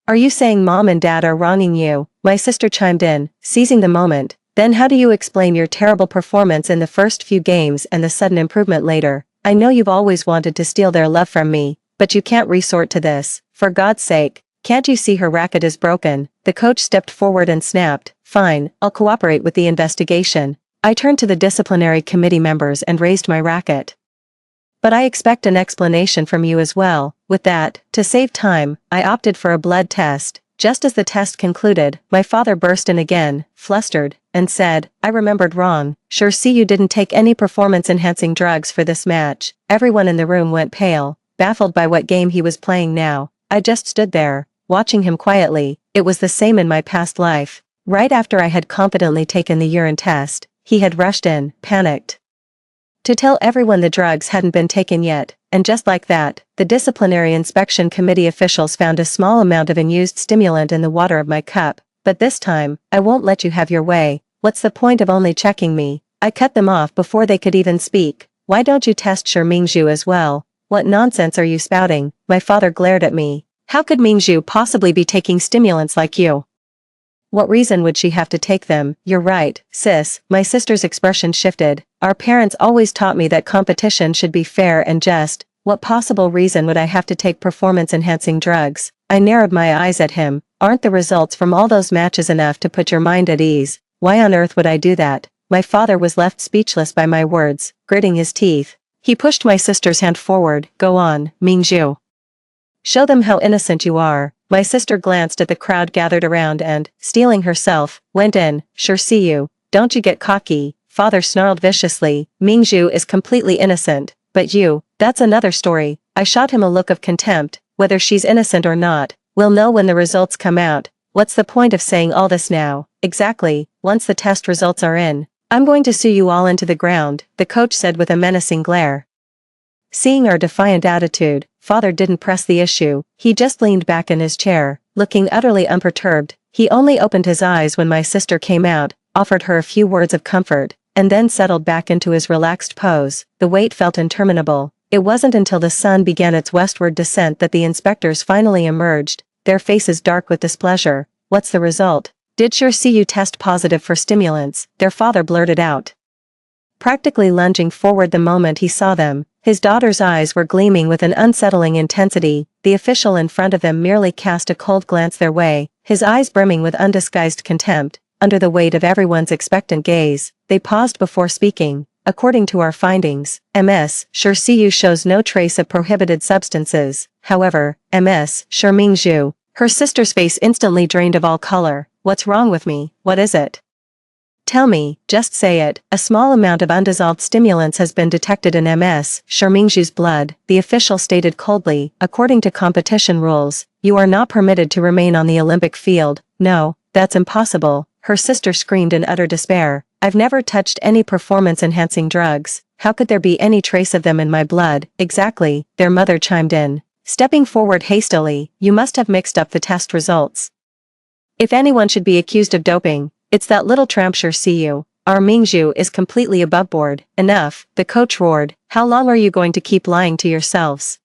Are you saying mom and dad are wronging you? My sister chimed in, seizing the moment. Then how do you explain your terrible performance in the first few games and the sudden improvement later? I know you've always wanted to steal their love from me, but you can't resort to this. For God's sake, can't you see her racket is broken? The coach stepped forward and snapped. Fine, I'll cooperate with the investigation. I turned to the disciplinary committee members and raised my racket. But I expect an explanation from you as well. With that, to save time, I opted for a blood test. Just as the test concluded, my father burst in again, flustered, and said, I remembered wrong. Shirsiu didn't take any performance-enhancing drugs for this match. Everyone in the room went pale, baffled by what game he was playing now. I just stood there, watching him quietly. It was the same in my past life. Right after I had confidently taken the urine test, he had rushed in, panicked, to tell everyone the drugs hadn't been taken yet, and just like that, the disciplinary inspection committee officials found a small amount of unused stimulant in the water of my cup. But this time, I won't let you have your way. What's the point of only checking me? I cut them off before they could even speak. Why don't you test Shi Mingzhu as well? What nonsense are you spouting? My father glared at me. How could Mingzhu possibly be taking stimulants like you? What reason would she have to take them? You're right, sis. My sister's expression shifted. Our parents always taught me that competition should be fair and just. What possible reason would I have to take performance-enhancing drugs? I narrowed my eyes at him. Aren't the results from all those matches enough to put your mind at ease? Why on earth would I do that? My father was left speechless by my words, gritting his teeth. He pushed my sister's hand forward. Go on, Mingzhu. Show them how innocent you are. My sister glanced at the crowd gathered around and, steeling herself, went in. Shirsiu, don't you get cocky. Father snarled viciously. Mingzhu is completely innocent. But you, that's another story. I shot him a look of contempt. Whether she's innocent or not, we'll know when the results come out. What's the point of saying all this now? Exactly, once the test results are in. I'm going to sue you all into the ground, the coach said with a menacing glare. Seeing our defiant attitude, Father didn't press the issue. He just leaned back in his chair, looking utterly unperturbed. He only opened his eyes when my sister came out, offered her a few words of comfort, and then settled back into his relaxed pose. The wait felt interminable. It wasn't until the sun began its westward descent that the inspectors finally emerged, their faces dark with displeasure. What's the result? Did Shirsiu test positive for stimulants? Their father blurted out, practically lunging forward the moment he saw them. His daughter's eyes were gleaming with an unsettling intensity. The official in front of them merely cast a cold glance their way, his eyes brimming with undisguised contempt. Under the weight of everyone's expectant gaze, they paused before speaking. According to our findings, Ms. Shirsiu shows no trace of prohibited substances. However, Ms. Shi Mingzhu, her sister's face instantly drained of all color. What's wrong with me? What is it? Tell me, just say it. A small amount of undissolved stimulants has been detected in Ms. Shi Mingzhu's blood, the official stated coldly. According to competition rules, you are not permitted to remain on the Olympic field. No, that's impossible, her sister screamed in utter despair. I've never touched any performance-enhancing drugs. How could there be any trace of them in my blood? Exactly, their mother chimed in, stepping forward hastily. You must have mixed up the test results. If anyone should be accused of doping, it's that little tramp Shirsiu. Our Mingzhu is completely above board. Enough, the coach roared. How long are you going to keep lying to yourselves?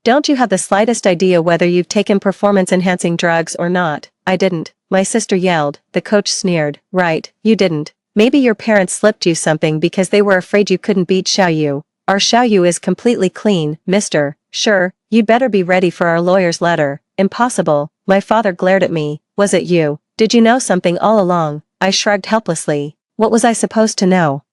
Don't you have the slightest idea whether you've taken performance-enhancing drugs or not? I didn't, my sister yelled. The coach sneered. Right, you didn't. Maybe your parents slipped you something because they were afraid you couldn't beat Xiaoyu. Our Xiaoyu is completely clean, mister. Sure, you'd better be ready for our lawyer's letter. Impossible. My father glared at me. Was it you? Did you know something all along? I shrugged helplessly. What was I supposed to know?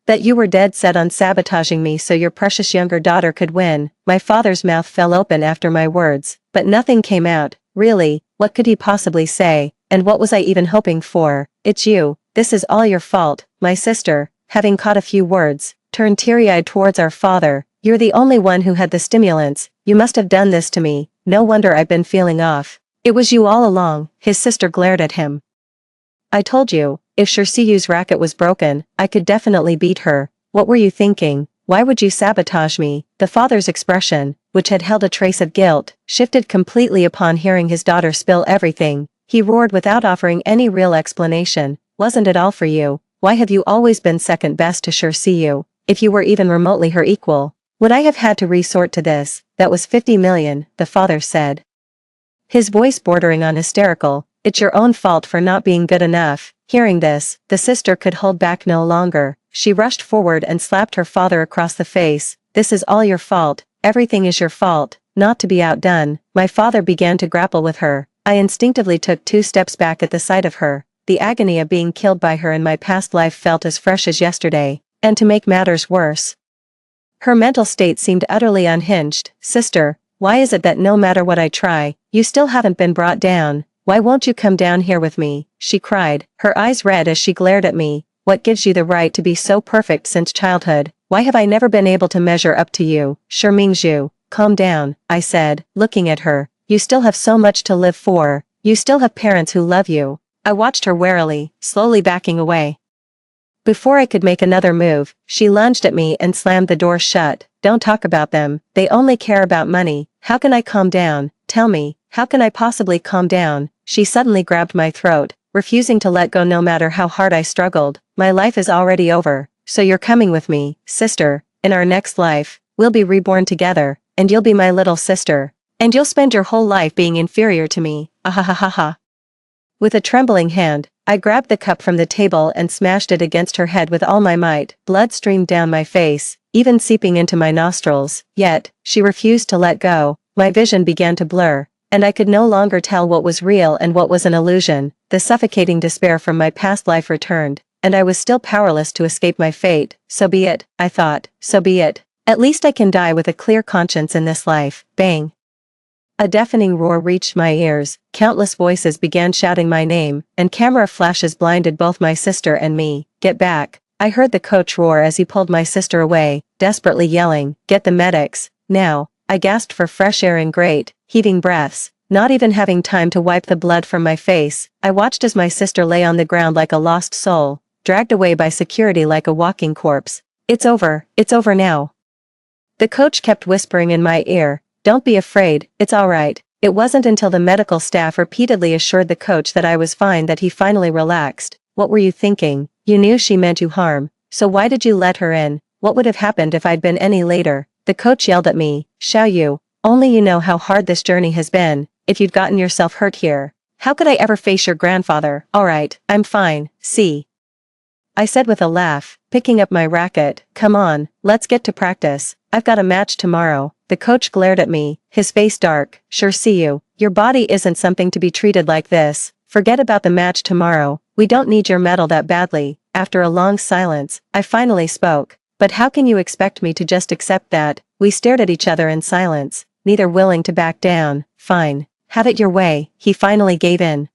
That you were dead set on sabotaging me so your precious younger daughter could win. My father's mouth fell open after my words, but nothing came out. Really, what could he possibly say, and what was I even hoping for? It's you, this is all your fault. My sister, having caught a few words, turned teary-eyed towards our father. You're the only one who had the stimulants, you must have done this to me, no wonder I've been feeling off. It was you all along, his sister glared at him. I told you, if Shursiyu's racket was broken, I could definitely beat her. What were you thinking? Why would you sabotage me? The father's expression, which had held a trace of guilt, shifted completely upon hearing his daughter spill everything. He roared without offering any real explanation. Wasn't it all for you? Why have you always been second best to Shursiyu? If you were even remotely her equal, would I have had to resort to this? That was 50 million, the father said. His voice bordering on hysterical. It's your own fault for not being good enough. Hearing this, the sister could hold back no longer. She rushed forward and slapped her father across the face. This is all your fault. Everything is your fault. Not to be outdone, my father began to grapple with her. I instinctively took 2 steps back at the sight of her. The agony of being killed by her in my past life felt as fresh as yesterday. And to make matters worse, her mental state seemed utterly unhinged. Sister, why is it that no matter what I try, you still haven't been brought down? Why won't you come down here with me? She cried, her eyes red as she glared at me. What gives you the right to be so perfect since childhood? Why have I never been able to measure up to you? Mingzhu, calm down, I said, looking at her. You still have so much to live for. You still have parents who love you. I watched her warily, slowly backing away. Before I could make another move, she lunged at me and slammed the door shut. Don't talk about them, they only care about money. How can I calm down? Tell me, how can I possibly calm down? She suddenly grabbed my throat, refusing to let go no matter how hard I struggled. My life is already over, so you're coming with me, sister. In our next life, we'll be reborn together, and you'll be my little sister. And you'll spend your whole life being inferior to me. Ahahaha. With a trembling hand, I grabbed the cup from the table and smashed it against her head with all my might. Blood streamed down my face, even seeping into my nostrils. Yet, she refused to let go. My vision began to blur, and I could no longer tell what was real and what was an illusion. The suffocating despair from my past life returned, and I was still powerless to escape my fate. So be it, I thought, so be it. At least I can die with a clear conscience in this life. Bang! A deafening roar reached my ears, countless voices began shouting my name, and camera flashes blinded both my sister and me. Get back! I heard the coach roar as he pulled my sister away, desperately yelling, get the medics, now! I gasped for fresh air in great, heaving breaths, not even having time to wipe the blood from my face. I watched as my sister lay on the ground like a lost soul, dragged away by security like a walking corpse. It's over now. The coach kept whispering in my ear, don't be afraid, it's alright. It wasn't until the medical staff repeatedly assured the coach that I was fine that he finally relaxed. What were you thinking? You knew she meant you harm, so why did you let her in? What would have happened if I'd been any later? The coach yelled at me, Xiaoyu, only you know how hard this journey has been. If you'd gotten yourself hurt here, how could I ever face your grandfather? Alright, I'm fine, see. I said with a laugh, picking up my racket. Come on, let's get to practice. I've got a match tomorrow. The coach glared at me, his face dark. Shursiyu, your body isn't something to be treated like this. Forget about the match tomorrow. We don't need your medal that badly. After a long silence, I finally spoke. But how can you expect me to just accept that? We stared at each other in silence, neither willing to back down. Fine. Have it your way. He finally gave in.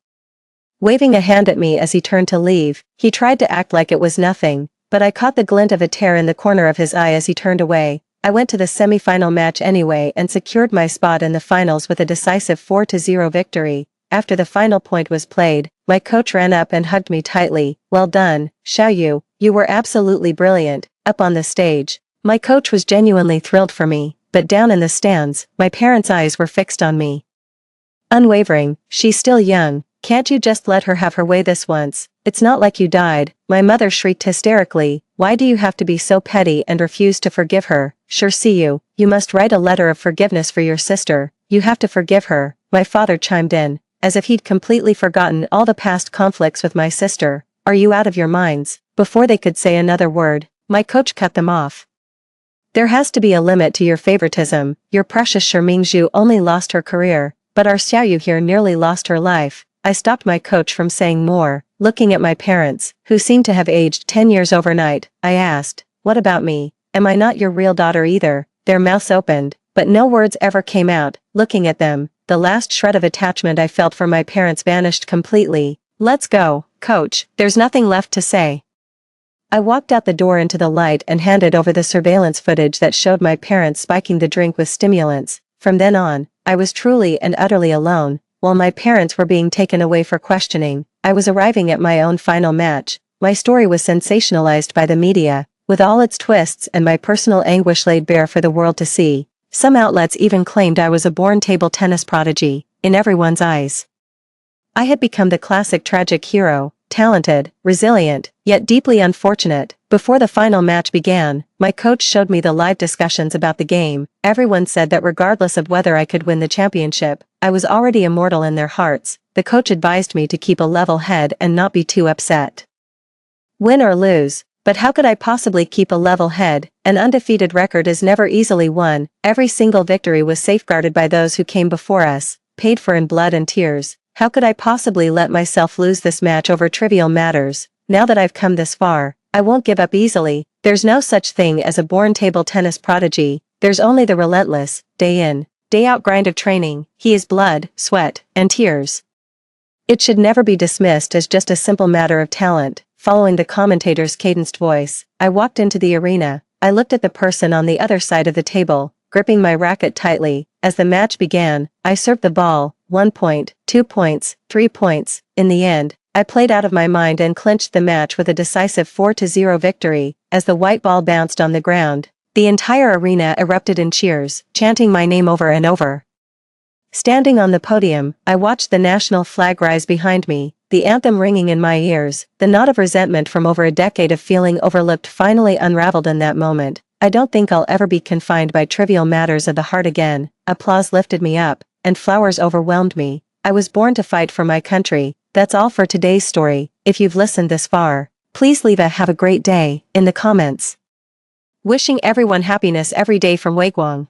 Waving a hand at me as he turned to leave, he tried to act like it was nothing, but I caught the glint of a tear in the corner of his eye as he turned away. I went to the semi-final match anyway and secured my spot in the finals with a decisive 4-0 victory. After the final point was played, my coach ran up and hugged me tightly. Well done, Xiaoyu, you were absolutely brilliant. Up on the stage, my coach was genuinely thrilled for me, but down in the stands, my parents' eyes were fixed on me. Unwavering, she's still young, can't you just let her have her way this once? It's not like you died, my mother shrieked hysterically. Why do you have to be so petty and refuse to forgive her? Shursiyu, you must write a letter of forgiveness for your sister, you have to forgive her, my father chimed in, as if he'd completely forgotten all the past conflicts with my sister. Are you out of your minds? Before they could say another word, my coach cut them off. There has to be a limit to your favoritism. Your precious Mingzhu only lost her career, but our Xiaoyu here nearly lost her life. I stopped my coach from saying more. Looking at my parents, who seemed to have aged 10 years overnight, I asked, "What about me? Am I not your real daughter either?" Their mouths opened, but no words ever came out. Looking at them, the last shred of attachment I felt for my parents vanished completely. "Let's go, coach, there's nothing left to say." I walked out the door into the light and handed over the surveillance footage that showed my parents spiking the drink with stimulants. From then on, I was truly and utterly alone. While my parents were being taken away for questioning, I was arriving at my own final match. My story was sensationalized by the media, with all its twists and my personal anguish laid bare for the world to see. Some outlets even claimed I was a born table tennis prodigy, in everyone's eyes. I had become the classic tragic hero, talented, resilient, yet deeply unfortunate. Before the final match began, my coach showed me the live discussions about the game. Everyone said that regardless of whether I could win the championship, I was already immortal in their hearts. The coach advised me to keep a level head and not be too upset. Win or lose, but how could I possibly keep a level head? An undefeated record is never easily won. Every single victory was safeguarded by those who came before us, paid for in blood and tears. How could I possibly let myself lose this match over trivial matters? Now that I've come this far, I won't give up easily. There's no such thing as a born table tennis prodigy. There's only the relentless, day in, day out grind of training. He is blood, sweat, and tears. It should never be dismissed as just a simple matter of talent. Following the commentator's cadenced voice, I walked into the arena. I looked at the person on the other side of the table, gripping my racket tightly. As the match began, I served the ball. 1 point, 2 points, 3 points. In the end, I played out of my mind and clinched the match with a decisive 4-0 victory. As the white ball bounced on the ground, the entire arena erupted in cheers, chanting my name over and over. Standing on the podium, I watched the national flag rise behind me, the anthem ringing in my ears. The knot of resentment from over a decade of feeling overlooked finally unraveled in that moment. I don't think I'll ever be confined by trivial matters of the heart again. Applause lifted me up, and flowers overwhelmed me. I was born to fight for my country. That's all for today's story. If you've listened this far, please leave a "have a great day" in the comments. Wishing everyone happiness every day from Wei Guang.